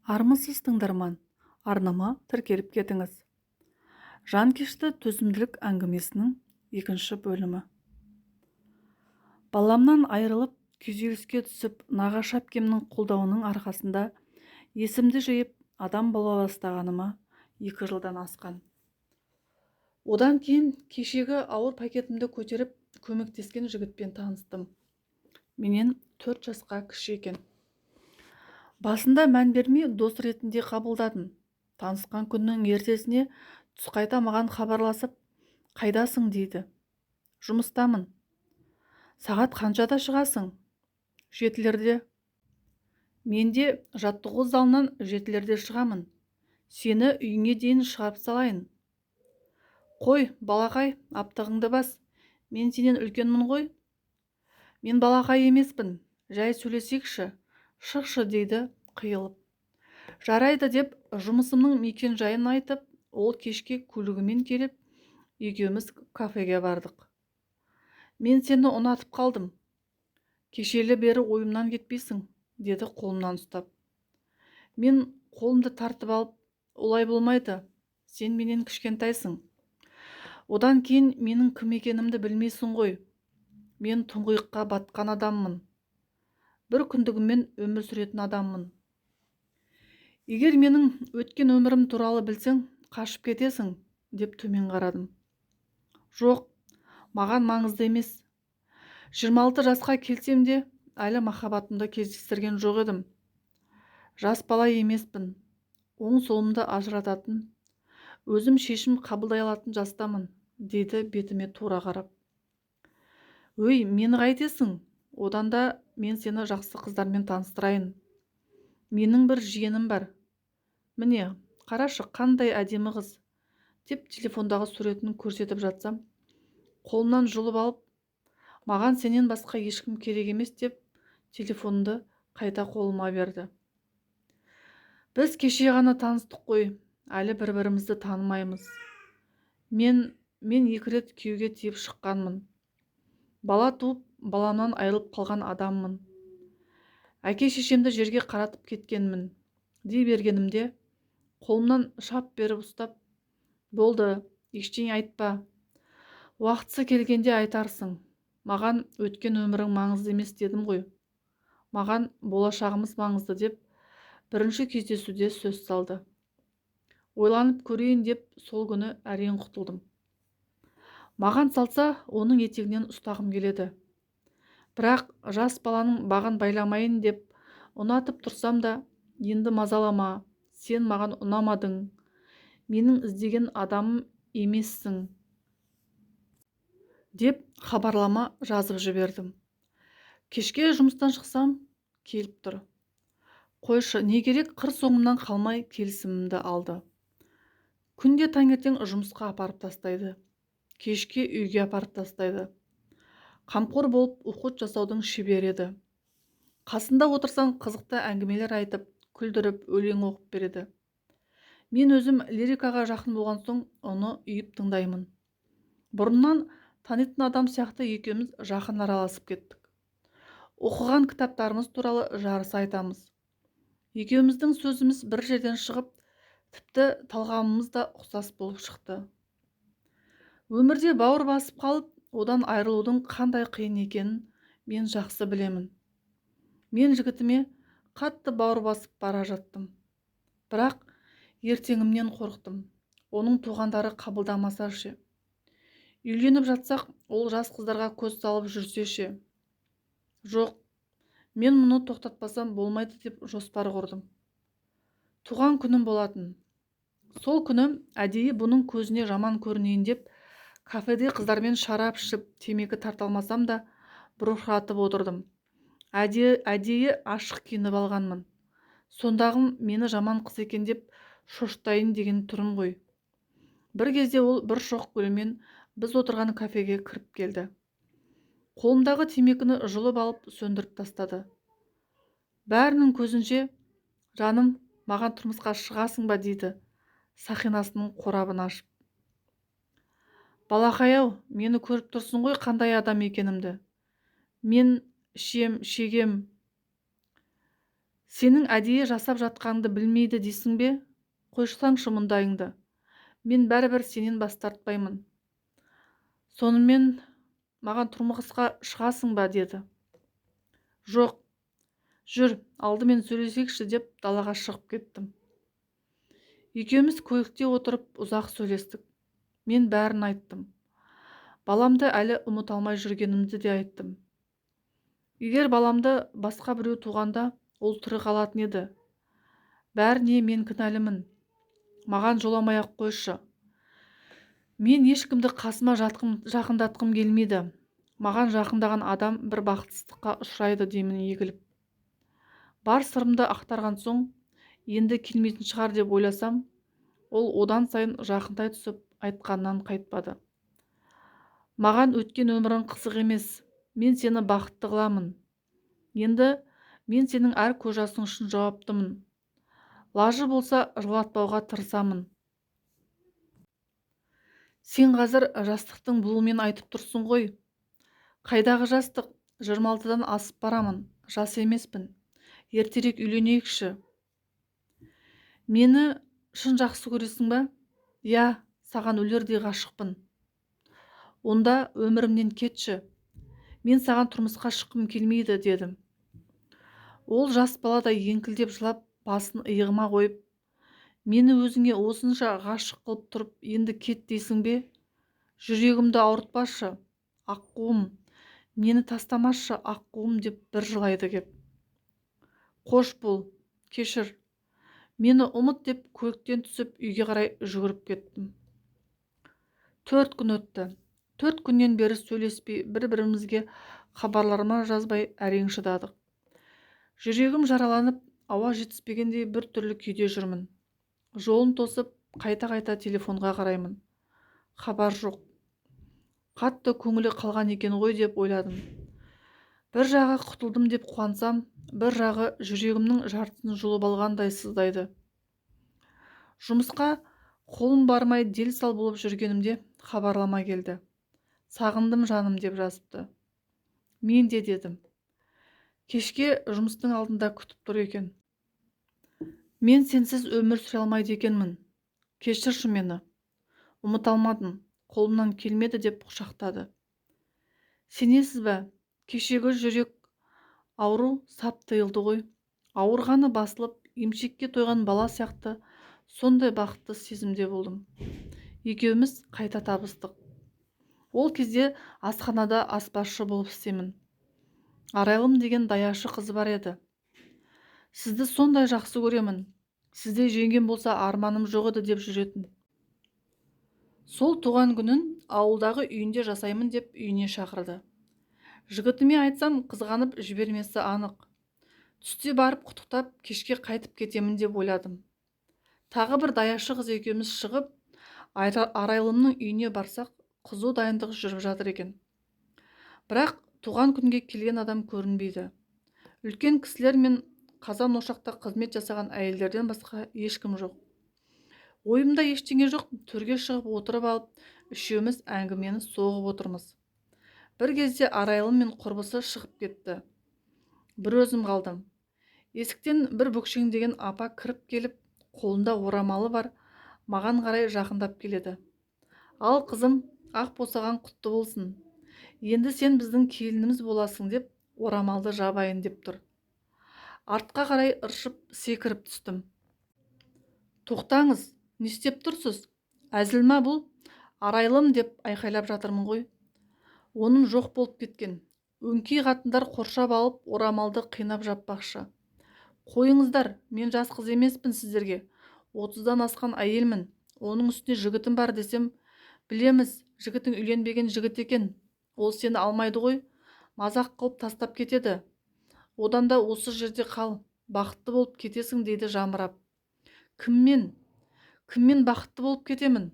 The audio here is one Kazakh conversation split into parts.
Армысыз тыңдарман, арнама тіркеліп кетіңіз. Жанкешті төзімділік әңгімесінің екінші бөлімі. Баламнан айырылып, күйзеліске түсіп, нағашы әпкемнің қолдауының арқасында есімді жиып, адам бола бастағаныма 2 жылдан асқан. Одан кейін кешегі ауыр пакетімді көтеріп, көмектескен жігітпен таныстым. Менен 4 жасқа кіші екен. Басында мән бермей дос ретінде қабылдадым. Танысқан күннің ертесіне түс қайта маған хабарласып, қайдасың дейді. Жұмыстамын. Сағат қаншада шығасың? 7-лерде. Мен де жаттығу залынан 7-лерде шығамын. Сені үйіңе дейін шығарып салайын. Қой, балақай, аптығыңды бас. Мен сенен үлкенмін ғой. Мен балақай емеспін. Жай сөйлесекші. Шықшы дейді қиылып. Жарайды деп жұмысымның мекен жайын айтып, ол кешке көлігімен келіп, екеуміз кафеге бардық. Мен сені ұнатып қалдым. Кешелі бері ойымнан кетпейсің, деді қолымнан ұстап. Мен қолымды тартып алып, олай болмайды, сен менен кішкентайсың. Одан кейін менің кім екенімді білмейсің ғой. Мен тұңғиыққа батқан адаммын. Бір күндігіммен өмір сүретін адаммын. Егер менің өткен өмірім туралы білсең, қашып кетесің, деп төмен қарадым. Жоқ, маған маңызды емес. 26 жасқа келсем де, әлі махаббатымды кездестірген жоқ едім. Жас бала емеспін. Оң солымды ажырататын, өзім шешім қабылдай алатын жастамын, дейді бетіме тура қарап. Өй, мені қайтесің? Одан да мен сені жақсы қыздармен таныстырайын. Менің бір жиенім бар. Міне, қарашы, қандай әдемі қыз, деп телефондағы суретін көрсетіп жатсам, қолымнан жұлып алып, маған сенен басқа ешкім керек емес деп, телефонды қайта қолыма берді. Біз кеше ғана таныстық қой, әлі бір-бірімізді танымаймыз. Мен 2 рет күйеуге тиіп шыққанмын. Бала туып, баламнан айырылып қалған адаммын. Әке-шешемді жерге қаратып кеткенмін. Дей бергенімде, қолымнан шап беріп ұстап, болды, ештеңе айтпа. Уақытысы келгенде айтарсың. Маған өткен өмірің маңызды емес дедім ғой. Маған болашағымыз маңызды деп, бірінші кездесуде сөз салды. Ойланып көрейін деп сол күні әрең құтылдым. Маған салса, оның етегінен ұстағым келеді. Бірақ жас баланың бағын байламайын деп, ұнатып тұрсам да, енді мазалама, сен маған ұнамадың, менің іздеген адамым емессің, деп хабарлама жазып жібердім. Кешке жұмыстан шықсам, келіп тұр. Қойшы, не керек, қыр соңымнан қалмай келісімімді алды. Күнде таңертең жұмысқа апарып тастайды. Кешке үйге апарып тастайды. Қамқор болып уход жасаудың шебері еді. Қасында отырсаң қызықты әңгімелер айтып, күлдіріп, өлең оқып береді. Мен өзім лирикаға жақын болған соң оны үйіп тыңдаймын. Бұрыннан танитын адам сияқты екеуміз жақын араласып кеттік. Оқыған кітаптарымыз туралы жарыса айтамыз. Екеуміздің сөзіміз бір жерден шығып, тіпті талғамымыз да ұқсас болып шықты. Өмірде бауыр басып қалып, одан айырылудың қандай қиын екенін мен жақсы білемін. Мен жігітіме қатты бауыр басып бара жаттым. Бірақ ертеңімнен қорықтым. Оның туғандары қабылдамаса ше. Үйленіп жатсақ, ол жас қыздарға көз салып жүрсе ше. Жоқ, мен мұны тоқтатпасам болмайды деп жоспар құрдым. Туған күнім болатын. Сол күні әдейі бұның көзіне жаман көрінейін деп, кафеде қыздармен шарап ішіп, темекі тарталмасам да, бұрқыратып отырдым. Әдейі ашық киініп алғанмын. Сондағым мені жаман қыз екен деп шоштайын деген түрім ғой. Бір кезде ол бір шоқ гүлмен біз отырған кафеге кіріп келді. Қолымдағы темекіні жұлып алып сөндіріп тастады. Бәрінің көзінше, жаным, маған тұрмысқа шығасың ба дейді, сақинасының қорабын ашып. Балақай-ау, мені көріп тұрсың ғой қандай адам екенімді. Мен ішем, шегем. Сенің әдейі жасап жатқаныңды білмейді дейсің бе? Қойсаңшы мұндайыңды. Мен бәрібір сенен бас тартпаймын. Сонымен маған тұрмысқа шығасың ба деді. Жоқ, жүр, алдымен сөйлесейікші деп далаға шығып кеттім. Екеуміз көлікте отырып ұзақ сөйлестік. Мен бәрін айттым. Баламды әлі ұмыта алмай жүргенімді де айттым. Егер баламды басқа біреу туғанда, ол тірі қалатын еді. Бәріне мен кінәлімін. Маған жоламай-ақ қойшы. Мен ешкімді қасыма жақындатқым келмейді. Маған жақындаған адам бір бақытсыздыққа ұшырайды деймін егіліп. Бар сырымды ақтарған соң, енді келмейтін шығар деп ойласам, ол одан сайын жақындай түсіп айтқаннан қайтпады. Маған өткен өмірің қызық емес. Мен сені бақытты қыламын. Енді мен сенің әр көз-жасың үшін жауаптымын. Лажы болса жылатпауға тырысамын. Сен қазір жастықтың бұлымен айтып тұрсың ғой. Қайдағы жастық? 26-дан асып барамын. Жас емеспін. Ертерек үйленейікші. Мені шын жақсы көресің ба? Я, саған өлердей ғашықпын. Онда өмірімнен кетші. Мен саған тұрмысқа шыққым келмейді дедім. Ол жас баладай еңкілдеп жылап, басын иығыма қойып, мені өзіңе осынша ғашық қылып тұрып, енді кет дейсің бе? Жүрегімді ауыртпашы, аққуым, мені тастамашы, аққуым деп бір жылайды кеп. Қош бол, кешір. Мені ұмыт деп көліктен түсіп үйге қарай жүгіріп кеттім. 4 күн өтті. 4 күннен бері сөйлеспей, бір-бірімізге хабарларма жазбай әрең шыдадық. Жүрегім жараланып, ауа жетіспегендей бір түрлі күйде жүрмін. Жолын тосып, қайта-қайта телефонға қараймын. Хабар жоқ. Қатты көңілі қалған екен ғой деп ойладым. Bir жағы құтылдым деп қуансам, бір жағы жүрегімнің жартысын жұлып алғандай сыздайды. Жұмысқа қолым бармай дел-сал болып жүргенімде хабарлама келді. Сағындым жаным деп жазыпты. Мен де дедім. Кешке жұмыстың алдында күтіп тұр екен. Мен сенсіз өмір сүре алмайды екенмін. Кешірші мені. Ұмыта алмадым. Қолымнан келмеді деп құшақтады. Сенесіз бе? Кешегі жүрек ауру сап тыйылды ғой. Ауырғаны басылып, емшекке тойған бала сияқты сондай бақытты сезімде болдым. Екеуміз қайта табыстық. Ол кезде асханада аспазшы болып істемін. Арайлым деген даяшы қыз бар еді. Сізді сондай жақсы көремін. Сізде жеңгем болса арманым жоқ еді деп жүретін. Сол туған күнін ауылдағы үйінде жасаймын деп үйіне шақырды. Жігітіме айтсам қызғанып жібермесі анық. Түсте барып құттықтап, кешке қайтып кетемін деп ойладым. Тағы бір даяшы қыз екеуміз шығып, Арайлымның үйіне барсақ, қызу дайындық жүріп жатыр екен. Бірақ туған күнге келген адам көрінбейді. Үлкен кісілер мен қазан ошақта қызмет жасаған әйелдерден басқа ешкім жоқ. Ойымда ештеңе жоқ, төрге шығып отырып алып, үшеуміз әңгімені соғып отырмыз. Bir кезде Арайлым мен құрбысы шығып кетті. Bir өзім қалдым. Есіктен бір бүкшеңдеген апа кіріп келіп, қолында орамалы бар, маған қарай жақындап келеді. Ал қызым, ақ босаған құтты болсын. Енді сен біздің келініміз боласың деп, орамалды жабайын деп тұр. Артқа қарай ыршып секіріп түстім. Тоқтаңыз, не істеп тұрсыз? Әзіл ма бұл? Арайлым деп айқайлап жатырмын ғой. Оның жоқ болып кеткен. Өңкей қатындар қоршап алып, орамалды қинап жаппақшы. Қойыңыздар, мен жас қыз емеспін сіздерге. 30-дан асқан әйелмін. Оның үстіне жігітім бар десем, білеміз, жігітің үйленбеген жігіт екен. Ол сені алмайды ғой, мазақ қылып тастап кетеді. Одан да осы жерде қал, бақытты болып кетесің дейді жамырап. Кіммен бақытты болып кетемін?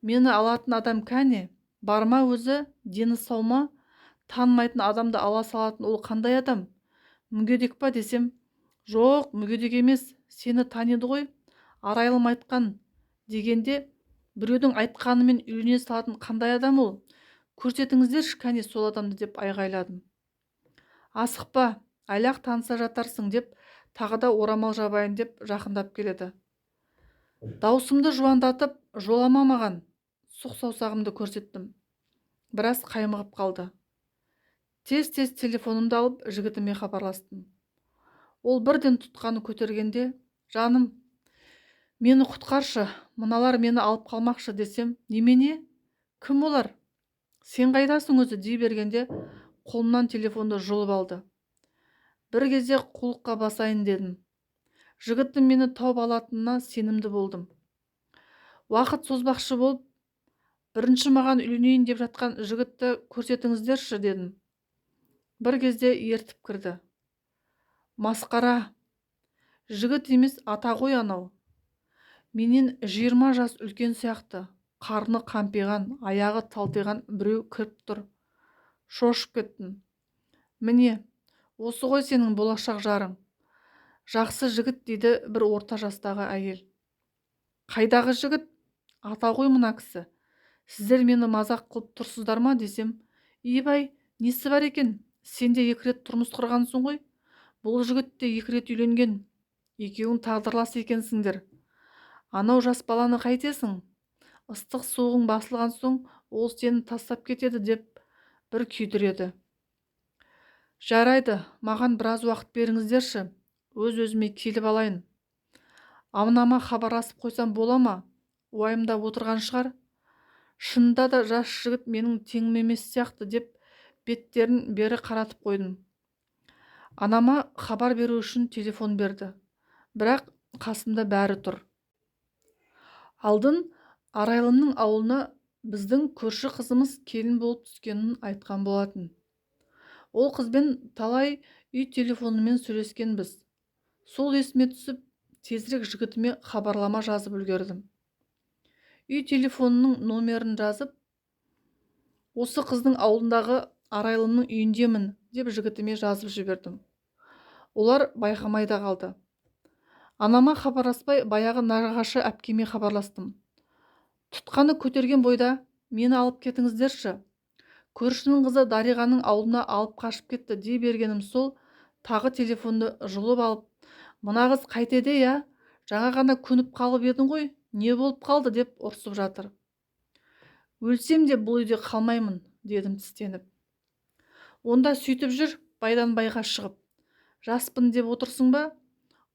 Мені алатын адам кәне? Бар ма өзі? Дені сау ма? Танымайтын адамды ала салатын ол қандай адам? Мүгедек па десем, жоқ, мүгедек емес, сені таниды ғой. Арайлым айтқан дегенде, біреудің айтқанымен үйлене салатын қандай адам ол? Көрсетіңіздерші кәне сол адамды деп айғайладым. Асықпа, әлі-ақ таныса жатарсың деп тағы да орамал жабайын деп жақындап келеді. Даусымды жуандатып, жолама маған. Сұқ саусағымды көрсеттім. Біраз қаймығып қалды. Тез-тез телефонымды алып жігітіме хабарластым. Ол бірден тұтқаны көтергенде, жаным, мені құтқаршы, мыналар мені алып қалмақшы десем, немене? Кім олар? Сен қайдасың өзі дей бергенде, қолымнан телефонды жұлып алды. Бір кезде қулыққа басайын дедім. Жігітім мені тауып алатынына сенімді болдым. Уақыт созбақшы болып, бірінші маған үйленейін деп жатқан жігітті көрсетіңіздерші дедім. Бір кезде ертіп кірді. Масқара, жігіт емес ата ғой анау. Менен 20 жас үлкен сияқты, қарны қампиған, аяғы талтиған біреу кіріп тұр. Шошып кеттім. Міне, осы ғой сенің болашақ жарың. Жақсы жігіт дейді бір орта жастағы әйел. Қайдағы жігіт? Ата ғой мына кісі. Сіздер мені мазақ қылып тұрсыздар ма десем, Ибай, несі бар екен? Сен де 2 рет тұрмыс құрғансың ғой. Бұл жігіт те 2 рет үйленген. Екеуің тағдырлас екенсіңдер. Анау жас баланы қайтесің? Ыстық суығың басылған соң ол сені тастап кетеді деп бір күйдіреді. Жарайды, маған біраз уақыт беріңіздерші. Өз-өзіме келіп алайын. Амнама хабарласып қойсам бола ма? Уайымдап отырған шығар. Шынында да жас жігіт менің теңім емес сияқты деп беттерін бері қаратып қойдым. Анама хабар беру үшін телефон берді. Бірақ қасымда бәрі тұр. Алдын Арайлымның ауылына біздің көрші қызымыз келін болып түскенін айтқан болатын. Ол қызбен талай үй телефонымен сөйлескенбіз. Сол есіме түсіп, тезірек жігітіме хабарлама жазып үлгердім. Үй телефонының номерін жазып, осы қыздың ауылындағы Арайлымның үйіндемін деп жігітіме жазып жібердім. Олар байқамайда қалды. Анама хабарласпай баяғы нағашы әпкеме хабарластым. Тұтқаны көтерген бойда мені алып кетіңіздерші. Көршінің қызы Дариғаның ауылына алып қашып кетті дей бергенім сол, тағы телефонды жұлып алып, мына қыз қайтеді я? Жаңа ғана көніп қалып едің ғой, не болып қалды деп ұрсып жатыр. Өлсем де бұл үйде қалмаймын, дедім тістеніп. Онда сөйтіп жүр, байдан байға шығып. Жаспын деп отырсың ба?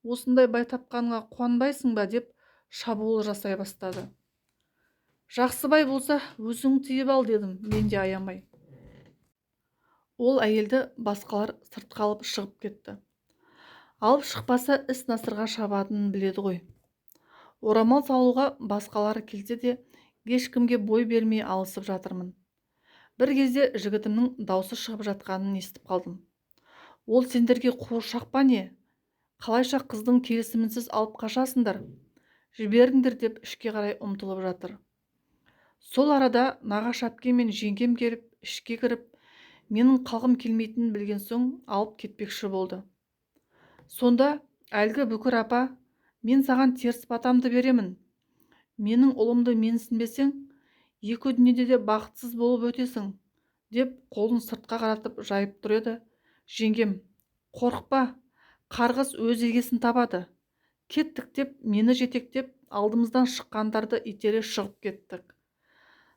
Осындай бай тапқаныңа қуанбайсың ба деп шабуыл жасай бастады. Жақсы бай болса, өзің тыйып ал дедім, мен де аямай. Ол әйелді басқалар сыртқа алып шығып кетті. Алып шықпаса іс насырға шабатынын біледі ғой. Орамал салуға басқалары келсе де, ешкімге бой бермей алысып жатырмын. Бір кезде жігітімнің даусы шығып жатқанын естіп қалдым. Ол сендерге қуыршақ па не? Қалайша қыздың келісімінсіз алып қашасыңдар? Жіберіңдер деп ішке қарай ұмтылып жатыр. Сол арада нағашы әпкем мен жеңгем келіп, ішке кіріп, менің қалғым келмейтінін білген соң алып кетпекші болды. Сонда әлгі бүкір апа, мен саған теріс батамды беремін. Менің ұлымды менсінбесең, екі дүниеде де бақытсыз болып өтесің, деп қолын сыртқа қаратып жайып тұр еді. Жеңгем, қорықпа, қарғыс өз егесін табады. Кеттік деп, мені жетектеп, алдымыздан шыққандарды итере шығып кеттік.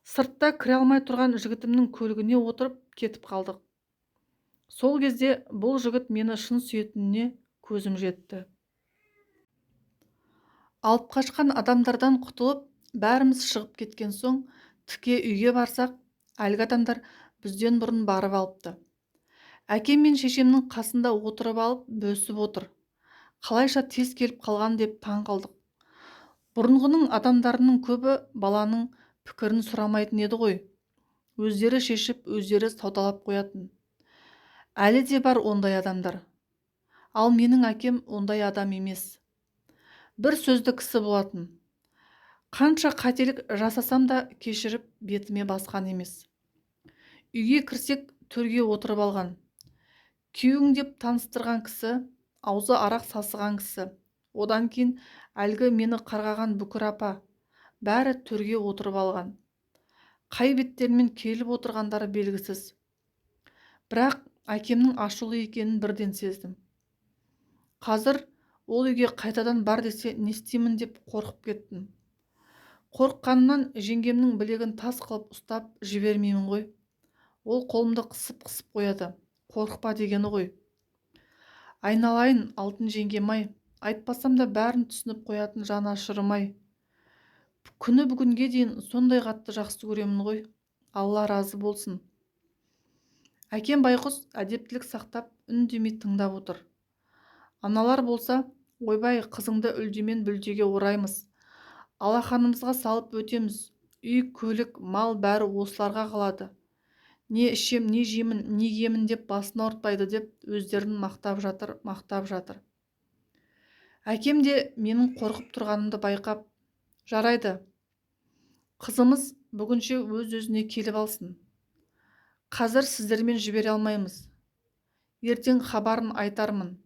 Сыртта кіре алмай тұрған жігітімнің көлігіне отырып кетіп қалдық. Сол кезде бұл жігіт мені шын сүйетініне көзім жетті. Алып қашқан адамдардан құтылып, бәріміз шығып кеткен соң, тіке үйге барсақ, әлгі адамдар бізден бұрын барып алыпты. Әкем мен шешемнің қасында отырып алып, бөсіп отыр. Қалайша тез келіп қалған деп таң қалдық. Бұрынғының адамдарының көбі баланың пікірін сұрамайтын еді ғой. Өздері шешіп, өздері саудалап қоятын. Әлі де бар ондай адамдар. Ал менің әкем ондай адам емес. Бір сөзді кісі болатын. Қанша қателік жасасам да кешіріп бетіме басқан емес. Үйге кірсек төрге отырып алған. Күйеуің деп таныстырған кісі, аузы арақ сасыған кісі. Одан кейін әлгі мені қарғаған бүкір апа. Бәрі төрге отырып алған. Қай беттермен келіп отырғандары белгісіз. Бірақ әкемнің ашулы екенін бірден сездім. Қазір ол үйге қайтадан бар десе не істеймін деп қорқып кеттім. Қорыққанымнан жеңгемнің білегін тас қылып ұстап жібермеймін ғой. Ол қолымды қысып қояды. Қорықпа дегені ғой. Айналайын алтын жеңгем-ай, айтпасам да бәрін түсініп қоятын жан ашырым-ай. Күні бүгінге дейін сондай қатты жақсы көремін ғой. Алла разы болсын. Әкем байқұс әдептілік сақтап үндемей тыңдап отыр. Аналар болса, ойбай қызыңды үлдемен бүлдеге ораймыз. Алақанымызға салып өтеміз. Үй, көлік, мал бәрі осыларға қалады. Не ішем, не жеймін, не киемін деп басын ауыртпайды деп өздерін мақтап жатыр. Әкем де менің қорқып тұрғанымды байқап, жарайды, қызымыз бүгінше өз-өзіне келіп алсын. Қазір сіздермен жібере алмаймыз. Ертең хабарын айтармын.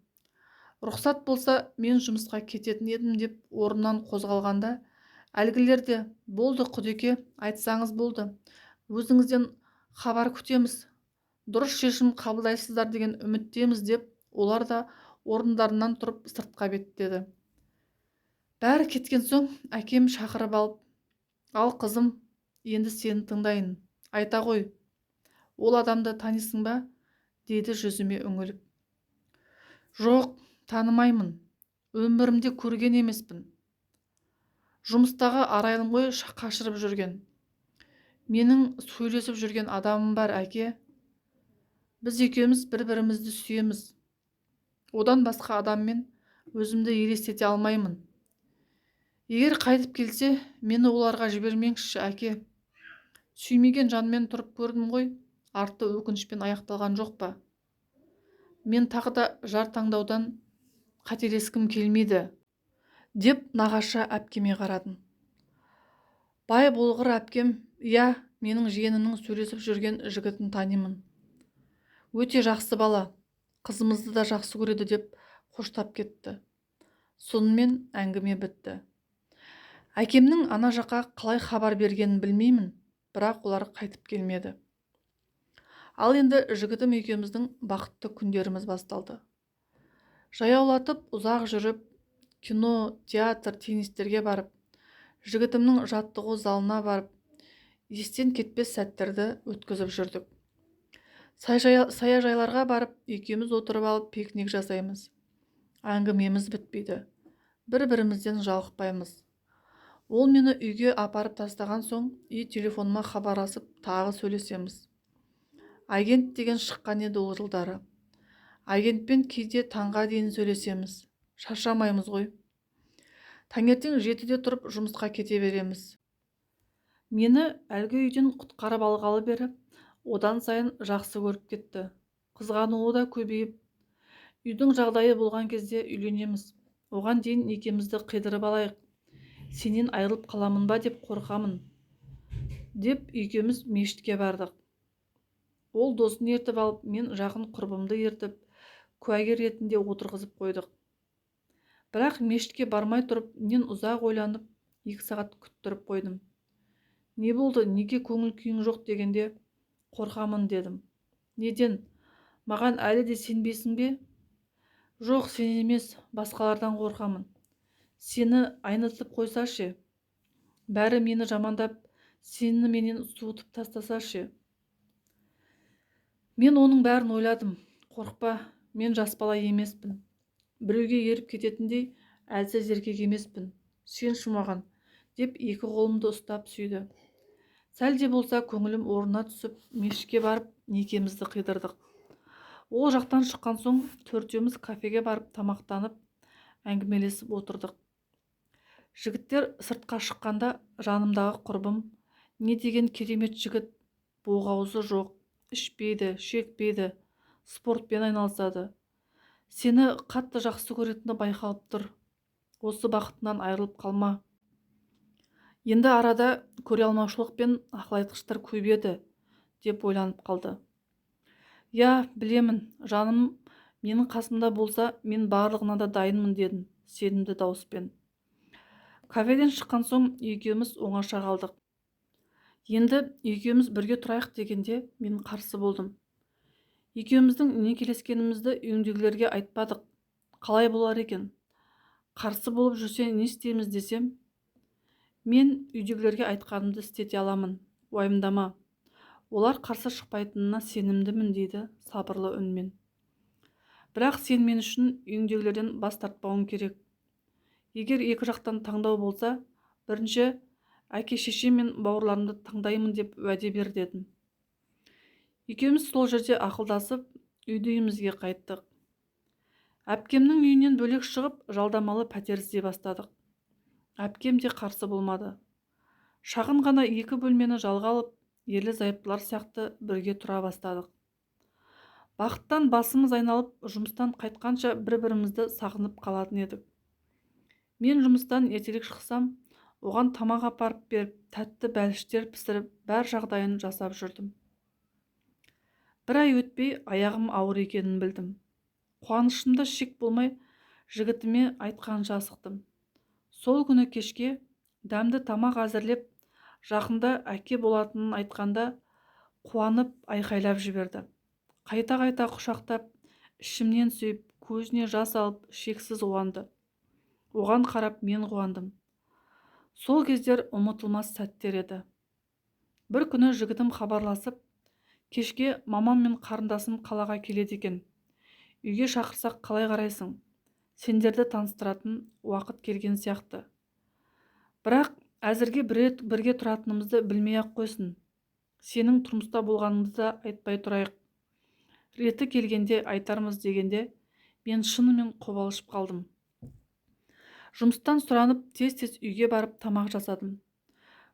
Рұқсат болса, мен жұмысқа кететін едім деп орнынан қозғалғанда, әлгілер де, болды Құдеке, айтсаңыз болды. Өзіңізден хабар күтеміз. Дұрыс шешім қабылдайсыздар деген үміттеміз деп, олар да орындарынан тұрып сыртқа беттеді. Бәрі кеткен соң әкем шақырып алып, ал қызым, енді сені тыңдайын. Айта ғой, ол адамды танисың ба? Дейді жүзіме үңіліп. Жоқ, танымаймын. Өмірімде көрген емеспін. Жұмыстағы арайлым ғой қашырып жүрген. Менің сөйлесіп жүрген адамым бар, әке. Біз екеуміз бір-бірімізді сүйеміз. Одан басқа адаммен өзімді елестете алмаймын. Егер қайтып келсе, мені оларға жібермеңізші, әке. Сүймеген жанмен тұрып көрдім ғой, арты өкінішпен аяқталған жоқ па? Мен тағы да жар таңдаудан қателескім келмейді, деп нағашы әпкеме қарадым. Бай болғыр әпкем, иә, менің жиенімнің сөйлесіп жүрген жігітін танимын. Өте жақсы бала, қызымызды да жақсы көреді деп қоштап кетті. Сонымен әңгіме бітті. Әкемнің ана жаққа қалай хабар бергенін білмеймін, бірақ олар қайтып келмеді. Ал енді жігітім екеуміздің бақытты күндеріміз басталды. Жаяулатып ұзақ жүріп, кино, театр, теннистерге барып, жігітімнің жаттығу залына барып, естен кетпес сәттерді өткізіп жүрдік. Саяжайларға барып, екеуміз отырып алып пикник жасаймыз. Әңгімеміз бітпейді. Бір-бірімізден жалықпаймыз. Ол мені үйге апарып тастаған соң, телефоныма хабарласып тағы сөйлесеміз. Агент деген шыққан еді ол жылдары. Агентпен кейде таңға дейін сөйлесеміз. Шаршамаймыз ғой. Таңертең 7-де тұрып жұмысқа кете береміз. Мені әлгі үйден құтқарып алғалы бері одан сайын жақсы көріп кетті. Қызғануы да көбейіп, үйдің жағдайы болған кезде үйленеміз. Оған дейін некемізді қидырып алайық. Сенен айырылып қаламын ба деп қорқамын. Деп екеуміз мешітке бардық. Ол досын ертіп алып, мен жақын құрбымды ертіп, куәгер ретінде отырғызып қойдық. Бірақ мешітке бармай тұрып, мен ұзақ ойланып, 2 сағат күттіріп қойдым. Не болды, неге көңіл күйің жоқ дегенде, қорқамын дедім. Неден? Маған әлі де сенбейсің бе? Жоқ, сен емес, басқалардан қорқамын. Сені айнытып қойсашы. Бәрі мені жамандап, сені менен суытып тастасашы. Мен оның бәрін ойладым. Қорқпа, мен жас бала емеспін. Біреуге еріп кететіндей әлсіз еркек емеспін. Сенші маған, деп 2 қолымды ұстап сүйді. Сәл де болса көңілім орнына түсіп, мешітке барып, некемізді қидырдық. Ол жақтан шыққан соң, 4-еуміз кафеге барып тамақтанып, әңгімелесіп отырдық. Жігіттер сыртқа шыққанда, жанымдағы құрбым, не деген керемет жігіт, боғауызы жоқ, ішпейді, шекпейді, спортпен айналысады. Сені қатты жақсы көретіні байқалып тұр. Осы бақытынан айырылып қалма. Енді арада көре алмаушылық пен ақыл айтқыштар көбейеді, деп ойланып қалды. Я, білемін, жаным менің қасымда болса, мен барлығына да дайынмын дедім, сенімді дауыспен. Кафеден шыққан соң екеуміз оңаша қалдық. Енді екеуміз бірге тұрайық дегенде мен қарсы болдым. Екеуміздің некелескенімізді үйіңдегілерге айтпадық. қалай болар екен? Қарсы болып жүрсе не істейміз десем, мен үйдегілерге айтқанымды істете аламын, уайымдама. Олар қарсы шықпайтынына сенімдімін, дейді сабырлы үнмен. Бірақ сен мен үшін үйіңдегілерден бас тартпауың керек. Егер екі жақтан таңдау болса, бірінші әке шеше мен бауырларымды таңдаймын деп уәде бер, дедім. Екеуміз сол жерде ақылдасып үйді үйімізге қайттық. Әпкемнің үйінен бөлек шығып, жалдамалы пәтер іздей бастадық. Әпкем де қарсы болмады. Шағын ғана 2 бөлмені жалға алып, ерлі-зайыптылар сияқты бірге тұра бастадық. Бақыттан басымыз айналып, жұмыстан қайтқанша бір-бірімізді сағынып қалатын едік. Мен жұмыстан ертерек шықсам, оған тамақ апарып беріп, тәтті бәліштер пісіріп, бәр жағдайын жасап жүрдім. Бір ай өтпей аяғым ауыр екенін білдім. Қуанышымда шек болмай, жігітіме айтқанша асықтым. Сол күні кешке дәмді тамақ әзірлеп, жақында әке болатынын айтқанда қуанып айқайлап жіберді. Қайта-қайта құшақтап, ішімнен сүйіп, көзіне жас алып, шексіз қуанды. Оған қарап мен қуандым. Сол кездер ұмытылмас сәттер еді. Бір күні жігітім хабарласып, кешке мамам мен қарындасым қалаға келеді екен. Үйге шақырсақ қалай қарайсың? Сендерді таныстыратын уақыт келген сияқты. Бірақ әзірге бірге тұратынымызды білмей-ақ қойсын. Сенің тұрмыста болғаныңды да айтпай тұрайық. Реті келгенде айтармыз дегенде, мен шынымен қобалжып қалдым. Жұмыстан сұранып, тез-тез үйге барып тамақ жасадым.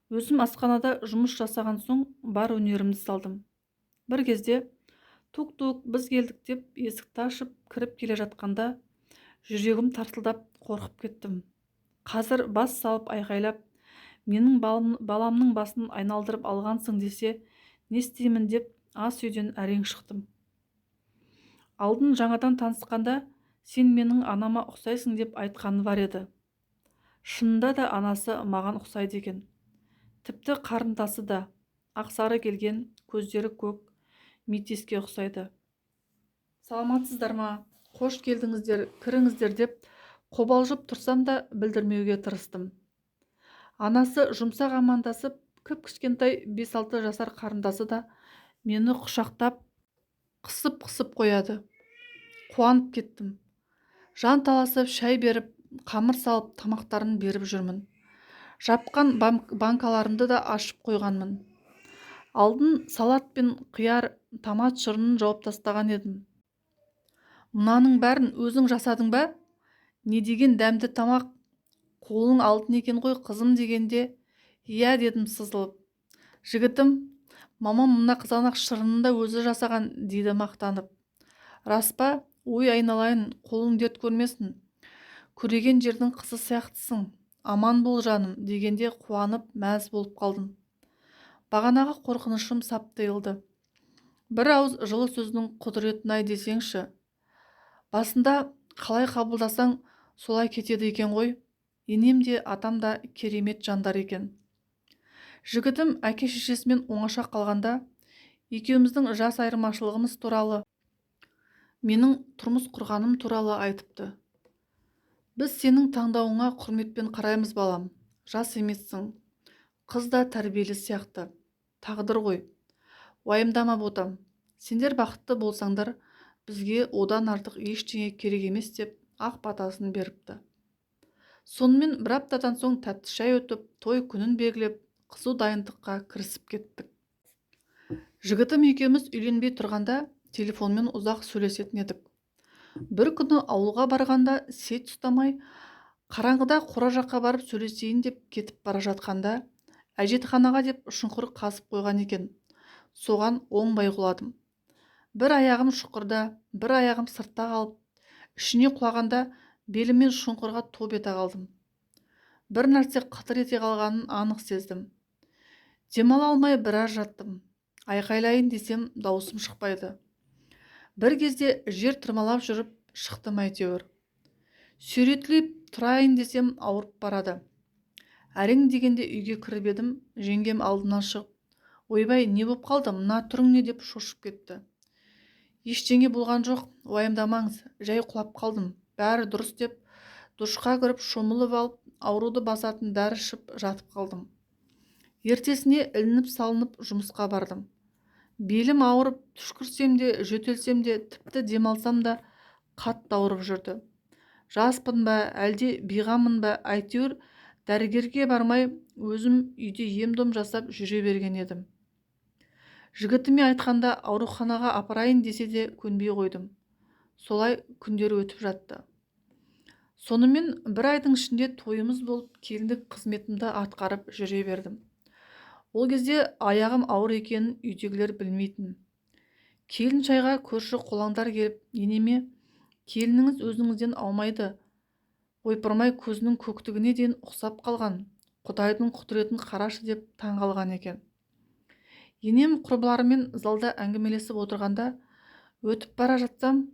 Өзім асханада жұмыс жасаған соң бар өнерімді салдым. Бір кезде тук-тук біз келдік деп есікті ашып кіріп келе жатқанда, жүрегім тартылдап қорқып кеттім. Қазір бас салып айқайлап, менің баламның басын айналдырып алғансың десе, не істеймін деп ас үйден әрең шықтым. Алдын жаңадан танысқанда, сен менің анама ұқсайсың деп айтқаны бар еді. Шынында да анасы маған ұқсайды екен. Тіпті қарындасы да, ақсары келген, көздері көк, Метиске ұқсайды. Саламатсыздар ма? Қош келдіңіздер, кіріңіздер деп қобалжып тұрсам да білдірмеуге тырыстым. Анасы жұмсақ амандасып, кіп-кішкентай 5-6 жасар қарындасы да мені құшақтап, қысып қояды. Қуанып кеттім. Жан таласып шай беріп, қамыр салып, тамақтарын беріп жүрмін. Жапқан банкаларымды да ашып қойғанмын. Алдын салат пен қияр, томат шырынын жауып тастаған едім. Мұнаның бәрін өзің жасадың ба? Не деген дәмді тамақ, қолың алтын екен ғой қызым дегенде, иә дедім сызылып. Жігітім, мамам мына қызанақ шырынын да өзі жасаған дейді мақтанып. Рас па? Ой айналайын, қолың дерт көрмесін. Көреген жердің қызы сияқтысың. Аман бол жаным дегенде қуанып мәз болып қалдым. Бағанағы қорқынышым сап тыйылды. Бір ауыз жылы сөздің құдыретін ай десеңші. Басында қалай қабылдасаң солай кетеді екен ғой. Енем де атам да керемет жандар екен. Жігітім әке шешесімен оңаша қалғанда, екеуміздің жас айырмашылығымыз туралы, менің тұрмыс құрғаным туралы айтыпты. Біз сенің таңдауыңа құрметпен қараймыз балам. Жас емессің. Қыз да тәрбиелі сияқты. Тағдыр ғой. Уайымдама ботам. Сендер бақытты болсаңдар, бізге одан артық ештеңе керек емес деп ақ батасын беріпті. Сонымен бір аптадан соң тәтті шай өтіп, той күнін белгілеп, қызу дайындыққа кірісіп кеттік. Жігітім екеуміз үйленбей тұрғанда телефонмен ұзақ сөйлесетін едік. Бір күні ауылға барғанда сет ұстамай, қараңғыда қора жаққа барып сөйлесейін деп кетіп бара жатқанда, әжетханаға деп шұңқыр қазып қойған екен. Соған оңбай құладым. Бір аяғым шұқырда, бір аяғым сыртта қалып, ішіне құлағанда белімен шұңқырға топ ете қалдым. Бір нәрсе қытыр ете қалғанын анық сездім. Демала алмай біраз жаттым. Айқайлайын десем даусым шықпайды. Бір кезде жер тырмалап жүріп шықтым әйтеуір. Сүйретіліп тұрайын десем ауырып барады. Әрең дегенде үйге кіріп едім, жеңгем алдынан шығып, ойбай, не боп қалды, мына түрің не деп шошып кетті. Ештеңе болған жоқ, уайымдамаңыз, жай құлап қалдым, бәрі дұрыс деп душқа кіріп шомылып алып ауруды басатын дәрі ішіп жатып қалдым. Ертесіне ілініп салынып жұмысқа бардым. Белім ауырып түшкірсем де, жөтелсем де, тіпті демалсам да қатты ауырып жүрді. Жаспын ба, әлде биғамын ба, әйтеуір дәрігерге бармай өзім үйде ем-дом жасап жүре берген едім. Жігітіме айтқанда ауруханаға апарайын десе де көнбей қойдым. Солай күндер өтіп жатты. Сонымен бір айдың ішінде тойымыз болып келіндік қызметімді атқарып жүре бердім. Ол кезде аяғым ауыр екенін үйдегілер білмейтін. Келін шайға көрші қолаңдар келіп, енеме, келініңіз өзіңізден аумайды, ойпырмай көзінің көктігіне дейін ұқсап қалған, Құдайдың құдіретін қарашы деп таңғалған екен. Енем құрбыларымен залда әңгімелесіп отырғанда, өтіп бара жатсам,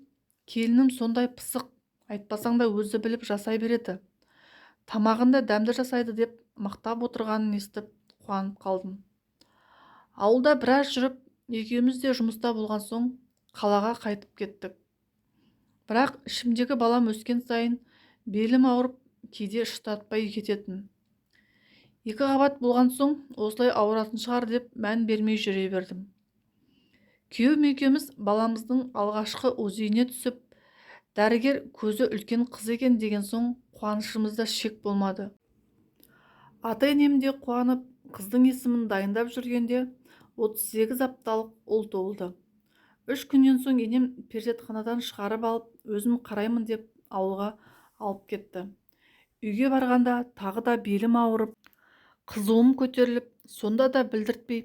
келінім сондай пысық, айтпасаң да өзі біліп жасай береді. Тамағында дәмді жасайды деп мақтап отырғанын естіп қуанып қалдым. Ауылда біраз жүріп, екеуміз де жұмыста болған соң қалаға қайтып кеттік. Бірақ ішімдегі балам өскен сайын белім ауырып, кейде шыдатпай кететін. 2 қабат болған соң осылай ауыратын шығар деп мән бермей жүре бердім. Күйеуім екеуміз баламыздың алғашқы УЗИіне түсіп, дәрігер көзі үлкен қыз екен деген соң қуанышымызда шек болмады. Ата-енем де қуанып, қыздың есімін дайындап жүргенде 38 апталық ұл туылды. 3 күннен соң енем перзентханадан шығарып алып, өзім қараймын деп ауылға алып кетті. Үйге барғанда тағы да белім ауырып, қызуым көтеріліп, сонда да білдіртпей,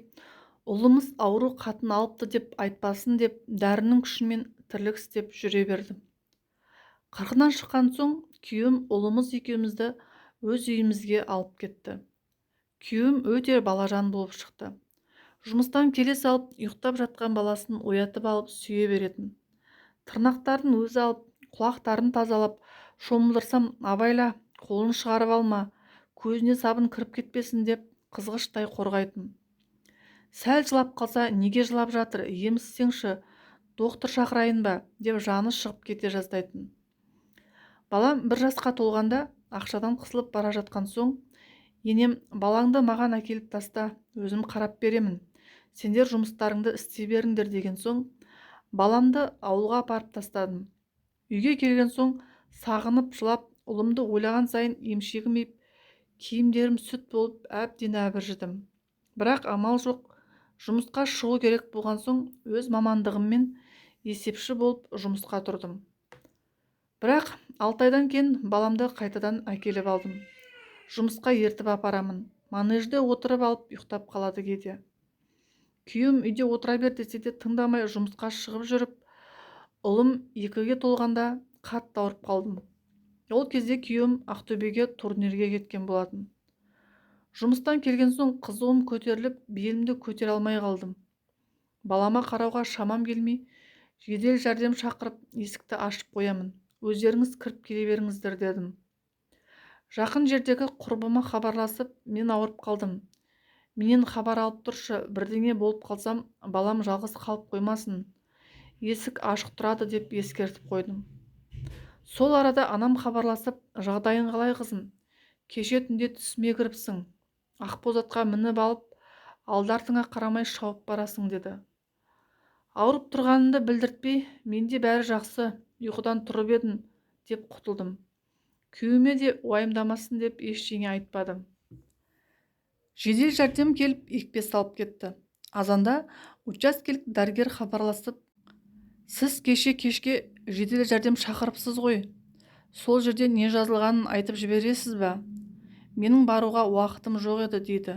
ұлымыз ауру қатын алыпты деп айтпасын деп дәрінің күшімен тірлік істеп жүре бердім. 40-нан шыққан соң күйеуім ұлымыз екеумізді өз үйімізге алып кетті. Күйеуім өте балажан болып шықты. Жұмыстан келе салып, ұйықтап жатқан баласын оятып алып сүйе беретін. Тырнақтарын өзі алып, құлақтарын тазалап, шомылдырсам, абайла, қолын шығарып алма, көзіне сабын кіріп кетпесін деп қызғыштай қорғайтын. Сәл жылап қалса, неге жылап жатыр, ем істеңші, доктор шақырайын ба деп жаны шығып кете жаздайтын. Балам 1 жасқа толғанда ақшадан қысылып бара жатқан соң, енем, балаңды маған әкеліп таста, өзім қарап беремін, сендер жұмыстарыңды істей беріңдер деген соң, баламды ауылға апарып тастадым. Үйге келген соң сағынып жылап, ұлымды ойлаған сайын емшегім еп, киімдерім сүт болып әбден әбіржідім. Бірақ амал жоқ, жұмысқа шығу керек болған соң өз мамандығыммен есепші болып жұмысқа тұрдым. Бірақ 6 айдан кейін баламды қайтадан әкеліп алдым. Жұмысқа ертіп апарамын. Манежде отырып алып ұйықтап қалады кейде. Күйеуім үйде отыра бер десе де тыңдамай жұмысқа шығып жүріп, ұлым 2-ге толғанда қатты ауырып қалдым. Ол кезде күйеуім Ақтөбеге турнирге кеткен болатын. Жұмыстан келген соң қызуым көтеріліп, белімді көтере алмай қалдым. Балама қарауға шамам келмей, жедел жәрдем шақырып, есікті ашып қоямын. Өздеріңіз кіріп келе беріңіздер дедім. Жақын жердегі құрбыма хабарласып, мен ауырып қалдым. Менен хабар алып тұршы, бірдеңе болып қалсам, балам жалғыз қалып қоймасын. Есік ашық тұрады деп ескертіп қойдым. Сол арада анам хабарласып, жағдайың қалай қызым? Кеше түнде түсіме кіріпсің. Ақбозатқа мініп алып, алды-артыңа қарамай шауып барасың деді. Ауырып тұрғанымды білдіртпей, менде бәрі жақсы, ұйқыдан тұрып едім деп құтылдым. Күйеуіме де уайымдамасын деп ештеңе айтпадым. Жедел жәрдем келіп, екпе салып кетті. Азанда учаскелік дәрігер хабарласып, сіз кешке жедел жәрдем шақырыпсыз ғой. Сол жерде не жазылғанын айтып жібересіз ба? Менің баруға уақытым жоқ еді дейді.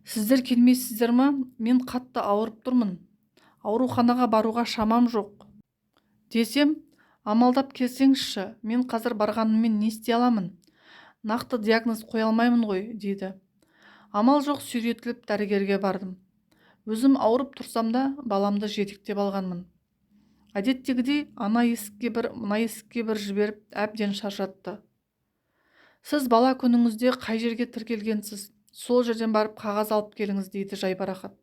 Сіздер келмейсіздер ма? Мен қатты ауырып тұрмын. Ауруханаға баруға шамам жоқ. Десем, амалдап келсеңізші, мен қазір барғаныммен не істей аламын? Нақты диагноз қоя алмаймын ғой, дейді. Амал жоқ, сүйретіліп дәрігерге бардым. Өзім ауырып тұрсам да баламды жетектеп алғанмын. Әдеттегідей ана есікке бір, мына есікке бір жіберіп әбден шаршатты. Сіз бала күніңізде қай жерге тіркелгенсіз, сол жерден барып қағаз алып келіңіз дейді жайбарақат.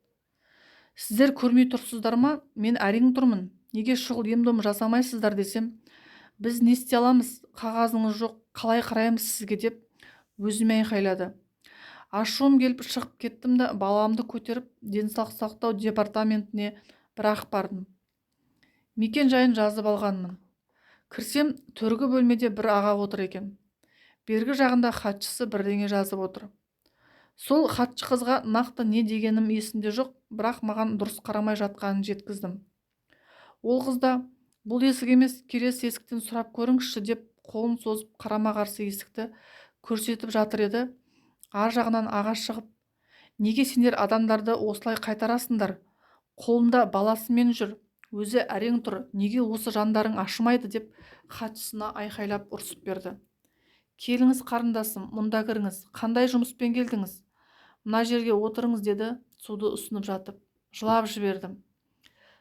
Сіздер көрмей тұрсыздар ма? Мен әрең тұрмын. Неге шұғыл ем-дом жасамайсыздар десем, біз не істей аламыз, қағазыңыз жоқ, қалай қараймыз сізге, деп өзіме айқайлады. Ашуым келіп шығып кеттім да баламды көтеріп денсаулық сақтау департаментіне бір-ақ бардым. Мекен жайын жазып алғанмын. Кірсем, төргі бөлмеде бір аға отыр екен. Бергі жағында хатшысы бірдеңе жазып отыр. Сол хатшы қызға нақты не дегенім есімде жоқ, бірақ маған дұрыс қарамай жатқанын жеткіздім. Ол қыз да, бұл есік емес, келесі есіктен сұрап көріңізші, деп қолын созып қарама-қарсы есікті көрсетіп жатыр еді. Ар жағынан аға шығып, неге сендер адамдарды осылай қайтарасыңдар? Қолында баласымен жүр, өзі әрең тұр, неге осы жандарың ашымайды, деп хатшысына айқайлап ұрсып берді. Келіңіз қарындасым, мұнда кіріңіз, қандай жұмыспен келдіңіз? Мына жерге отырыңыз, деді суды ұсынып жатып. Жылап жібердім.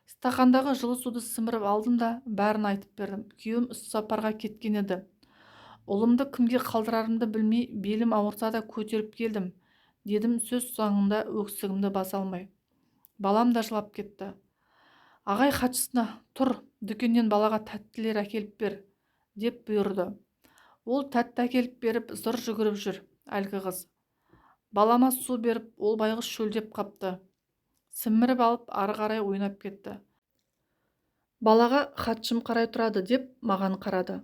Стақандағы жылы суды сіміріп алдым да бәрін айтып бердім. Күйеуім іссапарға кеткен еді. Ұлымды кімге қалдырарымды білмей, белім ауырса да көтеріп келдім, дедім сөз соңында өксігімді баса алмай. Балам да жылап кетті. Ағай хатшысына, тұр, дүкеннен балаға тәттілер әкеліп бер, деп бұйырды. Ол тәтті әкеліп беріп зыр жүгіріп жүр, әлгі қыз. Балама су беріп, ол байғұс шөлдеп қапты. Сіміріп алып ары қарай ойнап кетті. Балаға хатшым қарай тұрады, деп маған қарады.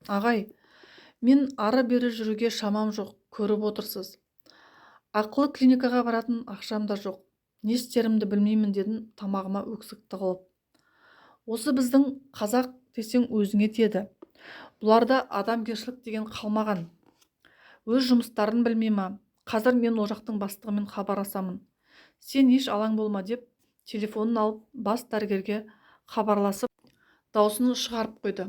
Ағай, мен ары-бері жүруге шамам жоқ, көріп отырсыз. Ақылы клиникаға баратын ақшам да жоқ. Не істерімді білмеймін, дедім тамағыма өксік тығылып. Осы біздің қазақ десең өзіңе тиеді. Бұларда адамгершілік деген қалмаған. Өз жұмыстарын білмей ма? Қазір мен ол жақтың бастығымен хабарласамын. Сен еш алаң болма, деп телефонын алып бас дәрігерге хабарласып даусын шығарып қойды.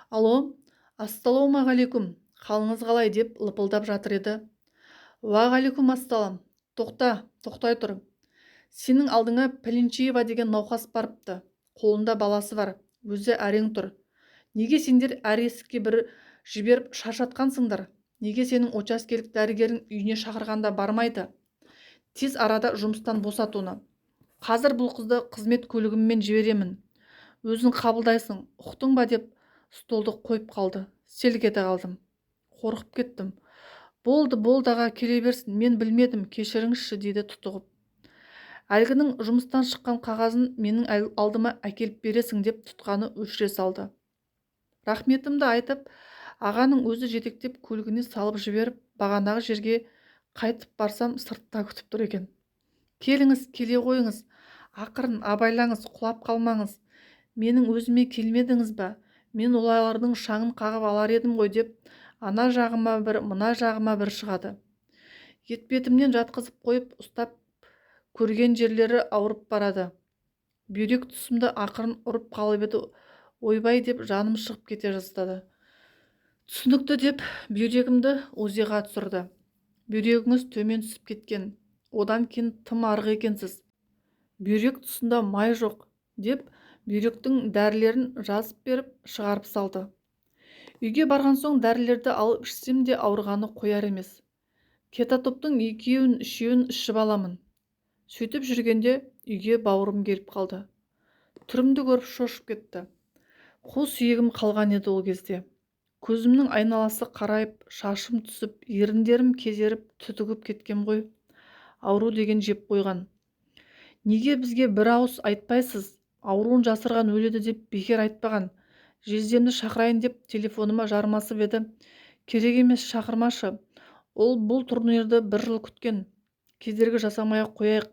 Алло, ассалаумағалейкум, қалыңыз қалай, деп лыпылдап жатыр еді. Уағалейкум ассалам. Тоқтай тұр. Сенің алдыңа Пәленшеева деген науқас барыпты. Қолында баласы бар, өзі әрең тұр. Неге сендер әр есікке бір жіберіп шаршатқансыңдар? Неге сенің учаскелік дәрігерің үйіне шақырғанда бармайды? Тез арада жұмыстан босат оны. Қазір бұл қызды қызмет көлігіммен жіберемін. Өзің қабылдайсың, ұқтың ба, деп столды қойып қалды. Селк ете қалдым. Қорқып кеттім. Болды, аға, келе берсін, мен білмедім, кешіріңізші, дейді тұтығып. Әлгінің жұмыстан шыққан қағазын менің алдыма әкеліп бересің, деп тұтқаны өшіре салды. Рахметімді айтып, ағаның өзі жетектеп көлігіне салып жіберіп, бағанағы жерге қайтып барсам, сыртта күтіп тұр екен. Келіңіз, келе қойыңыз, ақырын абайлаңыз, құлап қалмаңыз. Менің өзіме келмедіңіз ба? Мен олардың шаңын қағып алар едім ғой, деп ана жағыма бір, мына жағыма бір шығады. Етбетімнен жатқызып қойып, ұстап көрген жерлері ауырып барады. Бүйрек тұсымды ақырын ұрып қалып еді, ойбай, деп жаным шығып кете жаздады. Түсінікті, деп бүйрегімді озиға түсірді. Бүйрегіңіз төмен түсіп кеткен, одан кейін тым арғы екенсіз. Бүйрек тұсында май жоқ, деп бүйректің дәрілерін жазып беріп шығарып салды. Үйге барған соң дәрілерді алып ішсем де ауырғаны қояр емес. Кетотоптың 2-3 ішіп аламын. Сөйтіп жүргенде үйге бауырым келіп қалды. Түрімді көріп шошып кетті. Қу сүйегім қалған еді ол кезде. Көзімнің айналасы қарайып, шашым түсіп, еріндерім кезеріп, түтігіп кеткем ғой. Ауру деген жеп қойған. Неге бізге бір ауыз айтпайсыз? Ауруын жасырған өледі, деп бекер айтпаған. Жездемді шақырайын, деп телефоныма жармасып еді. Керек емес, шақырмашы. Ол бұл турнирді 1 жыл күткен. Кедергі жасамай қояйық.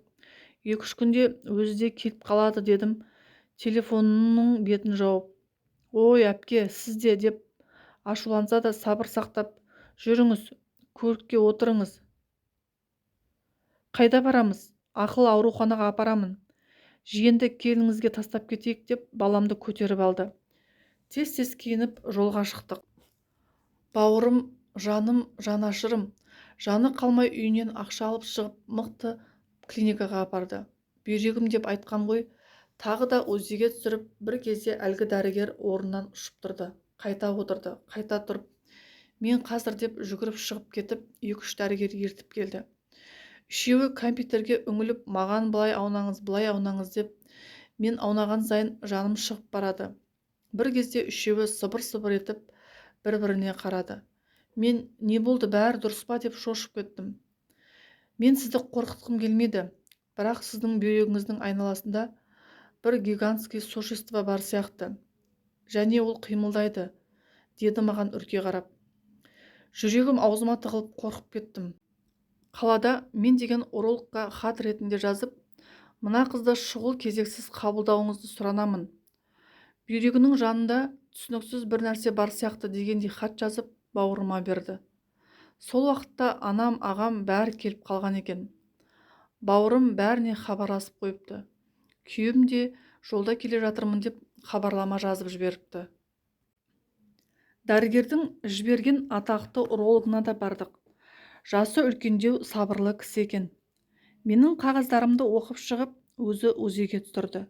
2-3 күнде өзі де келіп қалады, дедім телефонының бетін жауып. Ой, әпке, сіз де, деп ашуланса да сабыр сақтап, жүріңіз, көлікке отырыңыз. Қайда барамыз? Ақыл ауруханаға апарамын. Жиенді келініңізге тастап кетейік, деп баламды көтеріп алды. Тез-тез киініп жолға шықтық. Бауырым, жаным, жанашырым, жаны қалмай үйінен ақша алып шығып, мықты клиникаға апарды. Бүйрегім деп айтқан ғой. Тағы да озиге түсіріп, бір кезде әлгі дәрігер орнынан ұшып тұрды. Қайта отырды, қайта тұрып. Мен қазір, деп жүгіріп шығып кетіп, 2-3 дәрігер ертіп келді. Үшеуі компьютерге үңіліп, маған былай аунаңыз, былай аунаңыз, деп. Мен аунаған сайын жаным шығып барады. Бір кезде үшеуі сыбыр-сыбыр етіп бір-біріне қарады. Мен не болды, бәрі дұрыс па деп шошып кеттім. Мен сізді қорқытқым келмеді, бірақ сіздің бүйрегіңіздің айналасында бір гигантский существо бар сияқты, және ол қимылдайды, деді маған үрке қарап. Жүрегім аузыма тығылып қорқып кеттім. Қалада мен деген урологқа хат ретінде жазып, мына қызды шұғыл кезексіз қабылдауыңызды сұранамын. Бүйрегінің жанында түсініксіз бір нәрсе бар сияқты дегендей хат жазып бауырыма берді. Сол уақытта анам, ағам бәрі келіп қалған екен. Бауырым бәріне хабарласып қойыпты. Күйеуім де жолда келе жатырмын деп хабарлама жазып жіберіпті. Дәрігердің жіберген атақты урологына да бардық. Жасы үлкендеу, сабырлы кісі екен. Менің қағаздарымды оқып шығып, өзі өзеге түсірді.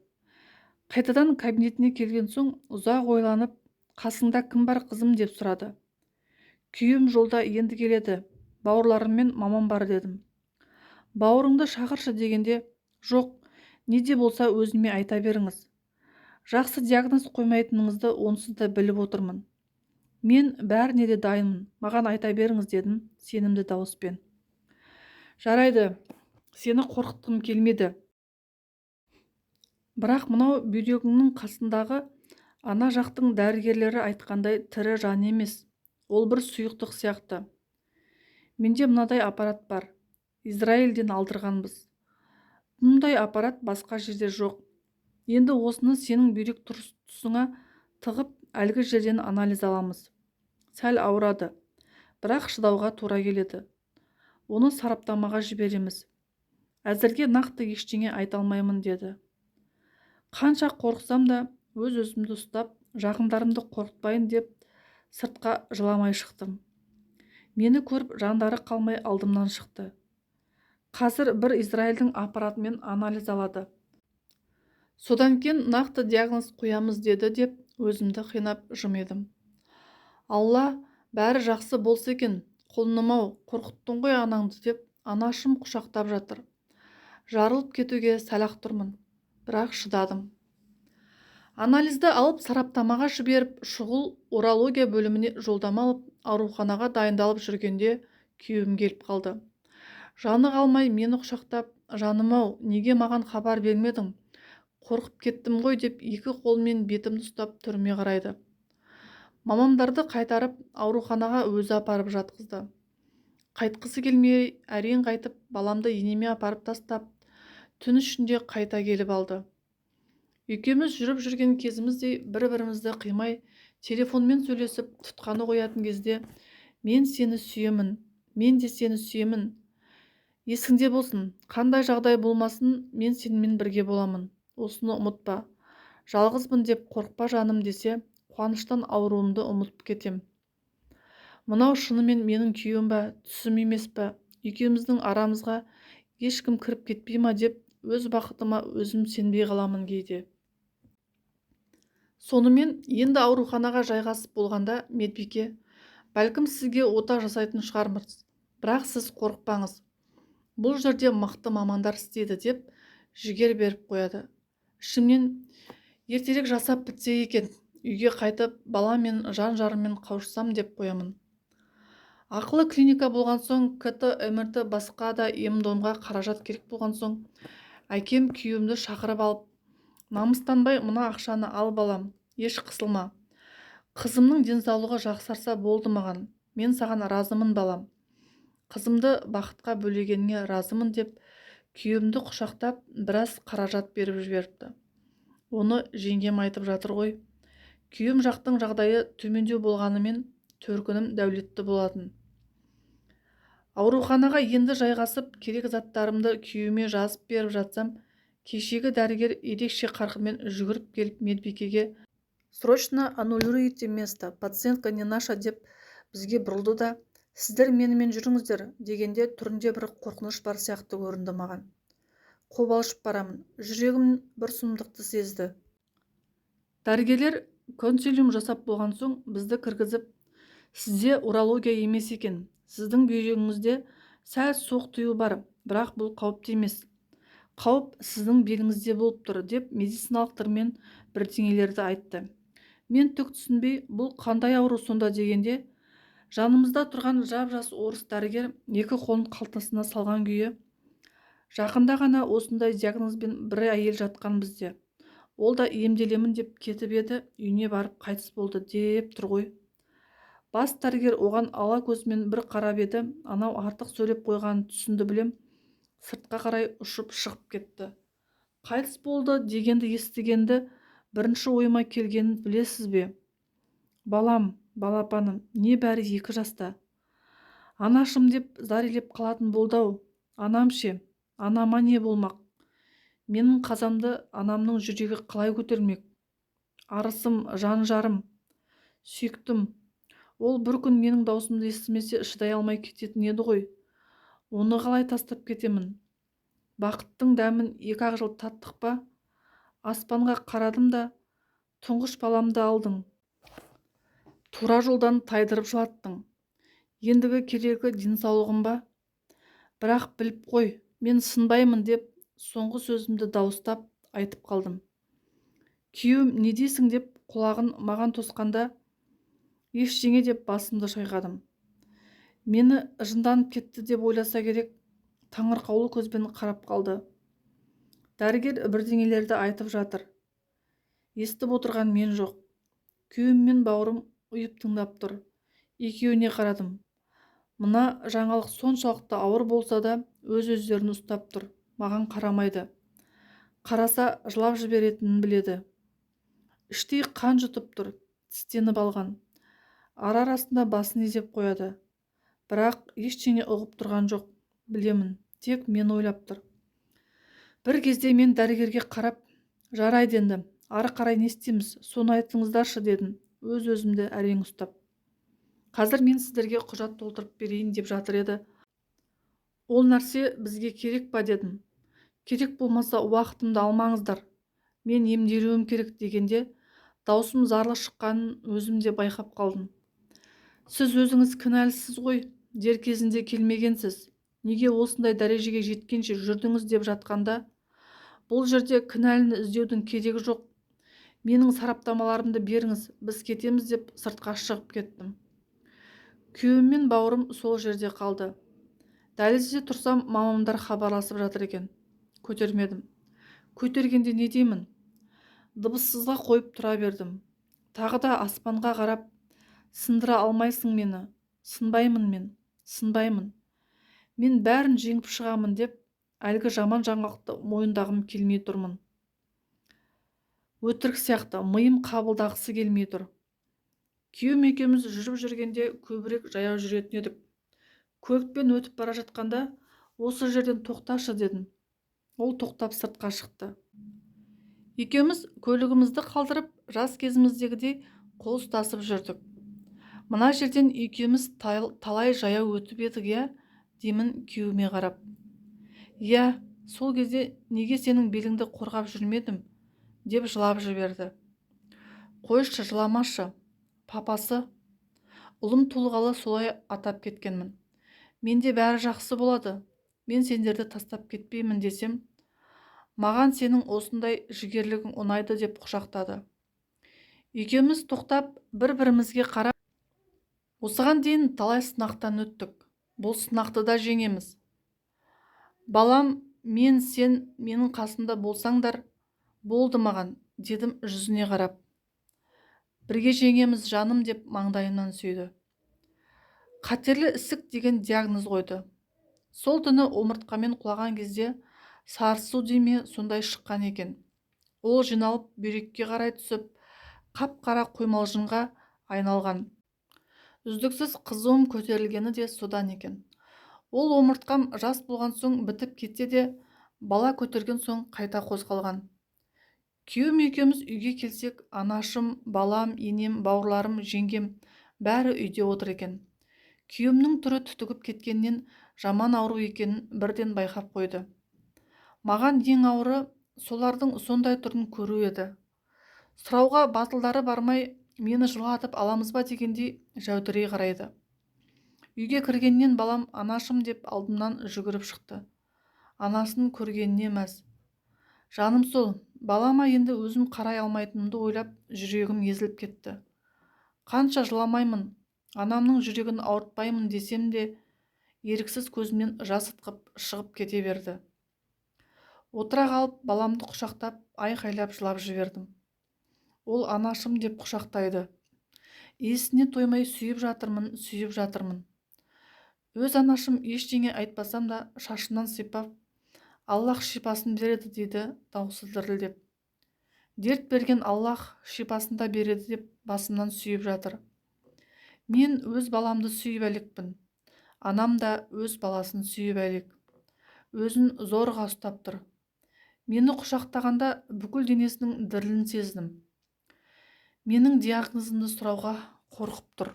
Қайтадан кабинетіне келген соң ұзақ ойланып, қасыңда кім бар қызым деп сұрады. Күйеуім жолда енді келеді, бауырларыммен мамам бар дедім. Бауырыңды шақыршы дегенде, жоқ, не де болса өзіме айта беріңіз. Жақсы диагноз қоймайтыныңызды онсыз да біліп отырмын. Мен бәріне де дайынмын, маған айта беріңіз дедім сенімді дауыспен. Жарайды, сені қорқытқым келмеді. Бірақ мынау бүйрегіңнің қасындағы ана жақтың дәрігерлері айтқандай тірі жан емес, ол бір сұйықтық сияқты. Менде мынадай аппарат бар, Израильден алдырғанбыз. Мұндай аппарат басқа жерде жоқ. Енді осыны сенің бүйрек тұсыңа тығып, әлгі жерден анализ аламыз. Сәл ауырады, бірақ шыдауға тура келеді. Оны сараптамаға жібереміз. Әзірге нақты ештеңе айта алмаймын деді. Қанша қорықсам да өз-өзімді ұстап, жақындарымды қорқытпайын деп сыртқа жыламай шықтым. Мені көріп жандары қалмай алдымнан шықты. Қазір бір Израильдің аппаратымен анализ алады. Содан кейін нақты диагноз қоямыз деді деп өзімді қинап жымедім. Алла, бәрі жақсы болса екен, құлыным-ау, қорқыттың ғой анаңды деп анашым құшақтап жатыр. Жарылып кетуге сәл-ақ тұрмын, бірақ шыдадым. Анализді алып сараптамаға жіберіп, шұғыл урология бөліміне жолдама алып, ауруханаға дайындалып жүргенде күйеуім келіп қалды. Жаны қалмай мені құшақтап, жаным-ау, неге маған хабар бермедің? Қорқып кеттім ғой деп екі қолмен бетімді ұстап түріме қарайды. Мамамдарды қайтарып, ауруханаға өзі апарып жатқызды. Қайтқысы келмей, әрең қайтып, баламды енеме апарып тастап, түн ішінде қайта келіп алды. Екеуміз жүріп жүрген кезімізде бір-бірімізді қимай, телефонмен сөйлесіп тұтқаны қоятын кезде, мен сені сүйемін, мен де сені сүйемін. Есіңде болсын, қандай жағдай болмасын, мен сенімен бірге боламын. Осыны ұмытпа. Жалғызбын деп қорықпа жаным десе, қуаныштан ауруымды ұмытып кетем. Мынау шынымен менің күйеуім ба, түсім емес па, екеуміздің арамызға ешкім кіріп кетпей ма деп өз бақытыма өзім сенбей қаламын кейде. Сонымен енді ауруханаға жайғасып болғанда медбике, бәлкім сізге ота жасайтын шығармыз, бірақ сіз қорықпаңыз. Бұл жерде мықты мамандар істейді деп жігер беріп қояды. Ішімнен ертерек жасап бітсе екен, үйге қайтып бала мен жан жарыммен қауышсам деп қоямын. Ақылы клиника болған соң, КТ, МРТ басқа да ем-домға қаражат керек болған соң, әкем күйеуімді шақырып алып, намыстанбай мына ақшаны ал балам, еш қысылма. Қызымның денсаулығы жақсарса болды маған, мен саған разымын балам. Қызымды бақытқа бөлегеніңе разымын деп, күйеуімді құшақтап, біраз қаражат беріп жіберіпті. Оны жеңгем айтып жатыр ғой. Күйеуім жақтың жағдайы төмендеу болғанымен, төркінім дәулетті болатын. Ауруханаға енді жайғасып, керек заттарымды күйеуіме жазып беріп жатсам, кешегі дәрігер ерекше қарқынмен жүгіріп келіп медбикеге «Срочно аннулируйте место, пациентка не наша» деп бізге бұрылды да, «Сіздер менімен жүріңіздер» дегенде түрінде бір қорқыныш бар сияқты көрінді маған. Қобалжып барамын, жүрегім бір сұмдықты сезді. Дәрігерлер консилиум жасап болған соң бізді кіргізіп, «Сізде урология емес екен, сіздің бүйрегіңізде сәл соқ тию бар, бірақ бұл қауіпті емес. Қауіп сіздің беліңізде болып тұр» деп медициналық тілмен бірдеңелерді айтты. Мен түк түсінбей, бұл қандай ауру сонда дегенде, жанымызда тұрған жап-жас орыс дәрігер екі қолын қалтасына салған күйі, жақында ғана осындай диагнозбен бір әйел жатқан бізде. Ол да емделемін деп кетіп еді, үйіне барып қайтыс болды деп тұр ғой. Бас дәрігер оған ала көзімен бір қарап еді, анау артық сөйлеп қойғанын түсінді білем, сыртқа қарай ұшып шығып кетті. Қайтыс болды дегенді естігенді бірінші ойыма келгенін білесіз бе? Балам, балапаным, небәрі 2 жаста. Анашым деп зәрелеп қалатын болды-ау. Анам ше, анама не болмақ? Менің қазамды анамның жүрегі қалай көтермек? Арысым, жан жарым, сүйіктім. Ол бір күн менің даусымды естімесе шыдай алмай кететін еді ғой. Оны қалай тастап кетемін? Бақыттың дәмін 2-ақ жыл таттық па? Аспанға қарадым да, тұңғыш баламды алдың. Тура жолдан тайдырып жылаттың. Ендігі керегі денсаулығым ба? Бірақ біліп қой, мен сынбаймын деп соңғы сөзімді дауыстап айтып қалдым. Күйеуім не дейсің деп құлағын маған тосқанда, ештеңе деп басымды шайқадым. Мені жынданып кетті деп ойласа керек, таңырқаулы көзбен қарап қалды. Дәрігер бірдеңелерді айтып жатыр. Естіп отырған мен жоқ. Күйеуім мен бауырым ұйып тыңдап тұр. Екеуіне қарадым. Мына жаңалық соншалықты ауыр болса да өз-өздерін ұстап тұр. Маған қарамайды. Қараса жылап жіберетінін біледі. Іштей қан жұтып тұр, тістеніп алған. Ара-арасында басын изеп қояды. Бірақ ештеңе ұғып тұрған жоқ. Білемін, тек мен ойлап тұр. Бір кезде мен дәрігерге қарап, жарайды енді, ары қарай не істейміз, соны айтыңыздаршы дедім, өз-өзімді әрең ұстап. Қазір мен сіздерге құжат толтырып берейін деп жатыр еді. Ол нәрсе бізге керек па дедім. Керек болмаса уақытымды алмаңыздар. Мен емделуім керек дегенде, даусым зарлы шыққанын өзім де байқап қалдым. Сіз өзіңіз кінәлісіз ғой, дер кезінде келмегенсіз. Неге осындай дәрежеге жеткенше жүрдіңіз деп жатқанда, бұл жерде кінәліні іздеудің керегі жоқ. Менің сараптамаларымды беріңіз, біз кетеміз деп сыртқа шығып кеттім. Күйеуім мен бауырым сол жерде қалды. Дәлізде тұрсам, мамамдар хабарласып жатыр екен. Көтермедім. Көтергенде не деймін? Дыбыссызға қойып тұра бердім. Тағы да аспанға қарап, сындыра алмайсың мені. Сынбаймын мен, сынбаймын. Мен бәрін жеңіп шығамын деп, әлгі жаман жаңалықты мойындағым келмей тұрмын. Өтірік сияқты миым қабылдағысы келмей тұр. Күйеуім екеуміз жүріп жүргенде көбірек жаяу жүретін едік. Көлікпен өтіп бара жатқанда, осы жерден тоқташы дедім. Ол тоқтап сыртқа шықты. Екеуміз көлігімізді қалдырып, жас кезіміздегідей қол ұстасып жүрдік. Мына жерден екеуміз талай жаяу өтіп едік, иә, деймін күйеуіме қарап. Иә, сол кезде неге сенің беліңді қорғап жүрмедім, деп жылап жіберді. Қойшы, жыламашы. Папасы, ұлым туылғалы солай атап кеткенмін. Менде бәрі жақсы болады. Мен сендерді тастап кетпеймін десем, маған сенің осындай жігерлігің ұнайды деп құшақтады. Екеуміз тоқтап, бір-бірімізге қарап, осыған дейін талай сынақтан өттік. Бұл сынақты да жеңеміз. Балам, мен, сен менің қасымда болсаңдар, болды маған, дедім жүзіне қарап. Бірге жеңеміз жаным деп маңдайымнан сүйді. Қатерлі ісік деген диагноз қойды. Сол түні омыртқамен құлаған кезде сарысу деме сондай шыққан екен. Ол жиналып бүйрекке қарай түсіп, қап-қара қоймалжынға айналған. Үздіксіз қызуым көтерілгені де содан екен. Ол омыртқам жас болған соң бітіп кетсе де, бала көтерген соң қайта қозғалған. Күйеуім екеуміз үйге келсек, анашым, балам, енем, бауырларым, жеңгем бәрі үйде отыр екен. Күйеуімнің түрі түтігіп кеткеннен жаман ауру екенін бірден байқап қойды. Маған ең ауыры солардың сондай түрін көру еді. Сұрауға батылдары бармай, мені жылатып аламыз ба дегендей жәудірей қарайды. Үйге кіргеннен балам анашым деп алдымнан жүгіріп шықты. Анасын көргеніне мәз. Жаным сол, Балама енді өзім қарай алмайтынымды ойлап жүрегім езіліп кетті. Қанша жыламаймын, анамның жүрегін ауыртпаймын десем де, еріксіз көзімнен жас ытқып шығып кете берді. Отыра қалып баламды құшақтап айқайлап жылап жібердім. Ол анашым деп құшақтайды. Есіне тоймай сүйіп жатырмын. Өз анашым ештеңе айтпасам да шашымнан сипап, Аллах шипасын береді дейді даусы дірілдеп. Дерт берген Аллах шипасын да береді деп басымнан сүйіп жатыр. Мен өз баламды сүйіп әлекпін. Анам да өз баласын сүйіп әлек. Өзін зорға ұстап тұр. Мені құшақтағанда бүкіл денесінің дірілін сездім. Менің диагнозымды сұрауға қорқып тұр.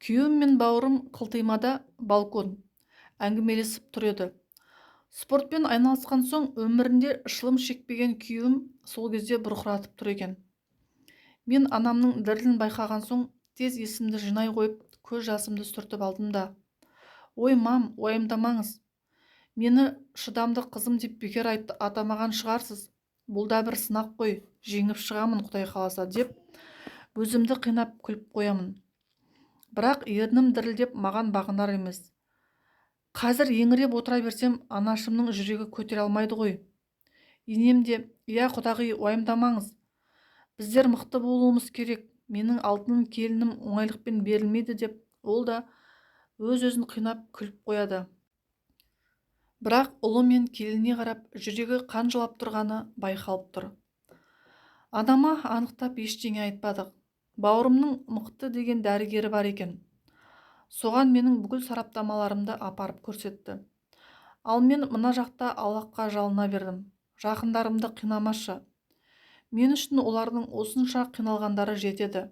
Күйеуім мен бауырым қылтимада балкон әңгімелесіп тұр еді. Спортпен айналысқан соң өмірінде шылым шекпеген күйеуім сол кезде бұрқыратып тұр екен. Мен анамның дірілін байқаған соң тез есімді жинай қойып, көз жасымды сүртіп алдым да: «Ой, мам, уайымдамаңыз. Мені шыдамды қызым деп бекер атамаған шығарсыз. Бұл да бір сынақ қой, жеңіп шығамын Құдай қаласа» деп өзімді қинап күліп қоямын. Бірақ ернім дірілдеп маған бағынар емес. Қазір еңіреп отыра берсем, анашымның жүрегі көтере алмайды ғой. Енем де: «Иә, құдағи, уайымдамаңыз. Біздер мықты болуымыз керек. Менің алтын келінім оңайлықпен берілмейді» деп ол да өз-өзін қинап күліп қояды. Бірақ ұлы мен келініне қарап жүрегі қан жылап тұрғаны байқалып тұр. Анама анықтап ештеңе айтпадық. Бауырымның мықты деген дәрігері бар екен. Соған менің бүкіл сараптамаларымды апарып көрсетті. Ал мен мына жақта Аллахқа жалына бердім. Жақындарымды қинамашы. Мен үшін олардың осынша қиналғандары жетеді.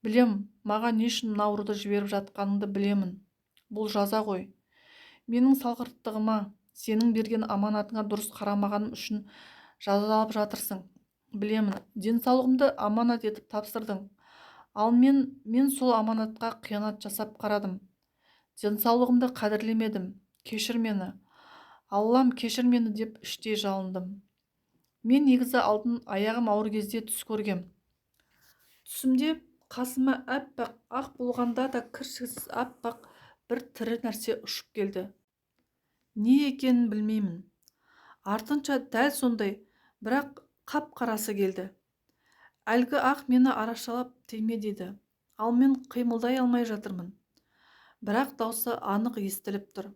Білем, маған не үшін мына ауруды жіберіп жатқаныңды білемін. Бұл жаза ғой. Менің салғырттығыма, сенің берген аманатыңа дұрыс қарамағаным үшін жазалап жатырсың. Білемін, денсаулығымды аманат етіп тапсырдың. Ал мен сол аманатқа қиянат жасап қарадым. Денсаулығымды қадірлемедім. Кешір мені. Аллам, кешір мені деп іштей жалындым. Мен негізі алдын аяғым ауыр кезде түс көргем. Түсімде қасыма аппақ ақ болғанда да кіршіксіз аппақ бір тірі нәрсе ұшып келді. Не екенін білмеймін. Артынша дәл сондай, бірақ қап-қарасы келді. Әлгі ақ мені арашалап тиме дейді. Ал мен қимылдай алмай жатырмын. Бірақ даусы анық естіліп тұр.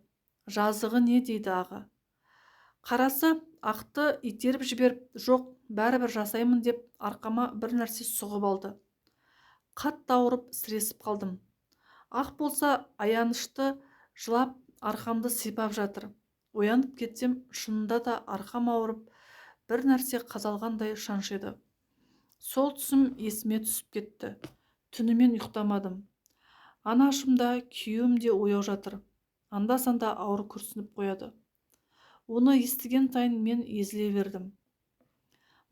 Жазығы не дейді аға. Қарасы ақты итеріп жіберіп, жоқ, бәрібір жасаймын деп арқама бір нәрсе сұғып алды. Қатты ауырып сіресіп қалдым. Ақ болса аянышты жылап арқамды сипап жатыр. Оянып кетсем, шынында да арқам ауырып, бір нәрсе қазалғандай шаншиды. Сол түсім есіме түсіп кетті. Түнімен ұйықтамадым. Анашымда, күйеуім де ояу жатыр. Анда-санда ауыр күрсініп қояды. Оны естіген сайын мен езіле бердім.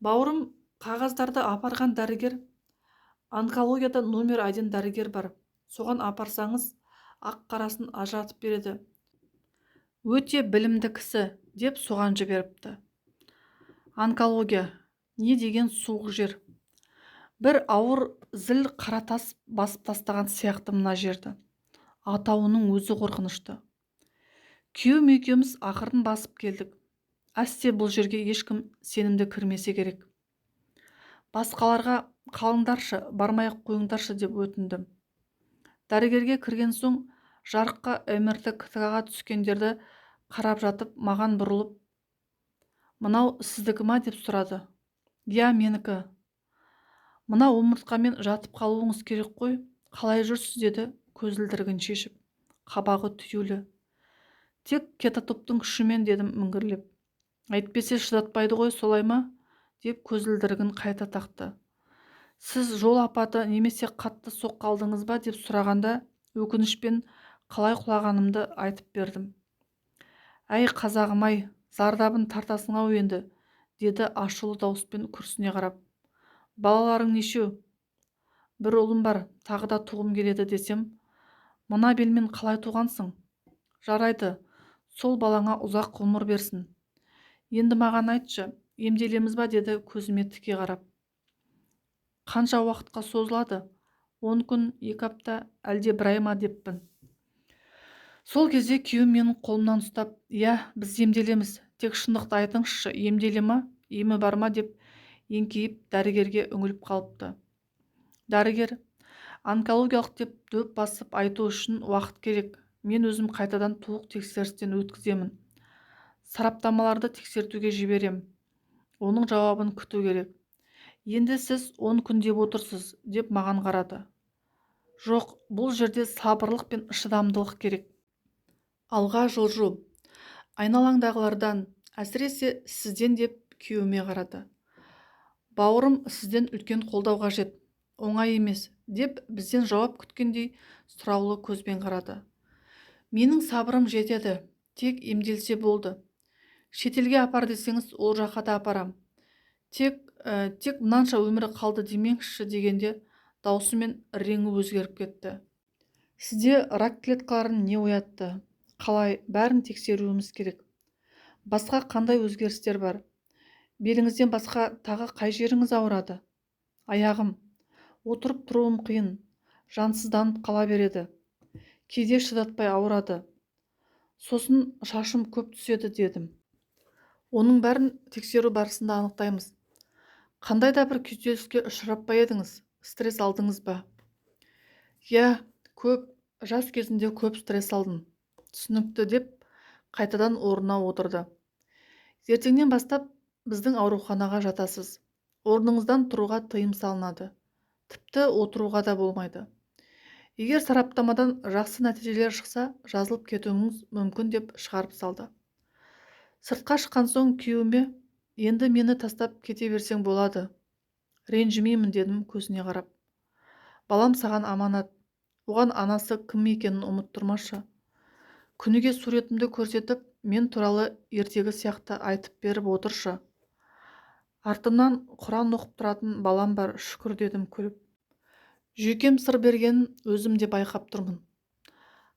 Бауырым қағаздарды апарған дәрігер, онкологияда номер 1 дәрігер бар. Соған апарсаңыз, ақ-қарасын ажыратып береді. Өте білімді кісі деп соған жіберіпті. Онкология не деген суық жер. Бір ауыр зіл қара тас басып тастаған сияқты мына жерді. Атауының өзі қорқынышты. Күйеуім екеуміз ақырын басып келдік. Әсте бұл жерге ешкім сенімді кірмесе керек. Басқаларға қалыңдаршы, бармай-ақ қойыңдаршы деп өтіндім. Дәрігерге кірген соң жарыққа МРТ КТ-ға түскендерді қарап жатып маған бұрылып: «Мынау сіздікі ма?» деп сұрады. «Я, менікі. Мына омыртқамен жатып қалуыңыз керек қой. Қалай жүрсіз?» деді көзілдірігін шешіп. Қабағы түюлі. «Тек кетотоптың күшімен» дедім міңгірлеп. «Әйтпесе шыдатпайды ғой, солай ма?» деп көзілдірігін қайта тақты. «Сіз жол апаты немесе қатты соққы алдыңыз ба?» деп сұрағанда өкінішпен қалай құлағанымды айтып бердім. «Әй қазағым-ай, зардабын тартасың-ау енді», деді ашулы дауыспен күрсіне қарап. «Балаларың нешеу?» «Бір ұлым бар, тағы да туғым келеді» десем: «Мына белмен қалай туғансың?» «Жарайды, сол балаңа ұзақ ғұмыр берсін. Енді маған айтшы, емделеміз ба деді көзіме тіке қарап. Қанша уақытқа созылады? 10 күн, 2 апта, әлде 1 ай ма деппін. Сол кезде күйеуім менің қолымнан ұстап, иә, біз емделеміз, тек шындықты айтыңызшы, емделе ма, емі бар ма деп еңкейіп дәрігерге үңіліп қалыпты. Дәрігер, онкологиялық деп дөп басып айту үшін уақыт керек. Мен өзім қайтадан толық тексерістен өткіземін. Сараптамаларды тексертуге жіберем. Оның жауабын күту керек. Енді сіз 10 күн деп отырсыз, деп маған қарады. Жоқ, бұл жерде сабырлық пен шыдамдылық керек. Алға жылжу. Айналаңдағылардан, әсіресе сізден деп күйеуіме қарады. Бауырым, сізден үлкен қолдау қажет. Оңай емес, деп бізден жауап күткендей сұраулы көзбен қарады. Менің сабырым жетеді, тек емделсе болды. Шетелге апар десеңіз, ол жаққа да апарам. Тек мынанша өмірі қалды демеңізші дегенде даусымен реңі өзгеріп кетті. Сізде рак клеткаларын не оятты? Қалай, бәрін тексеруіміз керек. Басқа қандай өзгерістер бар? Беліңізден басқа тағы қай жеріңіз ауырады? Аяғым. Отырып тұруым қиын. Жансызданып қала береді. Кейде шыдатпай ауырады. Сосын шашым көп түседі дедім. Оның бәрін тексеру барысында анықтаймыз. Қандай да бір күйзеліске ұшырап па едіңіз? Стресс алдыңыз ба? Иә, көп. Жас кезінде көп стресс алдым. Түсінікті деп қайтадан орнына отырды. Ертеңнен бастап біздің ауруханаға жатасыз. Орныңыздан тұруға тыйым салынады. Тіпті отыруға да болмайды. Егер сараптамадан жақсы нәтижелер шықса, жазылып кетуіңіз мүмкін деп шығарып салды. Сыртқа шыққан соң күйеуіме, енді мені тастап кете берсең болады. Ренжімеймін дедім көзіне қарап. Балам саған аманат. Оған анасы кім екенін ұмыттырмашы. Күніге суретімді көрсетіп, мен туралы ертегі сияқты айтып беріп отыршы. Артымнан Құран оқып тұратын балам бар, шүкір дедім күліп. Жүйкем сыр бергенін өзім де байқап тұрмын.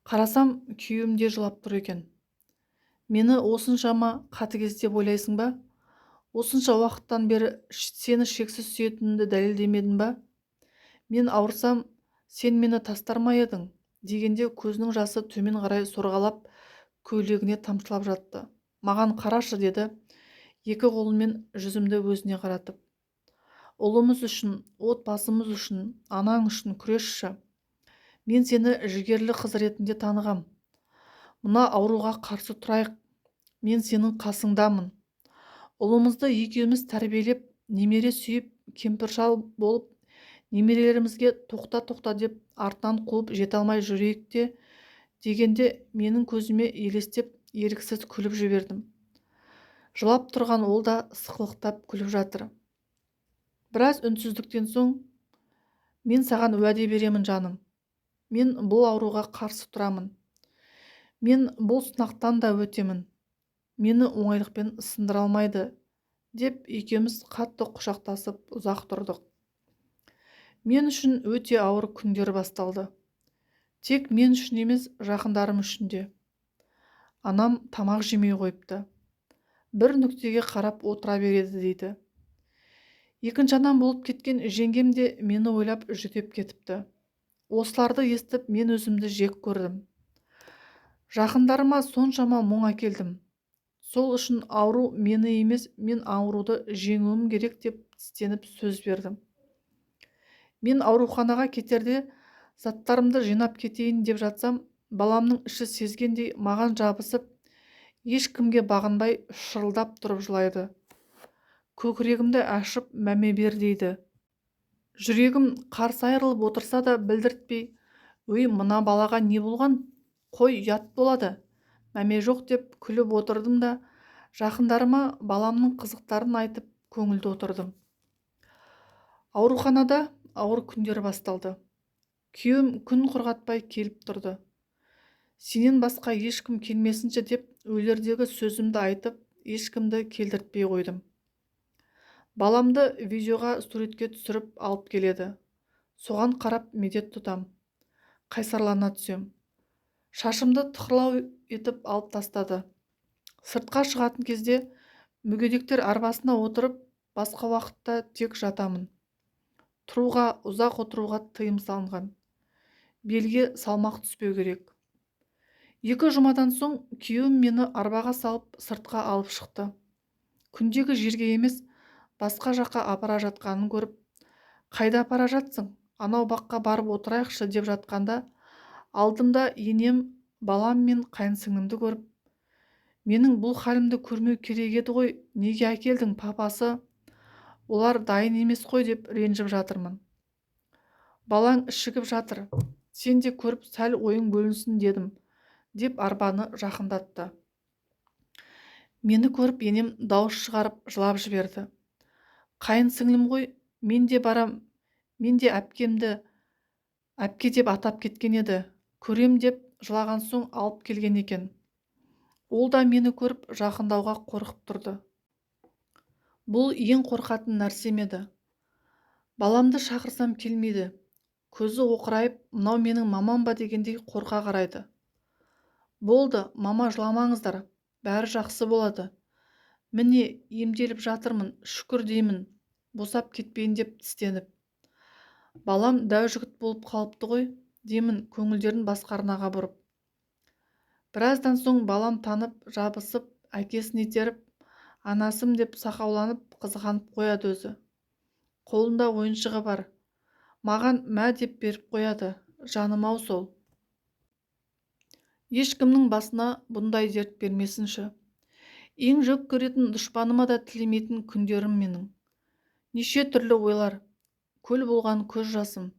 Қарасам, күйеуім де жылап тұр екен. Мені осыншама қатыгез деп ойлайсың ба? Осынша уақыттан бері сені шексіз сүйетінімді дәлелдемедің ба? Мен ауырсам, сен мені тастар ма едің? Дегенде көзінің жасы төмен қарай сорғалап, көйлегіне тамшылап жатты. Маған қарашы деді, екі қолымен жүзімді өзіне қаратып. Ұлымыз үшін, отбасымыз үшін, анаң үшін күресші. Мен сені жігерлі қыз ретінде танығам. Мына ауруға қарсы тұрайық. Мен сенің қасыңдамын. Ұлымызды екеуміз тәрбиелеп, немере сүйіп, кемпір-шал болып, немерелерімізге тоқта деп артынан қуып жете алмай жүрейік те, дегенде менің көзіме елестеп еріксіз күліп жібердім. Жылап тұрған ол да сықылықтап күліп жатыр. Біраз үнсіздіктен соң, мен саған уәде беремін жаным. Мен бұл ауруға қарсы тұрамын. Мен бұл сынақтан да өтемін. Мені оңайлықпен сындыра алмайды, деп екеуміз қатты құшақтасып ұзақ тұрдық. Мен үшін өте ауыр күндер басталды. Тек мен үшін емес, жақындарым үшін де. Анам тамақ жемей қойыпты. Бір нүктеге қарап отыра береді дейді. Екінші анам болып кеткен жеңгем де мені ойлап жүдеп кетіпті. Осыларды естіп мен өзімді жек көрдім. Жақындарыма соншама мұң әкелдім. Сол үшін ауру мені емес, мен ауруды жеңуім керек деп тістеніп сөз бердім. Мен ауруханаға кетерде заттарымды жинап кетейін деп жатсам, баламның іші сезгендей маған жабысып, ешкімге бағынбай шырылдап тұрып жылайды. Көкірегімді ашып мәме бер дейді. Жүрегім қарсы айырылып отырса да білдіртпей, өй, мына балаға не болған? Қой, ұят болады. Мәме жоқ деп күліп отырдым да, жақындарыма баламның қызықтарын айтып көңілді отырдым. Ауруханада ауыр күндер басталды. Күйеуім күн құрғатпай келіп тұрды. Сенен басқа ешкім келмесінші деп өлердегі сөзімді айтып, ешкімді келдіртпей қойдым. Баламды видеоға суретке түсіріп алып келеді. Соған қарап медет тұтам. Қайсарлана түсем. Шашымды тықырлау етіп алып тастады. Сыртқа шығатын кезде мүгедектер арбасына отырып, басқа уақытта тек жатамын. Тұруға, ұзақ отыруға тыйым салынған. Белге салмақ түспеу керек. 2 жұмадан соң күйеуім мені арбаға салып сыртқа алып шықты. Күндегі жерге емес, басқа жаққа апара жатқанын көріп, қайда апара жатсың? Анау баққа барып отырайықшы деп жатқанда, алдымда енем, балам мен қайынсіңлімді көріп, менің бұл халімді көрмеу керек еді ғой, неге әкелдің, папасы? Олар дайын емес қой деп ренжіп жатырмын. Балаң ішігіп жатыр, сен де көріп сәл ойың бөлінсін дедім, деп арбаны жақындатты. Мені көріп енем дауыс шығарып жылап жіберді. Қайынсіңлім ғой, мен де барам, мен де әпкемді әпке деп атап кеткен еді, көрем деп жылаған соң алып келген екен. Ол да мені көріп жақындауға қорқып тұрды. Бұл ең қорқатын нәрсем еді. Баламды шақырсам келмейді. Көзі оқырайып, мынау менің мамам ба дегендей қорқа қарайды. Болды, мама жыламаңыздар, бәрі жақсы болады. Міне, емделіп жатырмын, шүкір деймін, босап кетпейін деп тістеніп. Балам дәу жігіт болып қалыпты ғой, деймін көңілдерін басқа арнаға бұрып. Біраздан соң балам танып, жабысып, әкесін итеріп, анасым деп сақауланып, қызғанып қояды өзі. Қолында ойыншығы бар. Маған мә деп беріп қояды, жаным-ау сол. Ешкімнің басына бұндай дерт бермесінші. Ең жек көретін дұшпаныма да тілемейтін күндерім менің. Неше түрлі ойлар, көл болған көз жасым.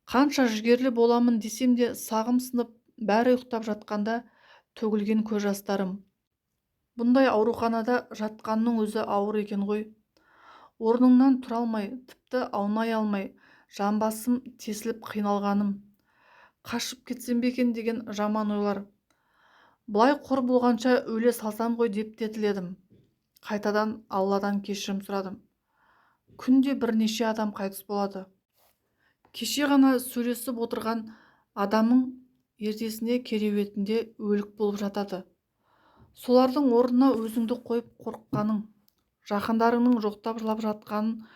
Қанша жігерлі боламын десем де сағым сынып, бәрі ұйықтап жатқанда төгілген көз жастарым. Бұндай ауруханада жатқанның өзі ауыр екен ғой. Орныңнан тұра алмай, тіпті аунай алмай, жамбасым тесіліп қиналғаным. Қашып кетсем бе екен деген жаман ойлар. Бұлай қор болғанша өле салсам ғой деп те тіледім. Қайтадан Алладан кешірім сұрадым. Күнде бірнеше адам қайтыс болады. Кеше ғана сөйлесіп отырған адамың ертесіне кереуетінде өлік болып жатады. Солардың орнына өзіңді қойып қорыққаның, жақындарыңның жоқтап жылап жатқанын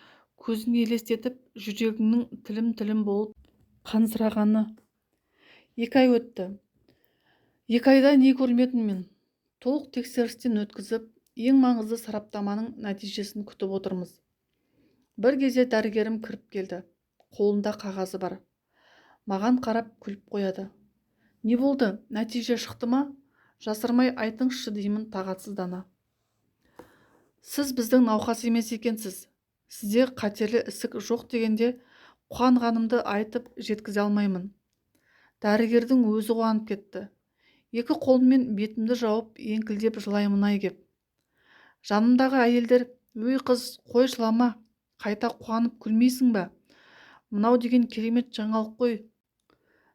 көзін елестетіп, жүрегіңнің тілім-тілім болып қансырағаны. 2 ай өтті. 2 айда не көрмедім мен? Толық тексерістен өткізіп, ең маңызды сараптаманың нәтижесін күтіп отырмыз. Бір кезде дәрігерім кіріп келді. Қолында қағазы бар. Маған қарап күліп қояды. Не болды? Нәтиже шықты ма? Жасырмай айтыңызшы деймін тағатсыздана. Сіз біздің науқас емес екенсіз. Сізде қатерлі ісік жоқ дегенде қуанғанымды айтып жеткізе алмаймын. Дәрігердің өзі қуанып кетті. 2 қолыммен бетімді жауып еңкілдеп жылаймын кеп. Жанымдағы әйелдер, өй қыз, қой жылама, қайта қуанып күлмейсің бе? Мынау деген керемет жаңалық қой.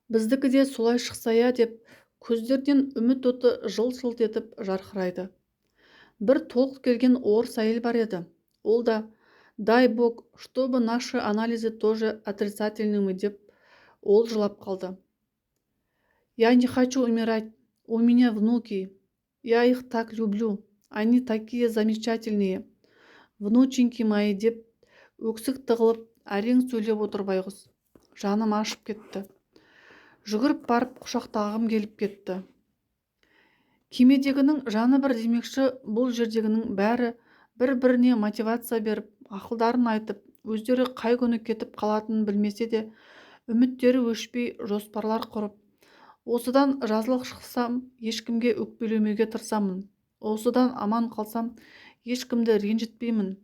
Біздікі де солай шықса я деп, көздерден үміт оты жылт-жылт етіп жарқырайды. Бір толық келген орыс әйел бар еді. Ол да, дай бог, чтобы наши анализы тоже отрицательными деп, ол жылап қалды. Я не хочу умирать, у меня внуки, я их так люблю, они такие замечательные, внученьки мои деп, өксік тығылып, әрең сөйлеп отыр байғұс. Жаным ашып кетті. Жүгіріп барып құшақтағым келіп кетті. Кемедегінің жаны бір демекші, бұл жердегінің бәрі бір-біріне мотивация беріп, ақылдарын айтып, өздері қай күні кетіп қалатынын білмесе де, үміттері өшпей жоспарлар құрып, осыдан жазылық шықсам, ешкімге өкпелемеуге тырысамын. Осыдан аман қалсам, ешкімді ренжітпеймін.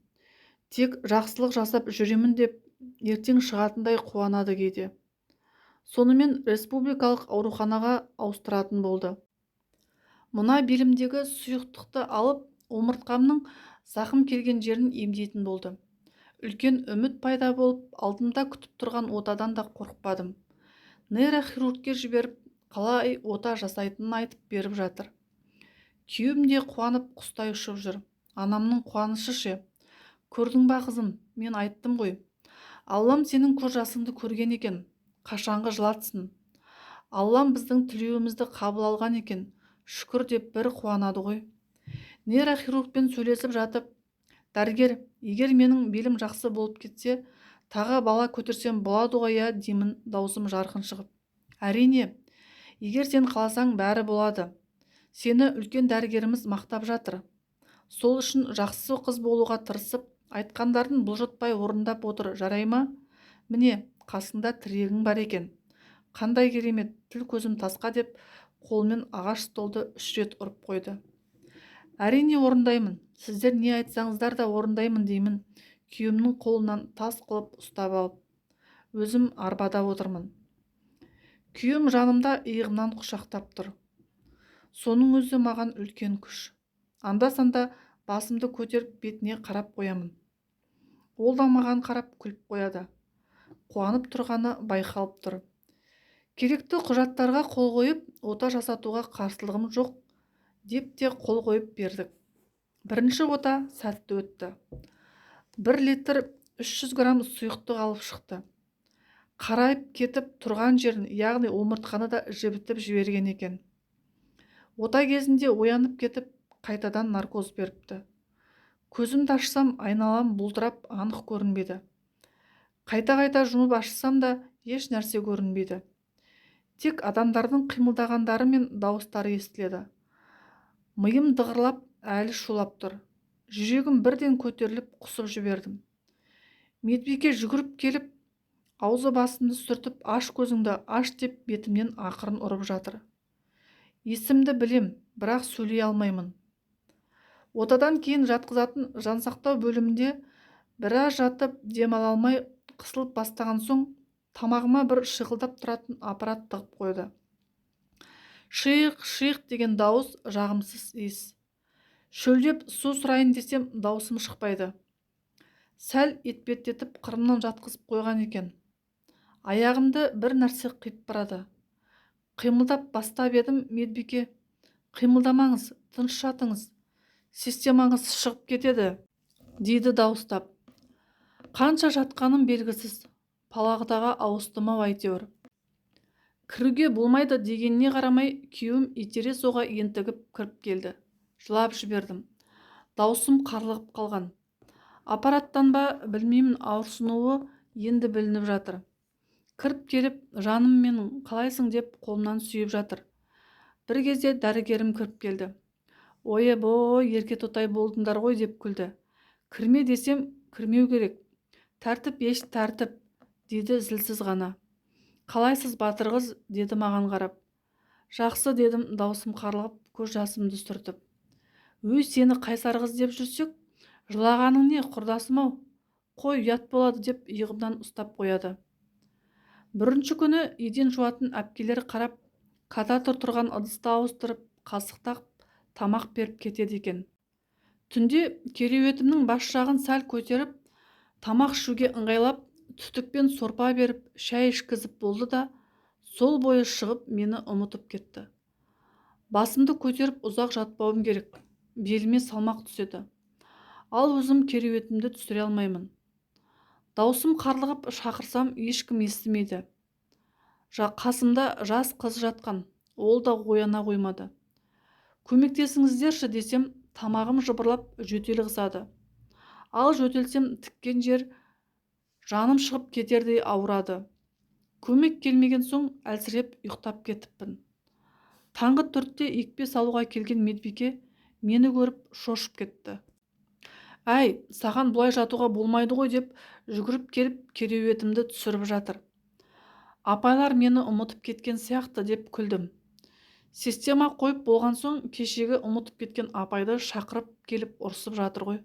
Тек жақсылық жасап жүремін деп, ертең шығатындай қуанады кейде. Сонымен республикалық ауруханаға ауыстыратын болды. Мына белімдегі сұйықтықты алып, омыртқамның зақым келген жерін емдейтін болды. Үлкен үміт пайда болып, алдымда күтіп тұрған отадан да қорықпадым. Нейрохирургке жіберіп, қалай ота жасайтынын айтып беріп жатыр. Күйеуім де қуанып құстай ұшып жүр. Анамның қуанышы ше. Көрдің ба қызым, мен айттым ғой. Аллам сенің көз жасыңды көрген екен. Қашанғы жылатсын. Аллам біздің тілеуімізді қабыл алған екен. Шүкір деп бір қуанады ғой. нейрохирургпен сөйлесіп жатып, дәрігер, егер менің белім жақсы болып кетсе, тағы бала көтерсем болады ғой иә деймін, даусым жарқын шығып. Әрине, егер сен қаласаң бәрі болады. Сені үлкен дәрігеріміз мақтап жатыр. Сол үшін жақсы қыз болуға тырысып, айтқандарын бұлжытпай орындап отыр, жарай ма? Міне, қасында тірегің бар екен. Қандай керемет, тіл көзім тасқа деп, қолымен ағаш столды 3 рет ұрып қойды. Әрине орындаймын. Сіздер не айтсаңыздар да орындаймын деймін, күйеуімнің қолынан тас қылып ұстап алып. Өзім арбада отырмын. Күйеуім жанымда иығымнан құшақтап тұр. Соның өзі маған үлкен күш. Анда-санда басымды көтеріп бетіне қарап қоямын. Ол да маған қарап күліп қояды. Қуанып тұрғаны байқалып тұр. Керекті құжаттарға қол қойып, ота жасатуға қарсылығым жоқ деп те қол қойып бердік. Бірінші ота сәтті өтті. 1 литр 300 грамм сұйықтық алып шықты. Қарайып кетіп тұрған жерін, яғни омыртқаны да жібітіп жіберген екен. Ота кезінде оянып кетіп, қайтадан наркоз беріпті. Көзімді ашсам, айналам бұлдырап анық көрінбейді. Қайта-қайта жұмып ашсам да еш нәрсе көрінбейді. Тек адамдардың қимылдағандары мен дауыстары естіледі. Миым дығырлап, әлі шулап тұр. Жүрегім бірден көтеріліп құсып жібердім. Медбике жүгіріп келіп, аузы басымды сүртіп, аш көзіңді, аш деп бетімнен ақырын ұрып жатыр. Есімді білем, бірақ сөйлей алмаймын. Отадан кейін жатқызатын жансақтау бөлімінде біраз жатып демала алмай қысылып бастаған соң, тамағыма бір шиқылдап тұратын аппарат тығып қойды. Шиық-шиық деген дауыс, жағымсыз иіс. Шөлдеп су сұрайын десем, даусым шықпайды. Сәл етпеттетіп қырымнан жатқызып қойған екен. Аяғымды бір нәрсе қиып барады. Қимылдап бастап едім, медбике, қимылдамаңыз, тыныш жатыңыз, системаңыз шығып кетеді, дейді дауыстап. Қанша жатқаным белгісіз, палатаға ауыстым-ау әйтеуір. Кіруге болмайды дегеніне қарамай, күйеуім итере соға ентігіп кіріп келді. Жылап жібердім. Даусым қарлығып қалған. Аппараттан ба білмеймін, ауырсынуы енді білініп жатыр. Кіріп келіп, жаным менің, қалайсың деп қолымнан сүйіп жатыр. Бір кезде дәрігерім кіріп келді. Ойе-бой, ерке тотай болдыңдар ғой деп күлді. Кірме десем, кірмеу керек. Тәртіп еш тәртіп, деді зілсіз ғана. Қалайсыз батыр қыз, деді маған қарап. Жақсы, дедім, даусым қарлығып, көз жасымды сүртіп. Өй, сені қайсар қыз деп жүрсек, жылағаның не, құрдасым-ау? Қой, ұят болады деп иығымнан ұстап қояды. Бірінші күні еден жуатын әпкелер қарап, кататор тұрған ыдысты ауыстырып, қасықтап, тамақ беріп кетеді екен. Түнде кереуетімнің бас жағын сәл көтеріп, тамақ ішуге ыңғайлап, түтікпен сорпа беріп, шәй ішкізіп болды да, сол бойы шығып мені ұмытып кетті. Басымды көтеріп ұзақ жатпауым керек, беліме салмақ түседі. Ал өзім кереуетімді түсіре алмаймын. Даусым қарлығып шақырсам ешкім естімейді. Қасымда жас қыз жатқан, ол да ояна қоймады. Көмектесіңіздерші десем, тамағым жыбырлап жөтел қысады. Ал жөтелсем тіккен жер жаным шығып кетердей ауырады. Көмек келмеген соң әлсіреп ұйықтап кетіппін. Таңғы 4-те екпе салуға келген медбике мені көріп шошып кетті. Әй, саған бұлай жатуға болмайды ғой деп жүгіріп келіп кереуетімді түсіріп жатыр. Апайлар мені ұмытып кеткен сияқты деп күлдім. Система қойып болған соң кешегі ұмытып кеткен апайды шақырып келіп ұрсып жатыр ғой.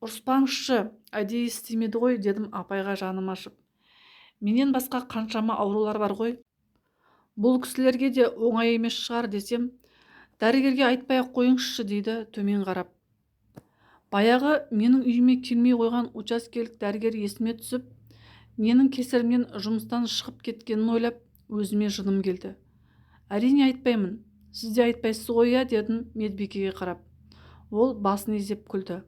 Ұрыспаңызшы, әдейі істемеді ғой, дедім апайға жаным ашып. Менен басқа қаншама аурулар бар ғой. Бұл кісілерге де оңай емес шығар десем, дәрігерге айтпай-ақ қойыңызшы, дейді төмен қарап. Баяғы менің үйіме келмей қойған учаскелік дәрігер есіме түсіп, менің кесірімнен жұмыстан шығып кеткенін ойлап, өзіме жыным келді. Әрине айтпаймын, сіз де айтпайсыз ғой, дедім медбикеге қарап. Ол басын изеп күлді.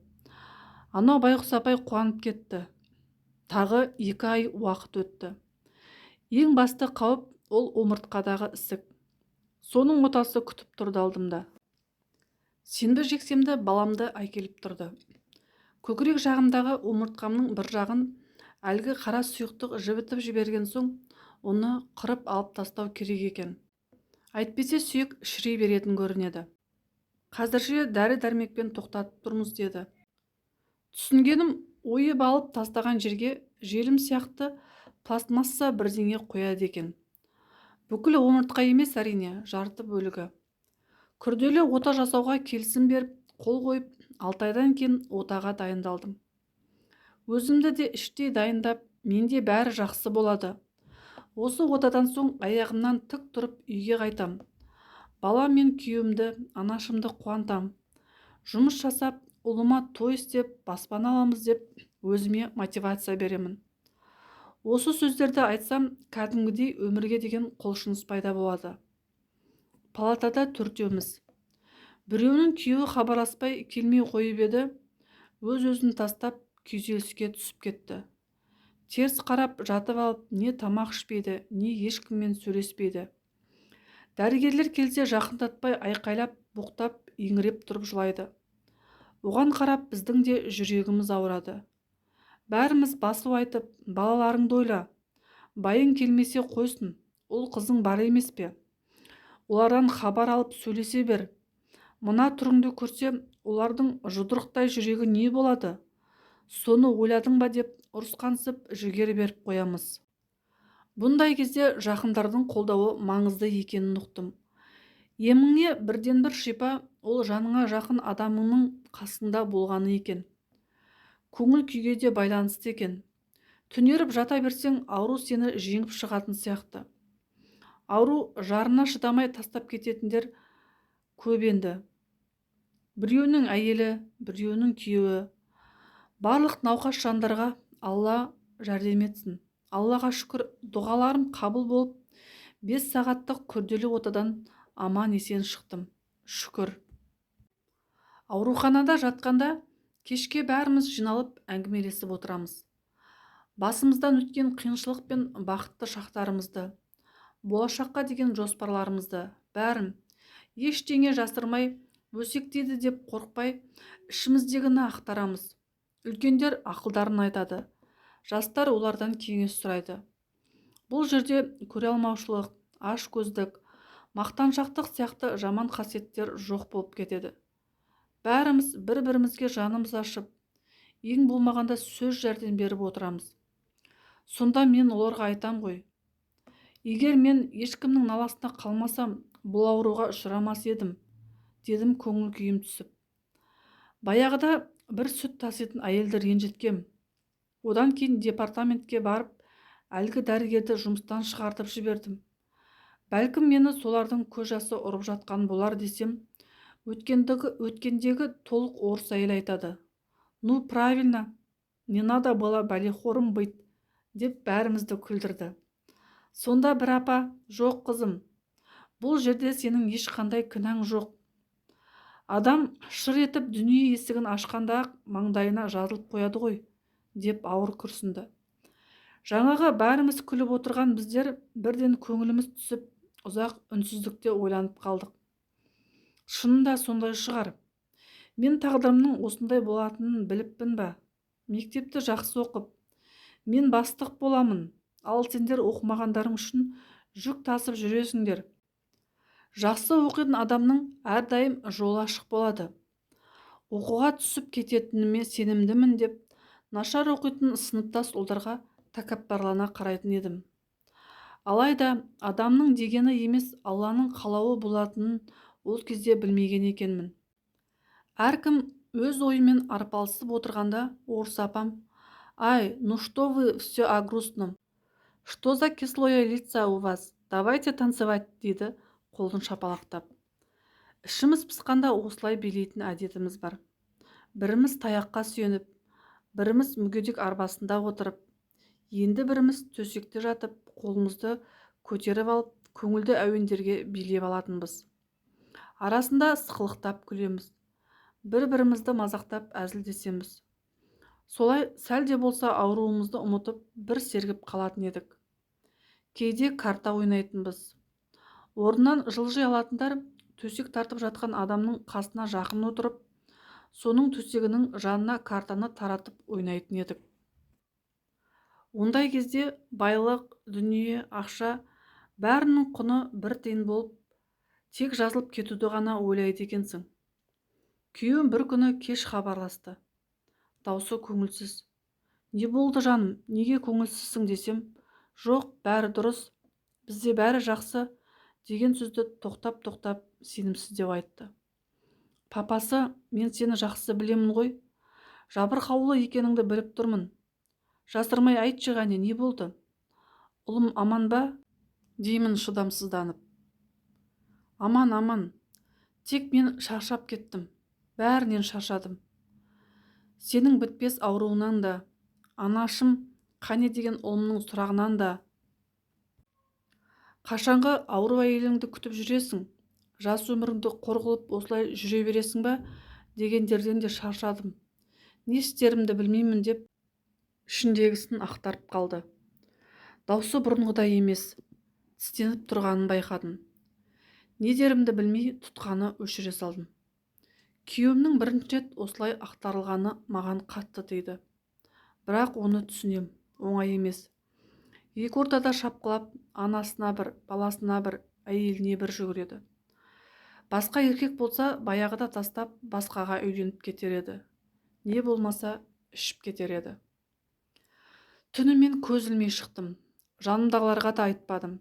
Анау байғұс апай қуанып кетті. Тағы 2 ай уақыт өтті. Ең басты қауіп ол омыртқадағы ісік. Соның отасы күтіп тұрды алдымда. Сенбі жексенбі баламды әкеліп тұрды. Көкірек жағымдағы омыртқамның бір жағын әлгі қара сұйықтық жібітіп жіберген соң, оны қырып алып тастау керек екен. Әйтпесе сүйек шірей беретін көрінеді. Қазірше дәрі-дәрмекпен тоқтатып тұрмыз деді. Түсінгенім, ойып алып тастаған жерге желім сияқты пластмасса бірдеңе қояды екен. Бүкіл омыртқа емес, әрине, жарты бөлігі. Күрделі ота жасауға келісім беріп, қол қойып, 6 айдан кейін отаға дайындалдым. Өзімді де іштей дайындап, менде бәрі жақсы болады. Осы отадан соң аяғымнан тік тұрып үйге қайтам. Балам мен күйеуімді, анашымды қуантам. Жұмыс жасап, ұлыма той істеп, баспана аламыз деп өзіме мотивация беремін. Осы сөздерді айтсам, кәдімгідей өмірге деген құлшыныс пайда болады. Палатада төртеуміз. Біреуінің күйеуі хабарласпай келмей қойып еді, өз-өзін тастап күйзеліске түсіп кетті. Теріс қарап жатып алып, не тамақ ішпейді, не ешкіммен сөйлеспейді. Дәрігерлер келсе жақындатпай айқайлап, боқтап, еңіреп тұрып жылайды. Оған қарап біздің де жүрегіміз ауырады. Бәріміз басу айтып, балаларыңды ойла. Байың келмесе қойсын, ол қызың бар емес пе? Олардан хабар алып сөйлесе бер. Мына түріңді көрсе, олардың жұдырықтай жүрегі не болады? Соны ойладың ба деп ұрысқансып жігер беріп қоямыз. Бұндай кезде жақындардың қолдауы маңызды екенін ұқтым. Еміңе бірден бір шипа, ол жаныңа жақын адамыңның қасында болғаны екен. Көңіл күйге де байланысты екен. Түнеріп жата берсең, ауру сені жеңіп шығатын сияқты. Ауру жарына шыдамай тастап кететіндер көп енді. Біреуінің әйелі, біреуінің күйеуі. Барлық науқас жандарға Алла жәрдем етсін. Аллаға шүкір, дұғаларым қабыл болып, 5 сағаттық күрделі отадан аман есен шықтым. Шүкір. Ауруханада жатқанда кешке бәріміз жиналып әңгімелесіп отырамыз. Басымыздан өткен қиыншылық пен бақытты шақтарымызды, болашаққа деген жоспарларымызды, бәрін ештеңе жасырмай, өсектейді деп қорықпай, ішіміздегіні ақтарамыз. Үлкендер ақылдарын айтады, жастар олардан кеңес сұрайды. Бұл жерде көре алмаушылық, ашкөздік, мақтаншақтық сияқты жаман қасиеттер жоқ болып кетеді. Бәріміз бір-бірімізге жанымыз ашып, ең болмағанда сөз жәрдем беріп отырамыз. Сонда мен оларға айтам ғой, егер мен ешкімнің наласына қалмасам, бұл ауруға ұшырамас едім, дедім көңіл күйім түсіп. Баяғыда бір сүт таситын әйелді ренжіткем. Одан кейін департаментке барып, әлгі дәрігерді жұмыстан шығартып жібердім. Бәлкім мені солардың көз жасы ұрып жатқан болар десем, өткендегі толық орыс әйел айтады. Ну, правильно, не надо было бәлеқорым быть, деп бәрімізді күлдірді. Сонда бір апа, жоқ қызым, бұл жерде сенің ешқандай кінәң жоқ. Адам шыр етіп дүние есігін ашқанда маңдайына жазылып қояды ғой, деп ауыр күрсінді. Жаңағы бәріміз күліп отырған біздер бірден көңіліміз түсіп, ұзақ үнсіздікте ойланып қалдық. Шынында сондай шығар. Мен тағдырымның осындай болатынын біліппін ба? Мектепті жақсы оқып, мен бастық боламын, ал сендер оқымағандарың үшін жүк тасып жүресіңдер. Жақсы оқитын адамның әрдайым жолы ашық болады. Оқуға түсіп кететініме сенімдімін деп, нашар оқитын сыныптас ұлдарға тәкаппарлана қарайтын едім. Алайда адамның дегені емес, Алланың қалауы болатынын ол кезде білмеген екенмін. Әркім өз ойымен арпалысып отырғанда, орыс апам, ай, ну что вы все о грустном? Что за кислое лица у вас? Давайте танцевать, дейді қолын шапалақтап. Ішіміз пысқанда осылай билейтін әдетіміз бар. Біріміз таяққа сүйеніп, біріміз мүгедек арбасында отырып, енді біріміз төсекте жатып, қолымызды көтеріп алып, көңілді әуендерге билеп алатынбыз. Арасында сықылықтап күлеміз, бір-бірімізді мазақтап әзілдесеміз. Солай сәл де болса ауруымызды ұмытып, бір сергіп қалатын едік. Кейде карта ойнайтынбыз. Орнынан жылжи алатындар төсек тартып жатқан адамның қасына жақын отырып, соның төсегінің жанына картаны таратып ойнайтын едік. Ондай кезде байлық, дүние, ақша бәрінің құны бір тиын болып, тек жазылып кетуді ғана ойлайды екенсің. Күйеуім бір күні кеш хабарласты. Даусы көңілсіз. Не болды жаным, неге көңілсізсің десем, жоқ, бәрі дұрыс, бізде бәрі жақсы деген сөзді тоқтап сенімсіздеу айтты. Папасы, мен сені жақсы білемін ғой, жабырқаулы екеніңді біліп тұрмын. Жасырмай айтшы ғане, не болды? Ұлым аман ба? Деймін шыдамсызданып. Аман, тек мен шаршап кеттім, бәрінен шаршадым. Сенің бітпес ауруыңнан да, анашым қане деген ұлымның сұрағынан да. Қашанғы ауру әйеліңді күтіп жүресің? Жас өміріңді қор қылып осылай жүре бересің ба? Дегендерден де шаршадым. Не істерімді білмеймін деп ішіндегісін ақтарып қалды. Даусы бұрынғыдай емес, тістеніп тұрғанын байқадым. Не дерімді білмей тұтқаны өшіре салдым. Күйеуімнің бірінші рет осылай ақтарылғаны маған қатты тиді. Бірақ оны түсінем, оңай емес. Екі ортада шапқылап, анасына бір, баласына бір, әйеліне бір жүгіреді. Басқа еркек болса, баяғыда тастап, басқаға үйленіп кетер еді. Не болмаса, ішіп кетер еді. Түнімен көз ілмей шықтым. Жанымдағыларға да айтпадым.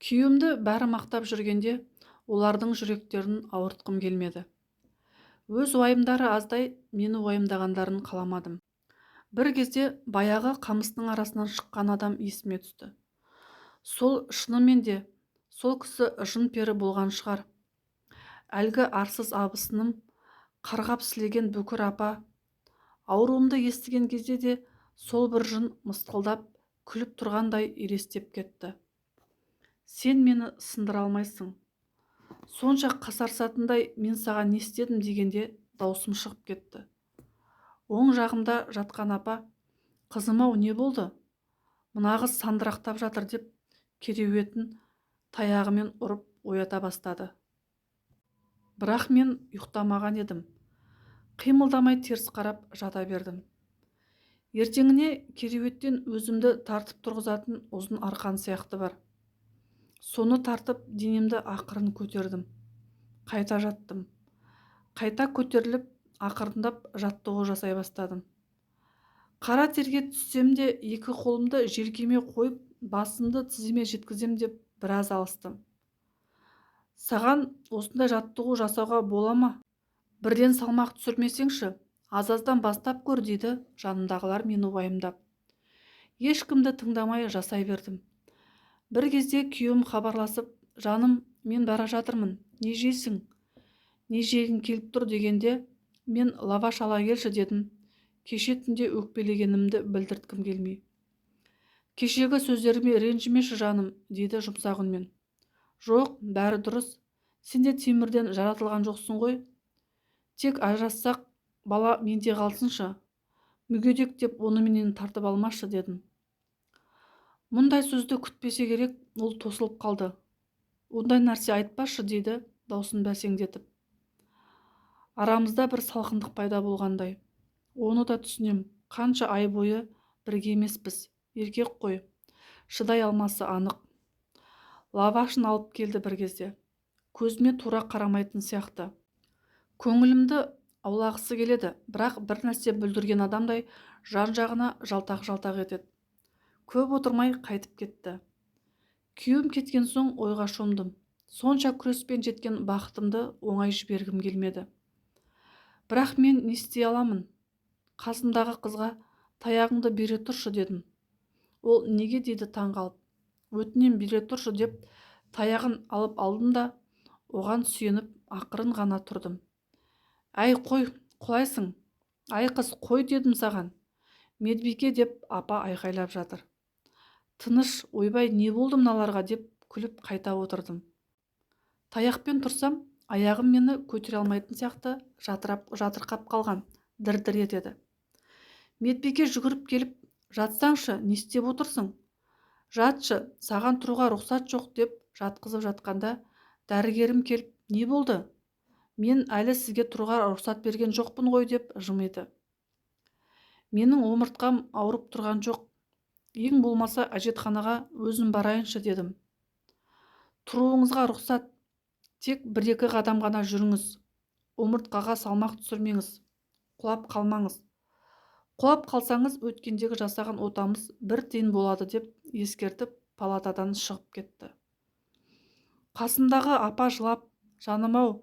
Күйеуімді бәрі мақтап жүргенде, олардың жүректерін ауыртқым келмеді. Өз уайымдары аздай, мені уайымдағандарын қаламадым. Бір кезде баяғы қамыстың арасынан шыққан адам есіме түсті. Сол шынымен де, сол кісі жын пері болған шығар. Әлгі арсыз абысыным, қарғап сілеген бүкір апа, ауруымды естіген кезде де сол бір жын мысқылдап, күліп тұрғандай елестеп кетті. Сен мені сындыра алмайсың. Сонша қасарсатындай мен саған не істедім дегенде даусым шығып кетті. Оң жағымда жатқан апа, қызым-ау, не болды? Мына қыз сандырақтап жатыр деп кереуетін таяғымен ұрып оята бастады. Бірақ мен ұйықтамаған едім. Қимылдамай теріс қарап жата бердім. Ертеңіне кереуеттен өзімді тартып тұрғызатын ұзын арқан сияқты бар. Соны тартып денемді ақырын көтердім. Қайта жаттым. Қайта көтеріліп, ақырындап жаттығу жасай бастадым. Қара терге түссем де екі қолымды желкеме қойып, басымды тіземе жеткізем деп біраз алыстым. Саған осындай жаттығу жасауға бола ма? Бірден салмақ түсірмесеңші, азаздан бастап көр, дейді жанымдағылар мені уайымдап. Ешкімді тыңдамай жасай бердім. Бір кезде күйеуім хабарласып, жаным, мен бара жатырмын, не жейсің? Не жегің келіп тұр дегенде, мен лаваш ала келші дедім. Кеше түнде өкпелегенімді білдірткім келмей. Кешегі сөздеріме ренжімеші жаным, дейді жұмсақ үнмен. Жоқ, бәрі дұрыс. Сен де темірден жаратылған жоқсың ғой. Тек ажырассақ, бала менде қалсыншы. Мүгедек деп оны менен тартып алмашы дедім. Мұндай сөзді күтпесе керек, ол тосылып қалды. Ондай нәрсе айтпашы, дейді даусын бәсеңдетіп. Арамызда бір салқындық пайда болғандай. Оны да түсінем. Қанша ай бойы бірге емеспіз. Еркек қой. Шыдай алмасы анық. Лавашын алып келді бір кезде. Көзіме тура қарамайтын сияқты. Көңілімді аулағысы келеді, бірақ бір нәрсе бүлдірген адамдай жан-жағына жалтақ етеді. Көп отырмай қайтып кетті. Күйеуім кеткен соң ойға шомдым. Сонша күреспен жеткен бақытымды оңай жібергім келмеді. Бірақ мен не істей аламын? Қасымдағы қызға таяғыңды бере тұршы дедім. Ол неге дейді таңғалып. Өтінен бере тұршы деп таяғын алып алдым да, оған сүйеніп ақырын ғана тұрдым. Әй қой, құлайсың? Ай қыз, қой дедім саған. Медбике деп апа айқайлап жатыр. Тыныш, ойбай, не болды мыналарға деп күліп қайта отырдым. Таяқпен тұрсам, аяғым мені көтере алмайтын сияқты жатырқап қалған, дір-дір етеді. Медбике жүгіріп келіп, жатсаңшы, не істеп отырсың? Жатшы, саған тұруға рұқсат жоқ деп жатқызып жатқанда, Дәрігерім келіп, не болды? Мен әлі сізге тұруға рұқсат берген жоқпын ғой деп жымиды. Менің омыртқам ауырып тұрған жоқ. Ең болмаса әжетханаға өзім барайыншы дедім. Тұруыңызға рұқсат. Тек 1-2 қадам ғана жүріңіз. Омыртқаға салмақ түсірмеңіз. Құлап қалмаңыз. Құлап қалсаңыз өткендегі жасаған отамыз 1 тиын болады деп ескертіп палатадан шығып кетті. Қасымдағы апа жылап, жаным-ау,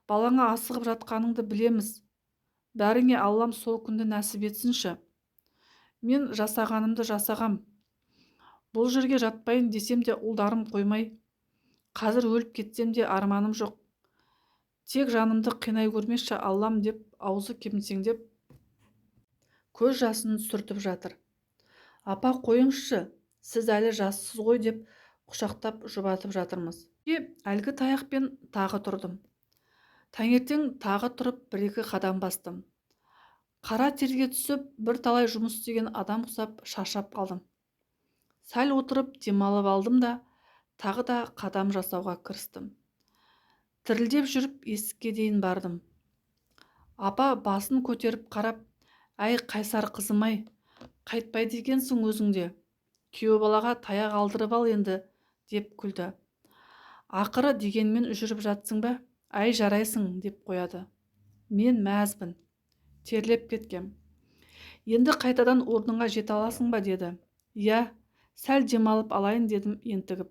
балаңа асығып жатқаныңды білеміз. Бәріңе Аллам сол күнді нәсіп етсінші. Мен жасағанымды жасағам. Бұл жерге жатпайын десем де ұлдарым қоймай. Қазір өліп кетсем де арманым жоқ. Тек жанымды қинай көрмеші Аллам деп аузы кемсеңдеп көз жасын сүртіп жатыр. Апа қойыңызшы, сіз әлі жассыз ғой деп құшақтап жұбатып жатырмыз. Әлгі таяқпен тағы тұрдым. Таңертең тағы тұрып 1-2 қадам бастым. Қара терге түсіп, бірталай жұмыс істеген адам құсап шаршап қалдым. Сәл отырып демалып алдым да, тағы да қадам жасауға кірістім. Тірілдеп жүріп есікке дейін бардым. Апа басын көтеріп қарап, әй қайсар қызым-ай, қайтпайды екенсің өзіңде. Күйеу балаға таяқ алдырып ал енді, деп күлді. Ақыры дегенмен жүріп жатсың ба? Әй жарайсың, деп қояды. Мен мәзбін. Терлеп кеткем. Енді қайтадан орныңа жете аласың ба, деді. Иә, сәл демалып алайын дедім ентігіп.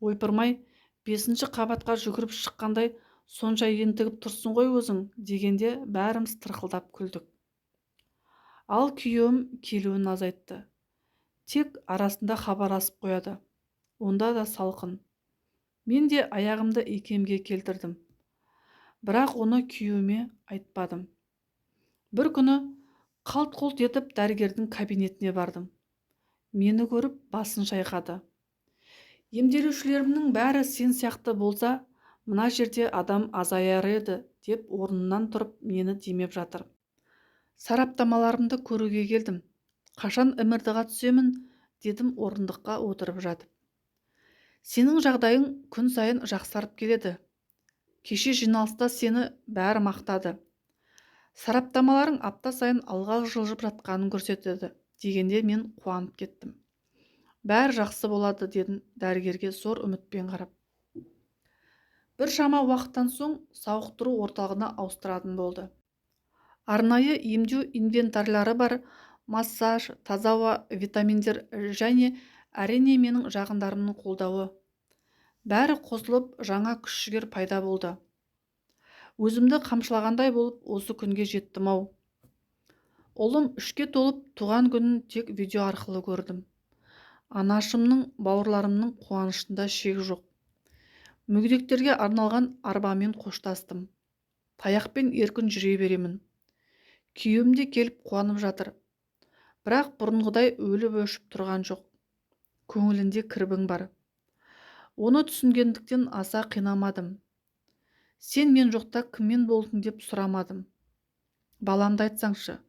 Ойпырмай, 5-ші қабатқа жүгіріп шыққандай сонша ентігіп тұрсың ғой өзің, дегенде бәріміз тырқылдап күлдік. Ал күйеуім келуін азайтты. Тек арасында хабарласып қояды. Онда да салқын. Мен де аяғымды икемге келтірдім. Бірақ оны күйеуіме айтпадым. Бір күні қалт-құлт етіп дәрігердің кабинетіне бардым. Мені көріп басын шайқады. Емделушілерімнің бәрі сен сияқты болса, мына жерде адам азаяр еді, деп орнынан тұрып мені демеп жатыр. Сараптамаларымды көруге келдім. Қашан МРТ-ға түсемін, дедім орындыққа отырып жатып. Сенің жағдайың күн сайын жақсарып келеді. Кеше жиналыста сені бәрі мақтады. Сараптамаларың апта сайын алға жылжып жатқанын көрсетеді, дегенде мен қуанып кеттім. Бәрі жақсы болады, дедім дәрігерге зор үмітпен қарап. Бір шама уақыттан соң сауықтыру орталығына ауыстыратын болды. Арнайы емдеу инвентарьлары бар, массаж, таза ауа, витаминдер және әрине менің жақындарымның қолдауы. Бәрі қосылып жаңа күш-жігер пайда болды. Өзімді қамшылағандай болып осы күнге жеттім-ау. Ұлым 3-ке толып туған күнін тек видео арқылы көрдім. Анашымның, бауырларымның қуанышында шек жоқ. Мүгедектерге арналған арбамен қоштастым. Таяқпен еркін жүре беремін. Күйеуім де келіп қуанып жатыр. Бірақ бұрынғыдай өліп өшіп тұрған жоқ. Көңілінде кірбің бар. Оны түсінгендіктен аса қинамадым. Сен мен жоқта кіммен болдың деп сұрамадым. Баламды айтсаңшы,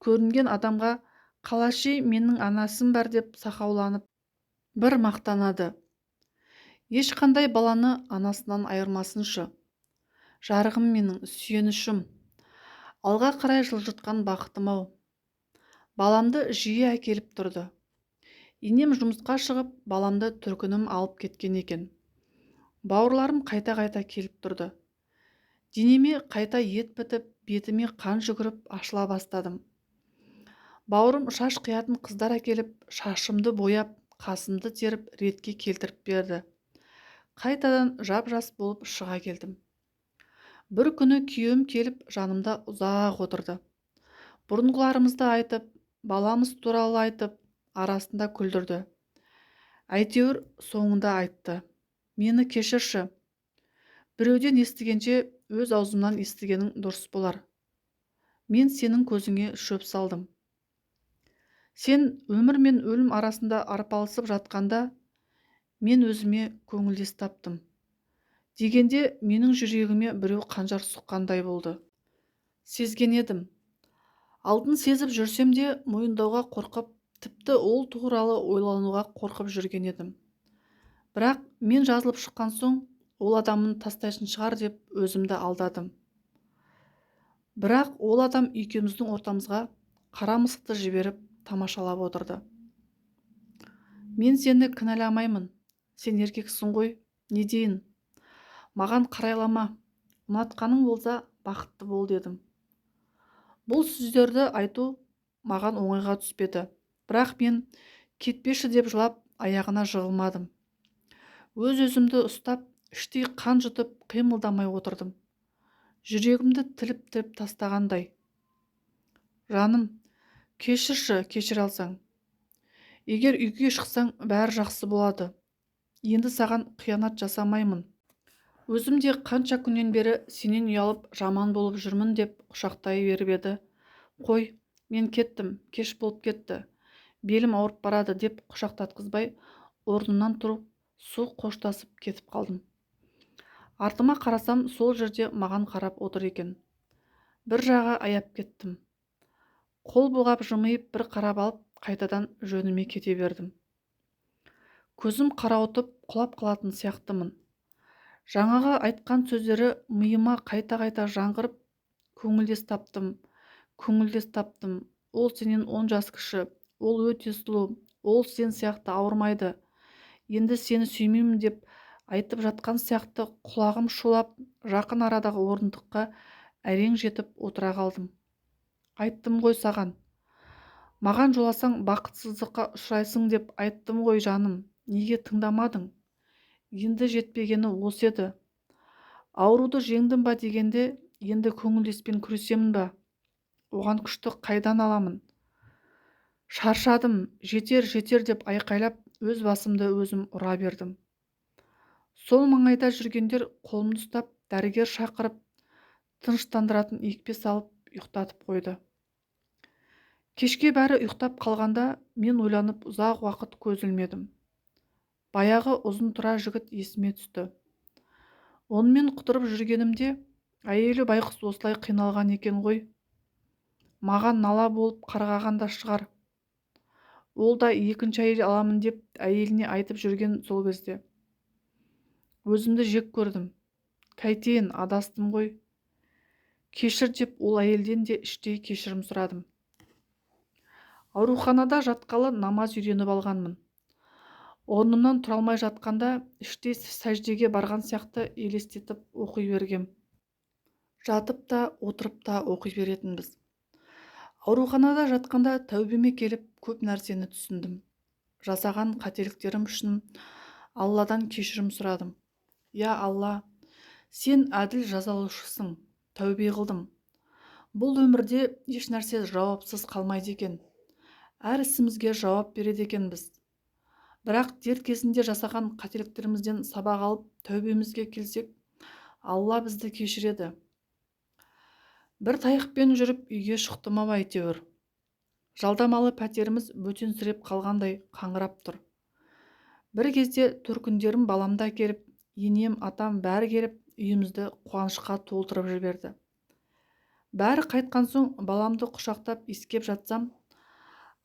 көрінген адамға қалаши менің анасым бар деп сақауланып бір мақтанады. Ешқандай баланы анасынан айырмасыншы. Жарығым менің, сүйенішім. Алға қарай жылжытқан бақытым-ау. Баламды жиі әкеліп тұрды. Енем жұмысқа шығып, баламды түркінім алып кеткен екен. Бауырларым қайта-қайта келіп тұрды. Денеме қайта ет бітіп, бетіме қан жүгіріп ашыла бастадым. Бауырым шаш қиятын қыздар әкеліп, шашымды бояп, қасымды теріп, ретке келтіріп берді. Қайтадан жап-жас болып шыға келдім. Бір күні күйеуім келіп, жанымда ұзақ отырды. Бұрынғыларымызды айтып, баламыз туралы айтып, арасында күлдірді. Әйтеуір соңында айтты. Мені кешірші. Біреуден естігенше өз аузымнан естігенің дұрыс болар. Мен сенің көзіңе шөп салдым. Сен өмір мен өлім арасында арпалысып жатқанда, мен өзіме көңілдес таптым. Дегенде менің жүрегіме біреу қанжар сұққандай болды. Сезген едім. Алдын сезіп жүрсем де мойындауға қорқып, тіпті ол туралы ойлануға қорқып жүрген едім. Бірақ мен жазылып шыққан соң, ол адамын тастайтын шығар деп өзімді алдадым. Бірақ ол адам екеуміздің ортамызға қара мысықты жіберіп тамашалап отырды. Мен сені кінәламаймын, сен еркексің ғой, не дейін? Маған қарайлама, ұнатқаның болса бақытты бол дедім. Бұл сөздерді айту маған оңайға түспеді, бірақ мен кетпеші деп жылап аяғына жығылмадым. Өз-өзімді ұстап, іштей қан жұтып қимылдамай отырдым. Жүрегімді тіліп тастағандай. Жаным, кешірші, кешіре алсаң. Егер үйге шықсаң, бәрі жақсы болады. Енді саған қиянат жасамаймын. Өзім де қанша күннен бері сенен ұялып жаман болып жүрмін деп құшақтай беріп еді. Қой, мен кеттім, кеш болып кетті. Белім ауырып барады деп құшақтатқызбай, орнымнан тұрып, суық қоштасып кетіп қалдым. Артыма қарасам, сол жерде маған қарап отыр екен. Бір жағы аяп кеттім. Қол бұлғап жымиып бір қарап алып, қайтадан жөніме кете бердім. Көзім қарауытып құлап қалатын сияқтымын. Жаңағы айтқан сөздері миыма қайта-қайта жаңғырып, көңілдес таптым. Ол сенен 10 жас кіші, ол өте сұлу, ол сен сияқты ауырмайды. Енді сені сүймеймін деп айтып жатқан сияқты құлағым шулап, жақын арадағы орындыққа әрең жетіп отыра қалдым. Айттым ғой саған. Маған жоласаң бақытсыздыққа ұшырайсың деп айттым ғой жаным. Неге тыңдамадың? Енді жетпегені осы еді. Ауруды жеңдім ба дегенде, енді көңілдеспен күресемін ба? Оған күшті қайдан аламын? Шаршадым, жетер деп айқайлап, өз басымды өзім ұра бердім. Сол маңайда жүргендер қолымды ұстап, дәрігер шақырып, тыныштандыратын екпе салып, ұйықтатып қойды. Кешке бәрі ұйықтап қалғанда, мен ойланып ұзақ уақыт көз ілмедім. Баяғы ұзын тұра жігіт есіме түсті. Онымен құтырып жүргенімде, әйелі байқұс осылай қиналған екен ғой. Маған нала болып қарғаған да шығар. Ол да екінші әйел аламын деп әйеліне айтып жүрген сол кезде. Өзімді жек көрдім. Қайтейін, адастым ғой. Кешір деп ол әйелден де іштей кешірім сұрадым. Ауруханада жатқалы намаз үйреніп алғанмын. Орнымнан тұра алмай жатқанда іштей сәждеге барған сияқты елестетіп оқи бергем. Жатып та, отырып та оқи беретінбіз. Ауруханада жатқанда тәубеме келіп көп нәрсені түсіндім. Жасаған қателіктерім үшін Алладан кешірім сұрадым. Я Алла, сен әділ жазалаушысың, тәубе қылдым. Бұл өмірде еш нәрсе жауапсыз қалмайды екен. Әр ісімізге жауап береді екенбіз. Бірақ дер кезінде жасаған қателіктерімізден сабақ алып тәубемізге келсек, Алла бізді кешіреді. Бір таяқпен жүріп үйге шықтым ау әйтеуір. Жалдамалы пәтеріміз бөтенсіреп қалғандай қаңырап тұр. Бір кезде төркіндерім баламда келіп, енем, атам бәрі келіп, үйімізді қуанышқа толтырып жіберді. Бәрі қайтқан соң баламды құшақтап иіскеп жатсам,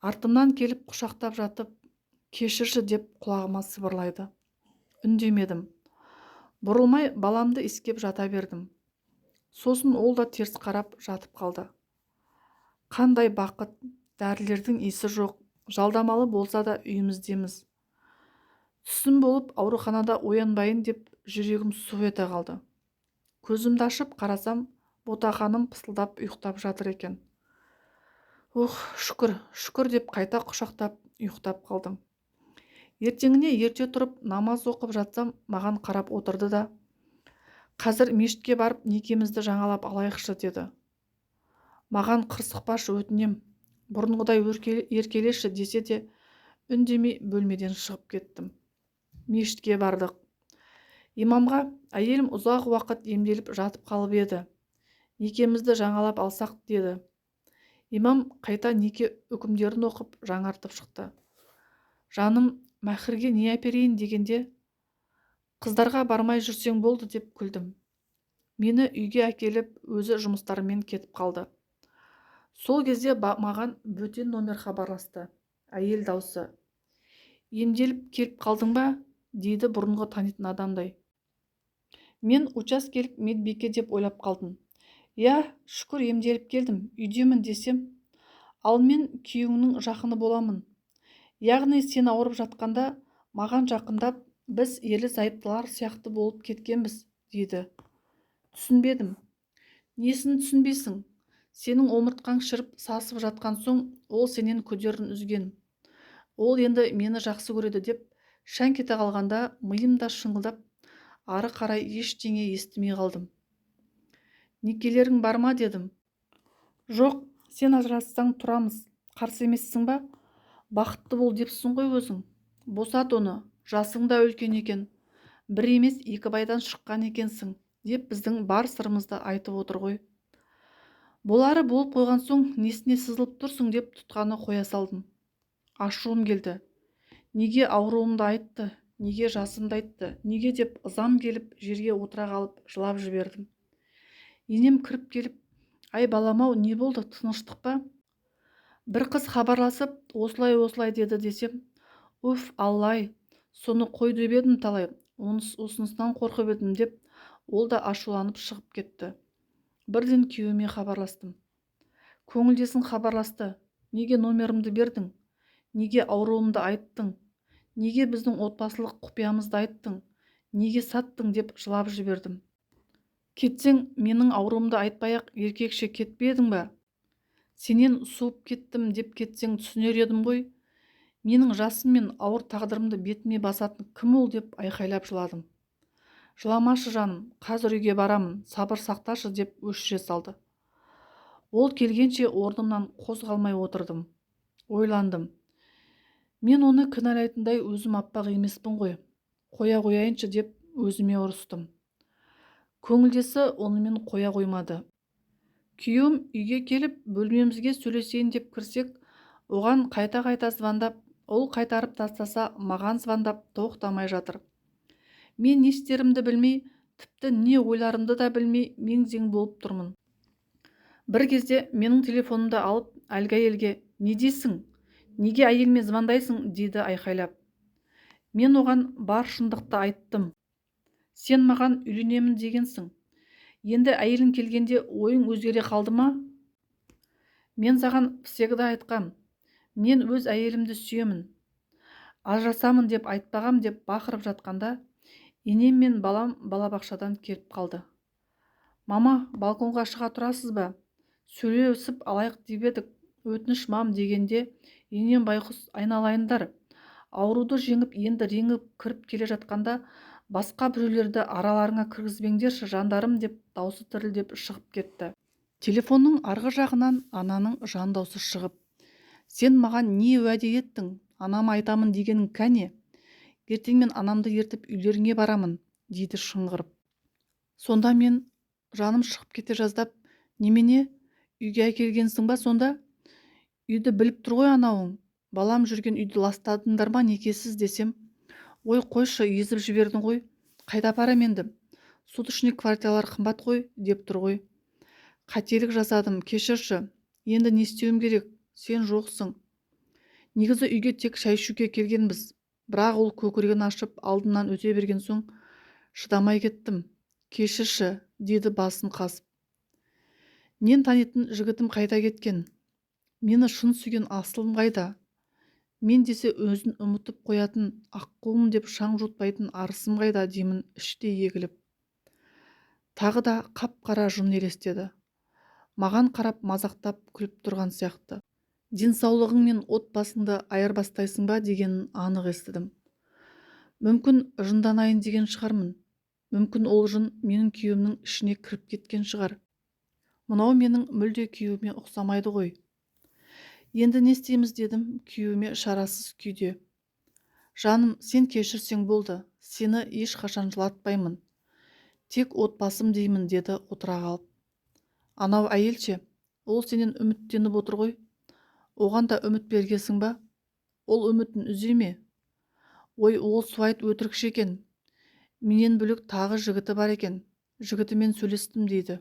артымнан келіп құшақтап жатып, кешірші деп құлағыма сыбырлайды. Үндемедім. Бұрылмай баламды иіскеп жата бердім. Сосын ол да теріс қарап жатып қалды. Қандай бақыт, дәрілердің иісі жоқ, жалдамалы болса да үйіміздеміз. Түсім болып ауруханада оянбайын деп жүрегім су ете қалды. Көзімді ашып қарасам, ботақаным пысылдап ұйықтап жатыр екен. Шүкір деп қайта құшақтап ұйықтап қалдым. Ертеңіне ерте тұрып намаз оқып жатсам, маған қарап отырды да, қазір мешітке барып некемізді жаңалап алайықшы деді. Маған қырсықпашы өтінем, бұрынғыдай еркелеші десе де, үндемей бөлмеден шығып кеттім. Мешітке бардық. Имамға әйелім ұзақ уақыт емделіп жатып қалып еді. Некемізді жаңалап алсақ деді. Имам қайта неке үкімдерін оқып жаңартып шықты. Жаным, мәһірге не әперейін дегенде, қыздарға бармай жүрсең болды деп күлдім. Мені үйге әкеліп, өзі жұмыстарымен кетіп қалды. Сол кезде маған бөтен номер хабарласты. Әйел даусы. Емделіп келіп қалдың ба? Дейді бұрынғы танитын адамдай. Мен учаскелік медбике деп ойлап қалдым. Я, шүкір емделіп келдім, үйдемін десем, ал мен күйеуіңнің жақыны боламын. Яғни сен ауырып жатқанда маған жақындап, біз ерлі-зайыптылар сияқты болып кеткенбіз, дейді. Түсінбедім. Несін түсінбейсің? Сенің омыртқаң шіріп сасып жатқан соң, ол сенен күдерін үзген. Ол енді мені жақсы көреді деп шәң кете қалғанда миым да шыңылдап, ары қарай ештеңе естімей қалдым. Некелерің бар ма дедім. Жоқ, сен ажырассаң тұрамыз. Қарсы емессің ба? Бақытты бол депсің ғой өзің. Босат оны, жасың да үлкен екен. Бір емес екі байдан шыққан екенсің, деп біздің бар сырымызды айтып отыр ғой. Болары болып қойған соң несіне сызылып тұрсың деп тұтқаны қоя салдым. Ашуым келді. Неге ауруымды айтты, неге жасымды айтты, неге деп ызам келіп жерге отыра қалып жылап жібердім. Енем кіріп келіп, ай балам-ау, не болды, тыныштық па? Бір қыз хабарласып, осылай деді десем, уф, аллай, соны қой деп едім талай, осынысынан қорқып едім деп, ол да ашуланып шығып кетті. Бірден күйеуіме хабарластым. Көңілдесің хабарласты. Неге номерімді бердің? Неге ауруымды айттың? Неге біздің отбасылық құпиямызды айттың? Неге саттың деп жылап жібердім. Кетсең, менің ауруымды айтпай-ақ еркекше кетпедің ба? Сенен суып кеттім деп кетсең түсінер едім ғой. Менің жасым мен ауыр тағдырымды бетіме басатын кім ол деп айқайлап жыладым. Жыламашы жаным, қазір үйге барамын, сабыр сақташы деп өшіре салды. Ол келгенше орнымнан қозғалмай отырдым. Ойландым. Мен оны кінәлайтындай өзім аппақ емеспін ғой. Қоя қояйыншы деп өзіме ұрыстым. Көңілдесі онымен қоя қоймады. Күйеуім үйге келіп бөлмемізге сөйлесейін деп кірсек, оған қайта-қайта звондап, ол қайтарып тастаса маған звондап тоқтамай жатыр. Мен не істерімді білмей, тіпті не ойларымды да білмей мең-зең болып тұрмын. Бір кезде менің телефонымды алып, әлгі әйелге не дейсің? Неге әйеліме звондайсың? Дейді айқайлап. Мен оған бар шындықты айттым. Сен маған үйленемін дегенсің. Енді әйелің келгенде ойың өзгере қалды ма? Мен саған всегда айтқам. Мен өз әйелімді сүйемін. Ажырасамын деп айтпағам деп бақырып жатқанда, енем мен балам балабақшадан келіп қалды. Мама, балконға шыға тұрасыз ба? Сөйлесіп алайық деп едік, өтініш мам дегенде, енем байқұс айналайындар. Ауруды жеңіп енді реңіп кіріп келе жатқанда, басқа біреулерді араларыңа кіргізбеңдерші жандарым деп даусы дірілдеп шығып кетті. Телефонның арғы жағынан ананың жан даусы шығып, сен маған не уәде еттің? Анама айтамын дегенің кәне? Ертең мен анамды ертіп үйлеріңе барамын, дейді шыңғырып. Сонда мен жаным шығып кете жаздап, немене, үйге әкелгенсің ба сонда? Үйді біліп тұр ғой анауың. Балам жүрген үйді ластадыңдар ма некесіз десем, ой қойшы, езіп жібердің ғой. Қайда апарам енді? Суточный квартиралар қымбат қой деп тұр ғой. Қателік жасадым, кешірші. Енді не істеуім керек? Сен жоқсың. Негізі үйге тек шай ішуге келгенбіз. Бірақ ол көкірегін ашып алдымнан өте берген соң шыдамай кеттім. Кешірші, деді басын қасып. Мен танитын жігітім қайда кеткен? Мені шын сүйген асылым қайда? Мен десе өзін ұмытып қоятын аққуым деп шаң жұтпайтын арысым қайда деймін іштей егіліп. Тағы да қап-қара жын елестеді. Маған қарап мазақтап күліп тұрған сияқты. Денсаулығың мен отбасыңды айырбастайсың ба дегенін анық естідім. Мүмкін жынданайын деген шығармын. Мүмкін ол жын менің күйеуімнің ішіне кіріп кеткен шығар. Мынау менің мүлде күйеуіме ұқсамайды ғой. Енді не істейміз дедім күйеуіме шарасыз күйде. Жаным, сен кешірсең болды, сені ешқашан жылатпаймын. Тек отбасым деймін, деді отыра қалып. Анау әйелше, ол сенен үміттеніп отыр ғой. Оған да үміт бергесің ба? Ол үмітін үзе ме? Ой, ол суайт өтірікші екен. Менен бөлек тағы жігіті бар екен. Жігітімен сөйлестім дейді.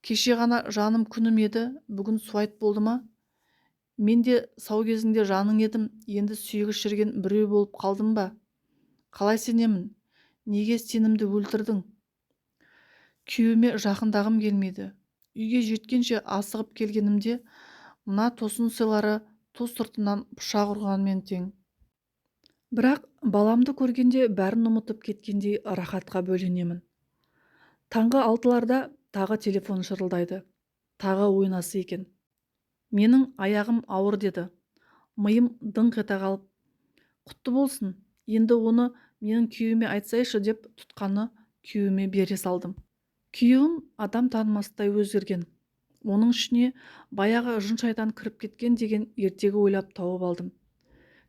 Кеше ғана жаным күнім еді, бүгін суайт болды ма? Мен де сау кезінде жаның едім, енді сүйегі шірген біреу болып қалдым ба? Қалай сенемін? неге сенімді өлтірдің? Күйеуіме жақындағым келмейді. Үйге жеткенше асығып келгенімде мына тосын сыйлары ту сыртынан пышақ ұрғанмен тең. Бірақ баламды көргенде бәрін ұмытып кеткендей рахатқа бөленемін. Таңғы 6-ларда тағы телефон шырылдайды. Тағы ойнасы екен. Менің аяғым ауыр деді. Миым дыңқ ете қалып, құтты болсын, енді оны менің күйеуіме айтсайшы деп тұтқаны күйеуіме бере салдым. Күйеуім адам танымастай өзгерген. Оның ішіне баяғы жын-шайтан кіріп кеткен деген ертегі ойлап тауып алдым.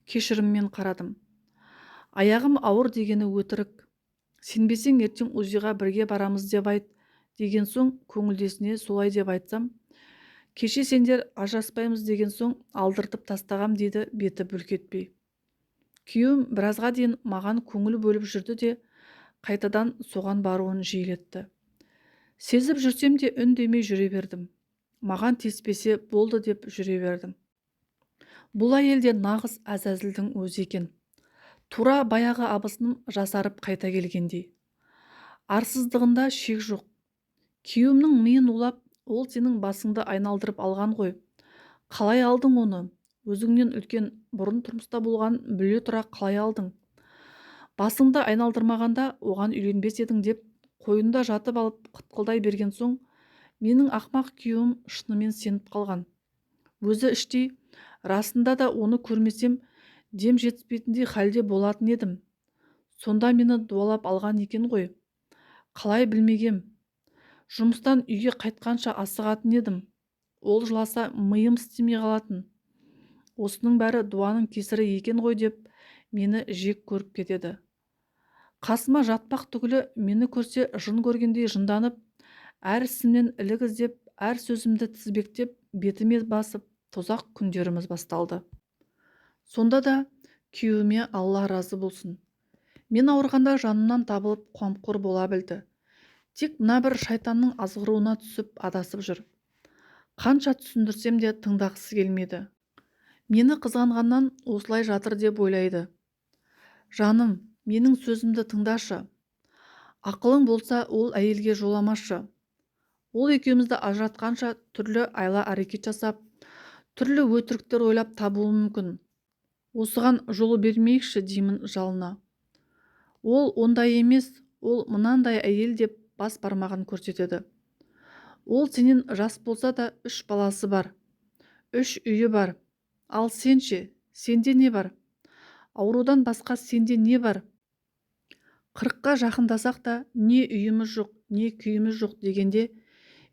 Кешіріммен қарадым. Аяғым ауыр дегені өтірік. Сенбесең ертең УЗИға бірге барамыз деп айт деген соң көңілдесіне солай деп айтсам, кеше сендер ажыраспаймыз деген соң алдыртып тастағам дейді беті бүлк етпей. Күйеуім біразға дейін маған көңіл бөліп жүрді де қайтадан соған баруын жиілетті. Сезіп жүрсем де үндемей жүре бердім. Маған теспесе болды деп жүре бердім. Бұл әйелде нағыз әзәзілдің өзі екен. Тура баяғы абысыным жасарып қайта келгендей. Арсыздығында шек жоқ. Күйеуімнің миын улап, ол сенің басыңды айналдырып алған ғой. Қалай алдың оны? Өзіңнен үлкен бұрын тұрмыста болған біле тұра қалай алдың? Басыңды айналдырмағанда оған үйленбес едің деп қойнында жатып алып қытқылдай берген соң, менің ақмақ күйеуім шынымен сеніп қалған. Өзі іштей, расында да оны көрмесем дем жетіспейтіндей халде болатын едім. Сонда мені дуалап алған екен ғой. Қалай білмегем. Жұмыстан үйге қайтқанша асығатын едім. Ол жыласа миым істемей қалатын. Осының бәрі дуаның кесірі екен ғой деп мені жек көріп кетеді. Қасыма жатпақ түгілі мені көрсе жын көргендей жынданып, әр ісімнен ілік іздеп, әр сөзімді тізбектеп, бетіме басып, тозақ күндеріміз басталды. Сонда да күйеуіме Алла разы болсын. Мен ауырғанда жанымнан табылып қамқор бола білді. Тек мына бір шайтанның азғыруына түсіп адасып жүр. Қанша түсіндірсем де тыңдағысы келмеді. Мені қызғанғаннан осылай жатыр деп ойлайды. Жаным, менің сөзімді тыңдашы. Ақылың болса ол әйелге жоламашы. Ол екеумізді ажыратқанша түрлі айла әрекет жасап, түрлі өтіріктер ойлап табуы мүмкін. Осыған жол бермейікші деймін жалына. Ол ондай емес, ол мынандай әйел деп бас бармағын көрсетеді. Ол сенен жас болса да 3 баласы бар, 3 үйі бар. Ал сенше, сенде не бар? Аурудан басқа сенде не бар? 40-қа жақындасақ та не үйіміз жоқ, не күйіміз жоқ дегенде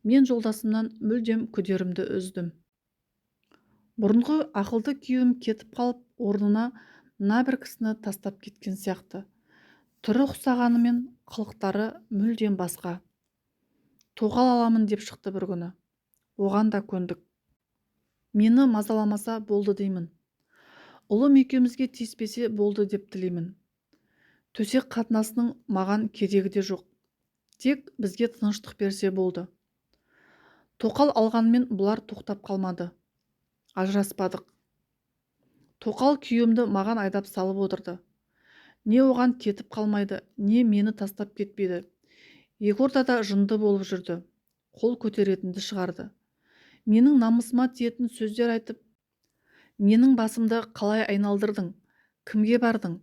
мен жолдасымнан мүлдем күдерімді үздім. Бұрынғы ақылды күйеуім кетіп қалып, орнына мына бір кісіні тастап кеткен сияқты. Түрі ұқсағанымен қылықтары мүлдем басқа. Тоқал аламын деп шықты бір күні. Оған да көндік. Мені мазаламаса болды деймін. Ұлым екеумізге тиіспесе болды деп тілеймін. Төсек қатынасының маған керегі де жоқ. Тек бізге тыныштық берсе болды. Тоқал алғанмен бұлар тоқтап қалмады. Ажыраспадық. Тоқал күйеуімді маған айдап салып отырды. Не оған кетіп қалмайды, не мені тастап кетпейді. Екі ортада жынды болып жүрді. Қол көтеретінді шығарды. Менің намысыма тиетін сөздер айтып, менің басымды қалай айналдырдың, кімге бардың,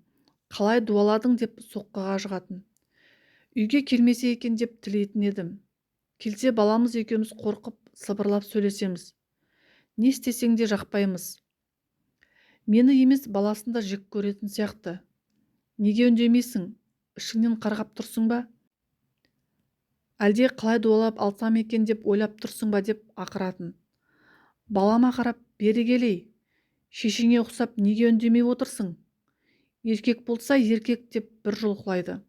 қалай дуаладың деп соққыға жығатын. Үйге келмесе екен деп тілейтін едім. Келсе баламыз екеуміз қорқып, сыбырлап сөйлесеміз. Не істесең де жақпаймыз. Мені емес баласын да жек көретін сияқты. Неге үндемейсің? Ішіңнен қарғап тұрсың ба? Әлде қалай дуалап алсам екен деп ойлап тұрсың ба деп ақыратын. Балама қарап бері келей. Шешеңе ұқсап неге үндемей отырсың? Еркек болса еркек деп бір жұлқылайды.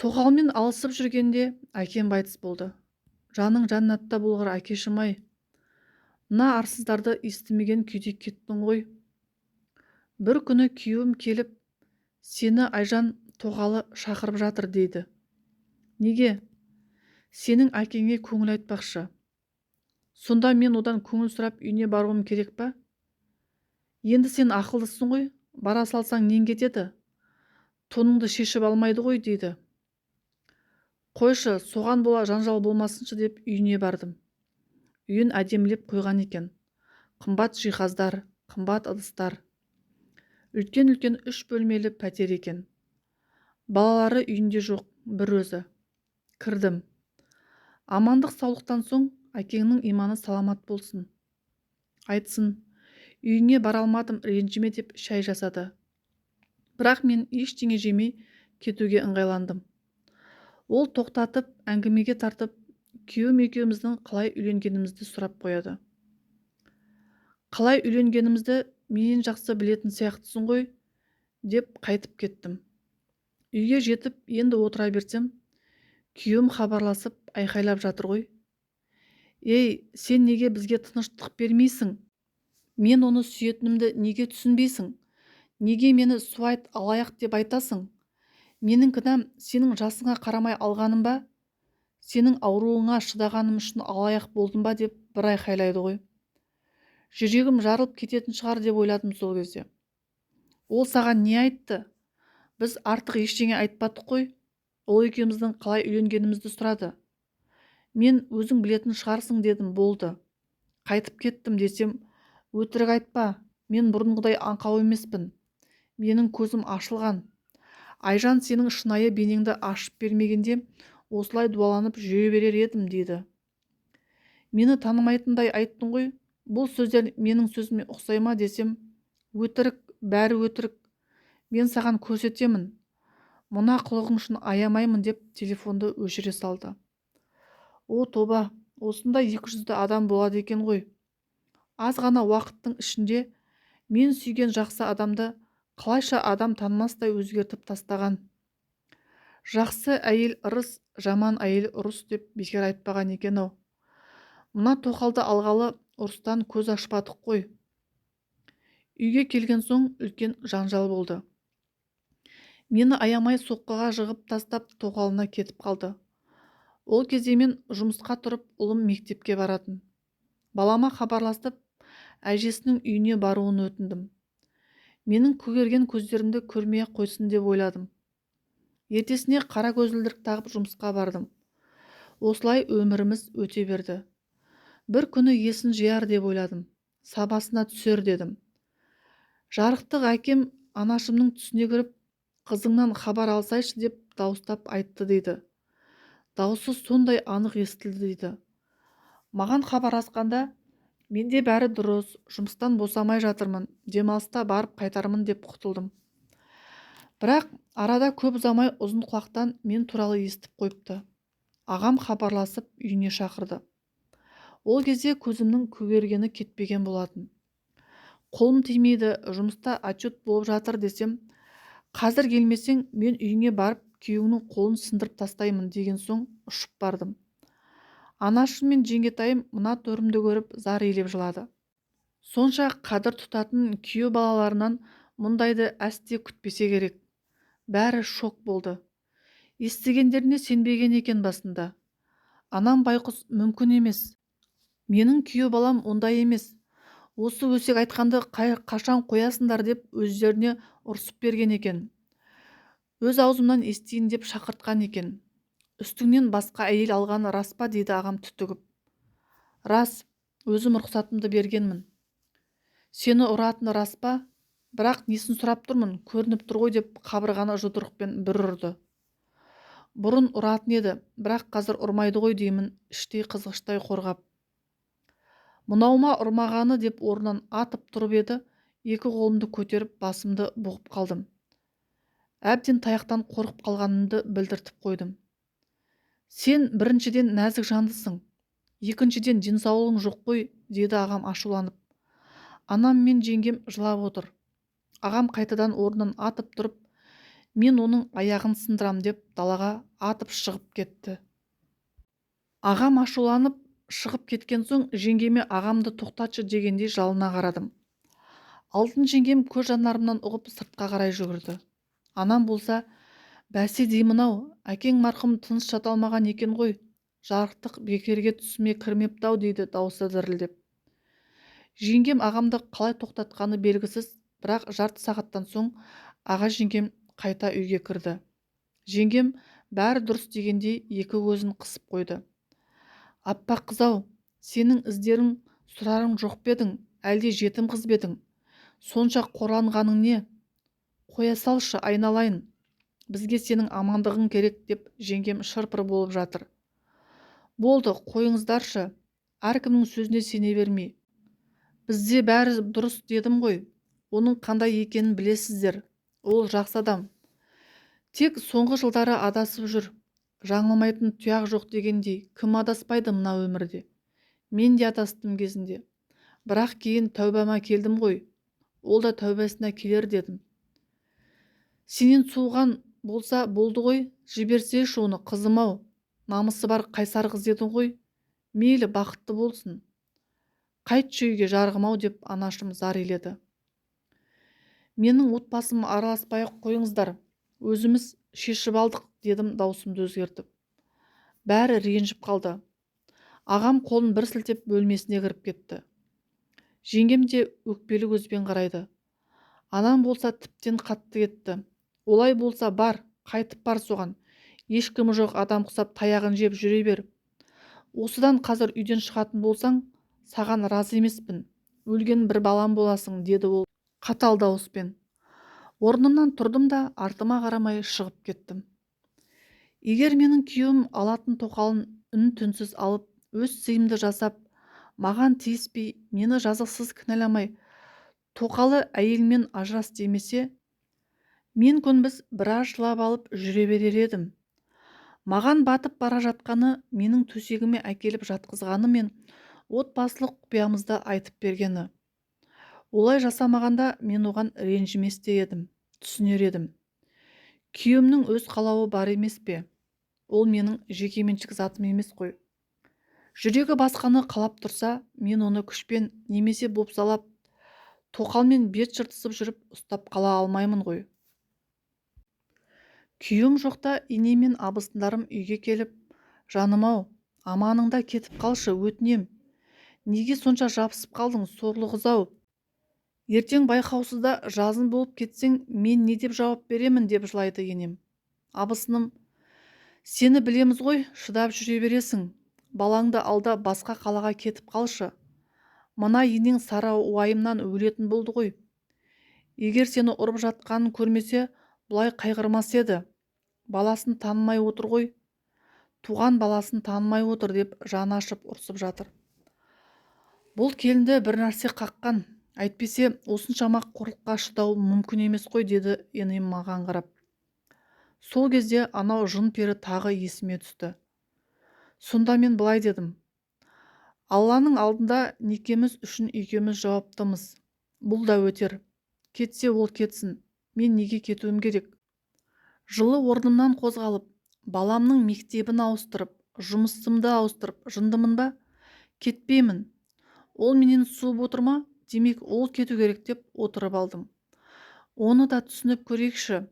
Тоқалмен алысып жүргенде әкем қайтыс болды. Жаның жәннатта болғыр әкешім-ай. Мына арсыздарды естімеген күйде кеттің ғой. Бір күні күйеуім келіп, сені Айжан тоқалы шақырып жатыр дейді. Неге? Сенің әкеңе көңіл айтпақшы. Сонда мен одан көңіл сұрап үйіне баруым керек па? Енді сен ақылдысың ғой, бара салсаң нең кетеді? тоныңды шешіп алмайды ғой дейді. Қойшы, соған бола жанжал болмасыншы деп үйіне бардым. Үйін әдемілеп қойған екен. Қымбат жиһаздар, қымбат ыдыстар. Үлкен-үлкен 3 бөлмелі пәтер екен. Балалары үйінде жоқ, бір өзі. Кірдім. Амандық саулықтан соң әкеңнің иманы саламат болсын. Айтсын, үйіңе бара алмадым, ренжіме деп шай жасады. Бірақ мен ештеңе жемей кетуге ыңғайландым. Ол тоқтатып, әңгімеге тартып, күйеуім екеуміздің қалай үйленгенімізді сұрап қояды. Қалай үйленгенімізді менен жақсы білетін сияқтысың ғой, деп қайтып кеттім. Үйге жетіп, енді отыра берсем, күйеуім хабарласып айқайлап жатыр ғой. Ей, сен неге бізге тыныштық бермейсің? Мен оны сүйетінімді неге түсінбейсің? Неге мені суайт алаяқ деп айтасың? Менің кінәм сенің жасыңа қарамай алғаным ба? Сенің ауруыңа шыдағаным үшін алаяқ болдым ба деп бір айқайлайды ғой. Жүрегім жарылып кететін шығар деп ойладым сол кезде. Ол саған не айтты? Біз артық ештеңе айтпадық қой. Ол екеуміздің қалай үйленгенімізді сұрады. Мен өзің білетін шығарсың дедім, болды. Қайтып кеттім десем, өтірік айтпа, мен бұрынғыдай аңқау емеспін. Менің көзім ашылған. Айжан сенің шынайы бейнеңді ашып бермегенде осылай дуаланып жүре берер едім дейді. Мені танымайтындай айттың ғой, бұл сөздер менің сөзіме ұқсай ма десем, өтірік, бәрі өтірік. Мен саған көрсетемін. Мына қылығың үшін аямаймын деп телефонды өшіре салды. О тоба, осында 200 адам болады екен ғой. Аз ғана уақыттың ішінде мен сүйген жақсы адамды қалайша адам танымастай өзгертіп тастаған. Жақсы әйел ырыс, жаман әйел ұрыс деп бекер айтпаған екен-ау. Мына тоқалды алғалы ұрыстан көз ашпадық қой. Үйге келген соң үлкен жанжал болды. Мені аямай соққыға жығып тастап тоқалына кетіп қалды. Ол кезде мен жұмысқа тұрып, ұлым мектепке баратын. Балама хабарласып, әжесінің үйіне баруын өтіндім. Менің көгерген көздерімді көрмей қойсын деп ойладым. Ертесіне қара көзілдірік тағып жұмысқа бардым. Осылай өміріміз өте берді. Бір күні есін жияр деп ойладым. Сабасына түсер дедім. Жарықтық әкем анашымның түсіне кіріп, қызыңнан хабар алсайшы деп дауыстап айтты дейді. Дауысы сондай анық естілді дейді. Маған хабарласқанда, менде бәрі дұрыс, жұмыстан босамай жатырмын, демалыста барып қайтармын деп құтылдым. Бірақ арада көп ұзамай ұзын құлақтан мен туралы естіп қойыпты. Ағам хабарласып үйіне шақырды. Ол кезде көзімнің көгергені кетпеген болатын. Қолым тимейді, жұмыста отчет болып жатыр десем, қазір келмесең, мен үйіңе барып, күйеуіңнің қолын сындырып тастаймын деген соң ұшып бардым. Анашым мен жеңгетайым мына төрімді көріп зар илеп жылады. Сонша қадір тұтатын күйеу балаларынан мұндайды әсте күтпесе керек. Бәрі шок болды. Естігендеріне сенбеген екен басында. Анам байқұс мүмкін емес. Менің күйеу балам ондай емес. Осы өсек айтқанды қашан қоясыңдар деп өздеріне ұрсып берген екен. Өз аузымнан естейін деп шақыртқан екен. Үстіңнен басқа әйел алғаны рас па дейді ағам түтігіп. Рас, өзім рұқсатымды бергенмін. Сені ұратыны рас па? Бірақ несін сұрап тұрмын, көрініп тұр ғой деп қабырғаны жұдырықпен бір ұрды. Бұрын ұратын еді, бірақ қазір ұрмайды ғой деймін, іштей қызғыштай қорғап. Мынаума ұрмағаны деп орнынан атып тұрып еді, екі қолымды көтеріп басымды бұғып қалдым. Әбден таяқтан қорқып қалғанымды білдіртіп қойдым. Сен біріншіден нәзік жандысың, екіншіден денсаулығың жоқ қой, деді ағам ашуланып. Анам мен жеңгем жылап отыр. Ағам қайтадан орнынан атып тұрып, мен оның аяғын сындырам деп далаға атып шығып кетті. Ағам ашуланып шығып кеткен соң жеңгеме ағамды тоқтатшы дегендей жалына қарадым. Алтын жеңгем көз жанарымнан ұғып сыртқа қарай жүгірді. Анам болса, бәсе деймін-ау, әкең марқұм тыныш жата алмаған екен ғой, жарықтық бекерге түсіме кірмепті-ау дейді дауысы дірілдеп. Жеңгем ағамды қалай тоқтатқаны белгісіз, бірақ жарты сағаттан соң аға жеңгем қайта үйге кірді. Жеңгем бәрі дұрыс дегендей екі көзін қысып қойды. Аппақ қыз-ау, сенің іздерің сұрарың жоқ па едің, әлде жетім қыз ба едің? Сонша қорланғаның не? Қоя салшы, айналайын. Бізге сенің амандығың керек деп жеңгем шырпыр болып жатыр. Болды, қойыңыздаршы. Әркімнің сөзіне сене бермей. Бізде бәрі дұрыс дедім ғой. Оның қандай екенін білесіздер. Ол жақсы адам. Тек соңғы жылдары адасып жүр. Жаңылмайтын тұяқ жоқ дегендей, кім адаспайды мына өмірде? Мен де адастым кезінде. Бірақ кейін тәубама келдім ғой. Ол да тәубасына келер дедім. Сенен суған болса болды ғой, жіберсейші оны, қызым-ау. Намысы бар қайсар қыз едің ғой. Мейлі, бақытты болсын. Қайтшы үйге, жарығым-ау, деп анашым зар иледі. Менің отбасыма араласпай-ақ қойыңыздар. Өзіміз шешіп алдық, дедім даусымды өзгертіп. Бәрі ренжіп қалды. Ағам қолын бір сілтеп бөлмесіне кіріп кетті. Жеңгем де өкпелі көзбен қарайды. Анам болса тіптен қатты кетті. Олай болса бар, қайтып бар соған. Ешкімі жоқ адам құсап таяғын жеп жүре бер. Осыдан қазір үйден шығатын болсаң, саған разы емеспін. Өлген бір балам боласың, деді ол қатал дауыспен. Орнымнан тұрдым да артыма қарамай шығып кеттім. Егер менің күйеуім алатын тоқалын үн-түнсіз алып, өз сыйымды жасап, маған тиіспей, мені жазықсыз кінәламай, тоқалы әйелмен ажырас демесе, мен көнбіс біраз жылап алып жүре берер едім. Маған батып бара жатқаны, менің төсегіме әкеліп жатқызғаны мен отбасылық құпиямызды айтып бергені. Олай жасамағанда мен оған ренжімес те едім, түсінер едім. Күйеуімнің өз қалауы бар емес пе? Ол менің жекеменшік затым емес қой. Жүрегі басқаны қалап тұрса, мен оны күшпен немесе бопсалап, тоқалмен бет жыртысып жүріп ұстап қала алмаймын ғой. Күйеуім жоқта ине мен абысындарым үйге келіп, жаным-ау, аманыңда кетіп қалшы, өтінем. Неге сонша жабысып қалдың, сорлы қыз-ау? Ертең байқаусызда жазын болып кетсең, мен не деп жауап беремін, деп жылайды енем. Абысыным, сені білеміз ғой, шыдап жүре бересің. Балаңды алда басқа қалаға кетіп қалшы. Мына енең сары уайымнан өлетін болды ғой. Егер сені ұрып жатқанын көрмесе, бұлай қайғырмас еді. Баласын танымай отыр ғой. Туған баласын танымай отыр, деп жаны ашып ұрсып жатыр. Бұл келінді бір нәрсе қаққан. Әйтпесе осыншама қорлыққа шыдау мүмкін емес қой, деді енем маған қарап. Сол кезде анау жын пері тағы есіме түсті. Сонда мен былай дедім. Алланың алдында некеміз үшін екеуміз жауаптымыз. Бұл да өтер. Кетсе ол кетсін. Мен неге кетуім керек? Жылы орнымнан қозғалып, баламның мектебін ауыстырып, жұмысымды ауыстырып, жындымын ба? Кетпеймін. Ол менен суып отыр ма? Демек, ол кету керек деп отырып алдым. Оны да түсініп көрейікші.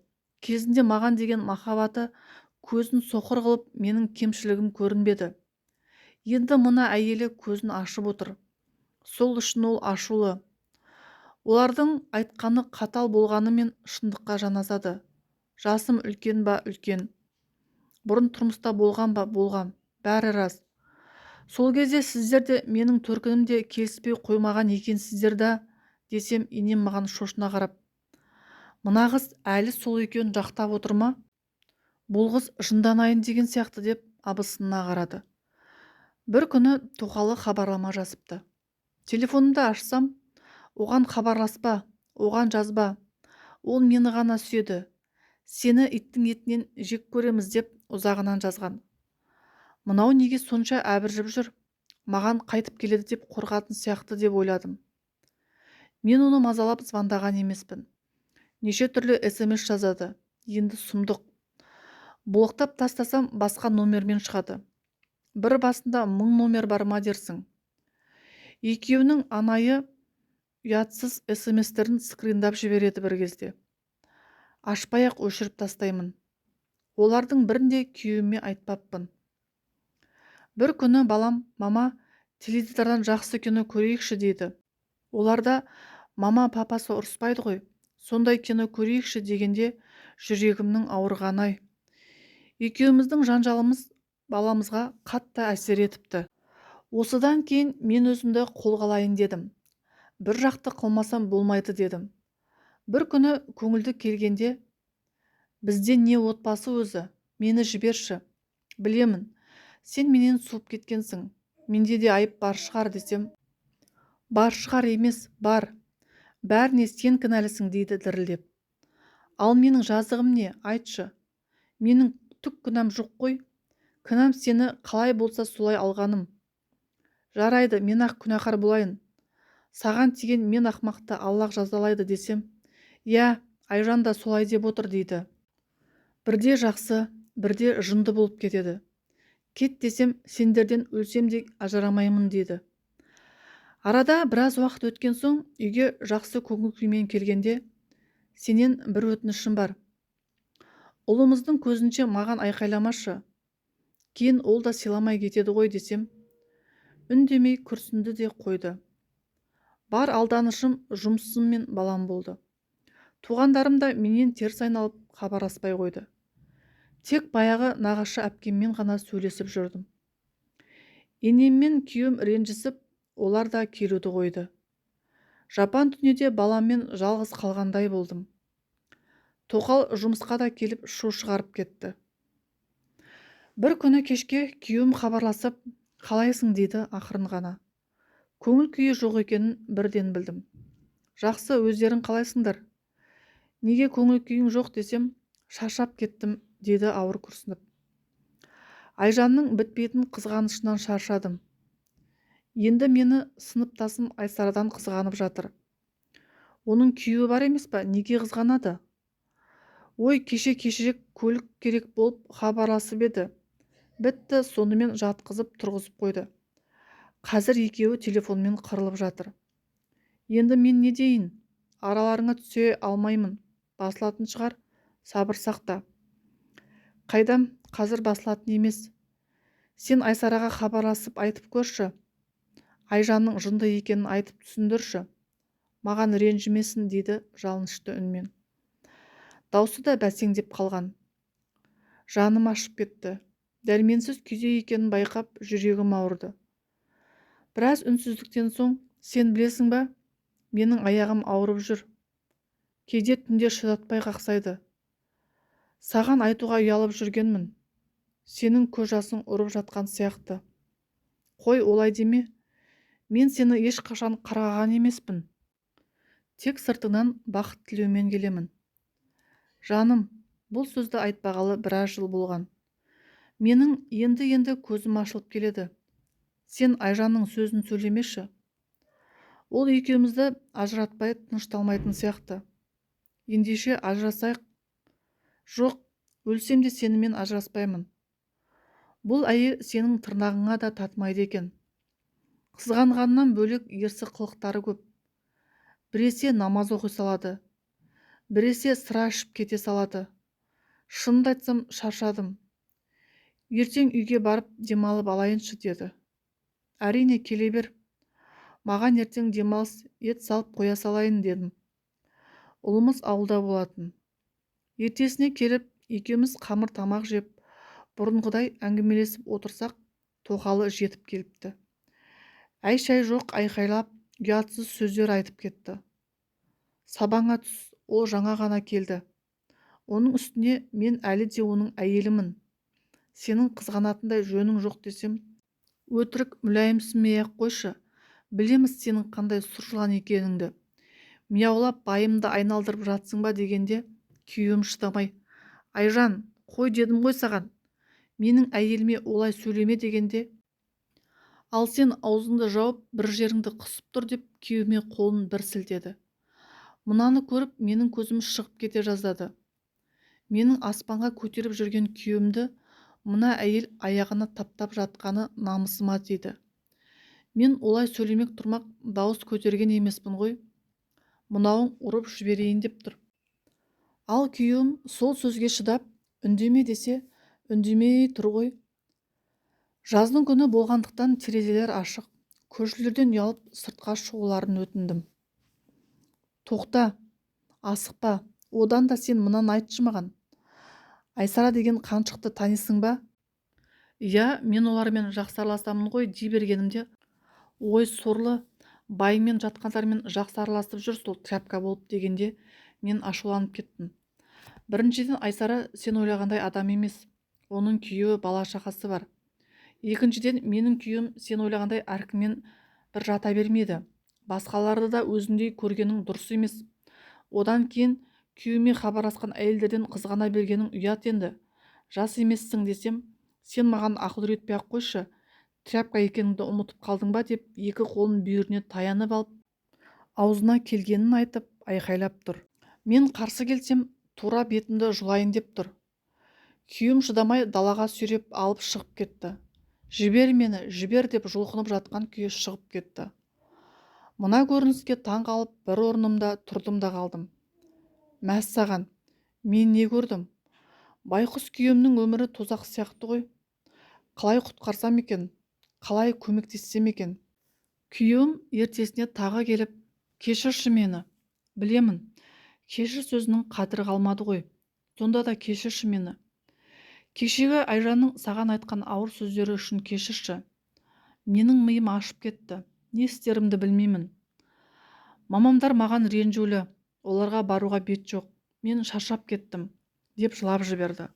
Кезінде маған деген махаббаты көзін соқыр қылып, менің кемшілігім көрінбеді. Енді мына әйелі көзін ашып отыр. Сол үшін ол ашулы. Олардың айтқаны қатал болғанымен шындыққа жанасады. Жасым үлкен ба үлкен. Бұрын тұрмыста болған ба болған. Бәрі рас. Сол кезде сіздер де менің төркінімде келіспей қоймаған екенсіздер да, десем, енем маған шошына қарап. Мына қыз әлі сол екеуін жақтап отыр ма? Бұл қыз жынданайын деген сияқты, деп абысынына қарады. Бір күні тоқалы хабарлама жазыпты. Телефонымды ашсам, оған хабарласпа, оған жазба. Ол мені ғана сүйеді. Сені иттің етінен жек көреміз, деп ұзағынан жазған. Мынау неге сонша әбіржіп жүр? Маған қайтып келеді деп қорқатын сияқты, деп ойладым. Мен оны мазалап звондаған емеспін. Неше түрлі SMS жазады. Енді сұмдық. Блоктап тастасам басқа номермен шығады. Бір басында 1000 номер бар ма дерсің. Екеуінің анайы ұятсыз SMS-терін скриндап жібереді бір кезде. Ашпай-ақ өшіріп тастаймын. Олардың бірінде күйеуіме айтпаппын. Бір күні балам, мама, теледидардан жақсы кино көрейікші, дейді. Оларда мама папасы ұрыспайды ғой. Сондай кино көрейікші дегенде жүрегімнің ауырғаны-ай. Екеуміздің жанжалымыз баламызға қатты әсер етіпті. Осыдан кейін мен өзімді қолға алайын дедім. Бір жақты қылмасам болмайды дедім. Бір күні көңілді келгенде, бізде не отбасы өзі, мені жіберші. Білемін, сен менен суып кеткенсің, менде де айып бар шығар десем, бар шығар емес, бар. Бәріне сен кінәлісің дейді дірілдеп. Ал менің жазығым не, айтшы. Менің түк күнәм жоқ қой. Кінәм сені қалай болса солай алғаным. Жарайды, мен ақ күнәһар болайын. Саған тиген мен ақмақты Аллах жазалайды десем, иә, Айжан да солай деп отыр дейді. Бірде жақсы, бірде жынды болып кетеді. Кет десем, сендерден өлсем де ажырамаймын дейді. Арада біраз уақыт өткен соң үйге жақсы көңіл күймен келгенде, сенен бір өтінішім бар. Ұлымыздың көзінше маған айқайламашы. Кейін ол да сыйламай кетеді ғой десем, үндемей күрсінді де қойды. Бар алданышым жұмысым мен балам болды. Туғандарым да менен теріс айналып хабарласпай қойды. Тек баяғы нағашы әпкеммен ғана сөйлесіп жүрдім. Енеммен күйеуім ренжісіп, олар да келуді қойды. Жапан дүниеде баламмен жалғыз қалғандай болдым. Тоқал жұмысқа да келіп шу шығарып кетті. Бір күні кешке күйеуім хабарласып, қалайсың дейді ақырын ғана. Көңіл күйі жоқ екенін бірден білдім. Жақсы, өздерің қалайсыңдар? Неге көңіл күйің жоқ десем, шаршап кеттім деді ауыр күрсініп. Айжанның бітпейтін қызғанышынан шаршадым. Енді мені сыныптасым Айсарадан қызғанып жатыр. Оның күйеуі бар емес па? Неге қызғанады? Ой, кешек көлік керек болып хабарласып еді. Бітті, сонымен жатқызып тұрғызып қойды. Қазір екеуі телефонмен қырылып жатыр. Енді мен не дейін? Араларыңа түсе алмаймын. Басылатын шығар, сабыр сақта. Қайдам, қазір басылатын емес. Сен Айсараға хабарласып айтып көрші. Айжанның жынды екенін айтып түсіндірші. Маған ренжімесін дейді жалынышты үнмен. Даусы да бәсеңдеп қалған. Жаным ашып кетті. Дәрменсіз күйде екенін байқап жүрегім ауырды. Біраз үнсіздіктен соң, сен білесің ба, менің аяғым ауырып жүр. Кейде түнде шыдатпай қақсайды. Саған айтуға ұялып жүргенмін. Сенің көз жасың ұрып жатқан сияқты. Қой, олай деме. Мен сені ешқашан қарғаған емеспін. Тек сыртыңнан бақыт тілеумен келемін. Жаным, бұл сөзді айтпағалы біраз жыл болған. Менің енді көзім ашылып келеді. Сен Айжанның сөзін сөйлемеші. Ол екеумізді ажыратпай тынышталмайтын сияқты. Ендеше ажырасайық. Жоқ, өлсем де сенімен ажыраспаймын. Бұл әйел сенің тырнағыңа да татымайды екен. Қызғанғаннан бөлек ерсі қылықтары көп. Біресе намаз оқи салады. Біресе сыра ішіп кете салады. Шынымды айтсам, шаршадым. Ертең үйге барып демалып алайыншы деді. Әрине, келе бер. Маған ертең демалыс ет салып қоя салайын дедім. Ұлымыз ауылда болатын. Ертесіне келіп, екеуміз қамыр тамақ жеп, бұрынғыдай әңгімелесіп отырсақ, тоқалы жетіп келіпті. Әй-шәй жоқ, айқайлап, ұятсыз сөздер айтып кетті. Сабаңа түс, ол жаңа ғана келді. Оның үстіне мен әлі де оның әйелімін. Сенің қызғанатындай жөнің жоқ десем, өтірік мүләйімсімей-ақ қойшы. Білеміз сенің қандай сұр жылан екеніңді. Мияулап байымды айналдырып жатсың ба дегенде, күйеуім шыдамай, Айжан, қой дедім ғой саған. Менің әйеліме олай сөйлеме дегенде, ал сен аузыңды жауып бір жеріңді қысып тұр деп күйеуіме қолын бір сілтеді. Мұнаны көріп менің көзім шығып кете жаздады. Менің аспанға көтеріп жүрген күйеуімді мына әйел аяғына таптап жатқаны намысыма тиді. Мен олай сөйлемек тұрмақ дауыс көтерген емеспін ғой. Мынауың ұрып жіберейін деп тұр. Ал күйеуім сол сөзге шыдап, үндеме десе, үндемей тұр ғой. Жаздың күні болғандықтан терезелер ашық. Көршілерден ұялып сыртқа шығуларын өтіндім. Тоқта, асықпа, Одан да сен мынаны айтшы маған. Айсара деген қаншықты танисың ба? Иә, мен олармен жақсы араласамын ғой дей бергенімде, ой сорлы, байымен жатқандармен жақсы араласып жүр сол тряпка болып дегенде мен ашуланып кеттім. Біріншіден, Айсара сен ойлағандай адам емес. Оның күйеуі, бала шағасы бар. Екіншіден, менің күйеуім сен ойлағандай әркіммен бір жата бермейді. Басқаларды да өзіндей көргенің дұрыс емес. Одан кейін күйеуіме хабарласқан әйелдерден қызғана бергенің ұят енді. Жас емессің десем, сен маған ақыл үйретпей-ақ қойшы, тряпка екеніңді ұмытып қалдың ба деп екі қолын бүйіріне таянып алып, аузына келгенін айтып айқайлап тұр. Мен қарсы келсем, тура бетімді жұлайын деп тұр. Күйеуім шыдамай далаға сүйреп алып шығып кетті. Жібер мені, жібер деп жұлқынып жатқан күйі шығып кетті. Мына көрініске таң қалып бір орнымда тұрдым да қалдым. Мәссаған, мен не көрдім? Байқұс күйеуімнің өмірі тозақ сияқты ғой. Қалай құтқарсам екен? Қалай көмектессем екен? Күйеуім ертесіне тағы келіп, кешірші мені. Білемін, кешір сөзінің қадірі қалмады ғой. Сонда да кешірші мені. Кешегі Айжанның саған айтқан ауыр сөздері үшін кешірші. Менің миым ашып кетті. Не істерімді білмеймін. Мамамдар маған ренжулі. Оларға баруға бет жоқ. Мен шаршап кеттім, деп жылап жіберді.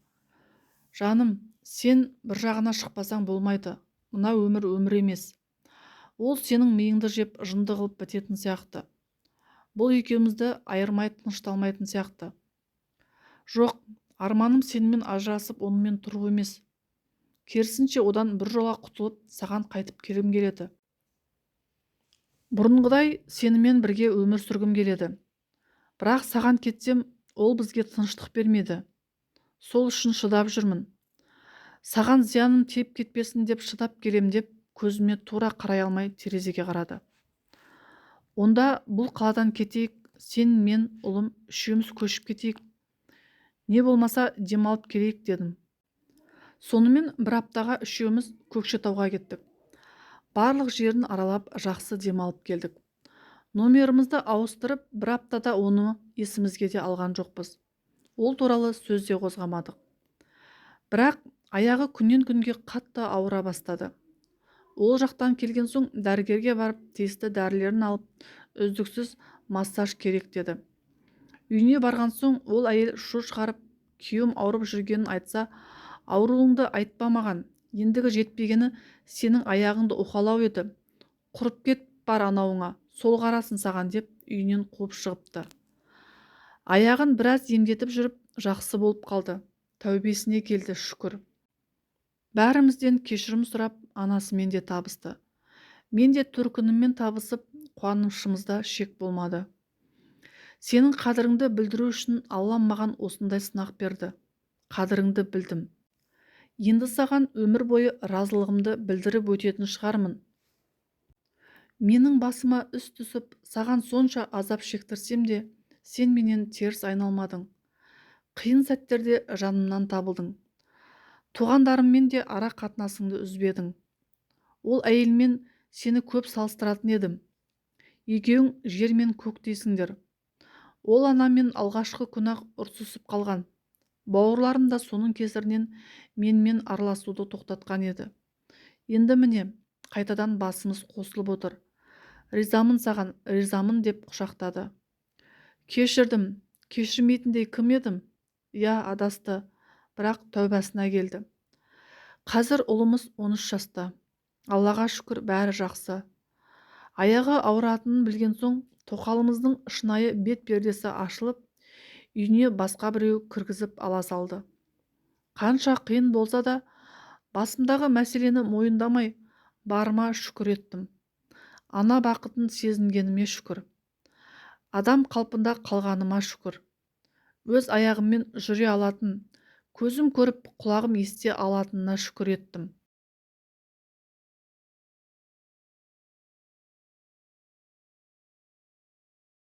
Жаным, сен бір жағына шықпасаң болмайды. Мына өмір емес. Ол сенің миыңды жеп жынды қылып бітетін сияқты. Бұл екеумізді айырмай тынышталмайтын сияқты. Жоқ, арманым сенімен ажырасып онымен тұру емес. Керісінше одан бір жола құтылып саған қайтып келгім келеді. Бұрынғыдай сенімен бірге өмір сүргім келеді. Бірақ саған кетсем, ол бізге тыныштық бермеді. Сол үшін шыдап жүрмін. Саған зияным тиіп кетпесін деп шыдап келем деп көзіме тура қарай алмай терезеге қарады. Онда бұл қаладан кетейік, сен, мен, ұлым үшеуміз көшіп кетейік. Не болмаса демалып келейік дедім. Сонымен бір аптаға үшеуміз Көкшетауға кеттік. Барлық жерін аралап жақсы демалып келдік. Номерімізді ауыстырып, бір аптада оны есімізге де алған жоқпыз. Ол туралы сөз де қозғамадық. Бірақ аяғы күннен күнге қатты ауыра бастады. Ол жақтан келген соң дәрігерге барып, тиісті дәрілерін алып, үздіксіз массаж керек деді. Үйіне барған соң ол әйел шу шығарып, күйеуім ауырып жүргенін айтса, ауруыңды айтпа маған, ендігі жетпегені сенің аяғыңды уқалау еді. Құрып кет бар анауыңа, сол қарасын саған деп үйінен қуып шығыпты. Аяғын біраз емдетіп жүріп, жақсы болып қалды. Тәубесіне келді, шүкір. Бәрімізден кешірім сұрап, анасымен де табысты. Мен де төркініммен табысып, қуанышымызда шек болмады. Сенің қадіріңді білдіру үшін Аллам маған осындай сынақ берді. Қадіріңді білдім. Енді саған өмір бойы разылығымды білдіріп өтетін шығармын. Менің басыма үс түсіп, саған сонша азап шектірсем де, сен менен теріс айналмадың. Қиын сәттерде жанымнан табылдың. Туғандарыммен де ара қатынасыңды үзбедің. Ол әйелмен сені көп салыстыратын едім. Екеуің жер мен көк дейсіңдер. Ол анамен алғашқы күні-ақ ұрсысып қалған. Бауырларым да соның кесірінен менімен араласуды тоқтатқан еді. Енді міне, қайтадан басымыз қосылып отыр. Ризамын саған, ризамын деп құшақтады. Кешірдім, кешірмейтіндей кім едім? Я, адасты, бірақ тәубасына келді. Қазір ұлымыз 13 жаста. Аллаға шүкір, бәрі жақсы. Аяғы ауыратынын білген соң, тоқалымыздың шынайы бет пердесі ашылып, үйіне басқа біреу кіргізіп ала салды. Қанша қиын болса да, басымдағы мәселені мойындамай, барыма шүкір еттім. Ана бақытын сезінгеніме шүкір. Адам қалпында қалғаныма шүкір. Өз аяғыммен жүре алатын, көзім көріп, құлағым ести алатынына шүкір еттім.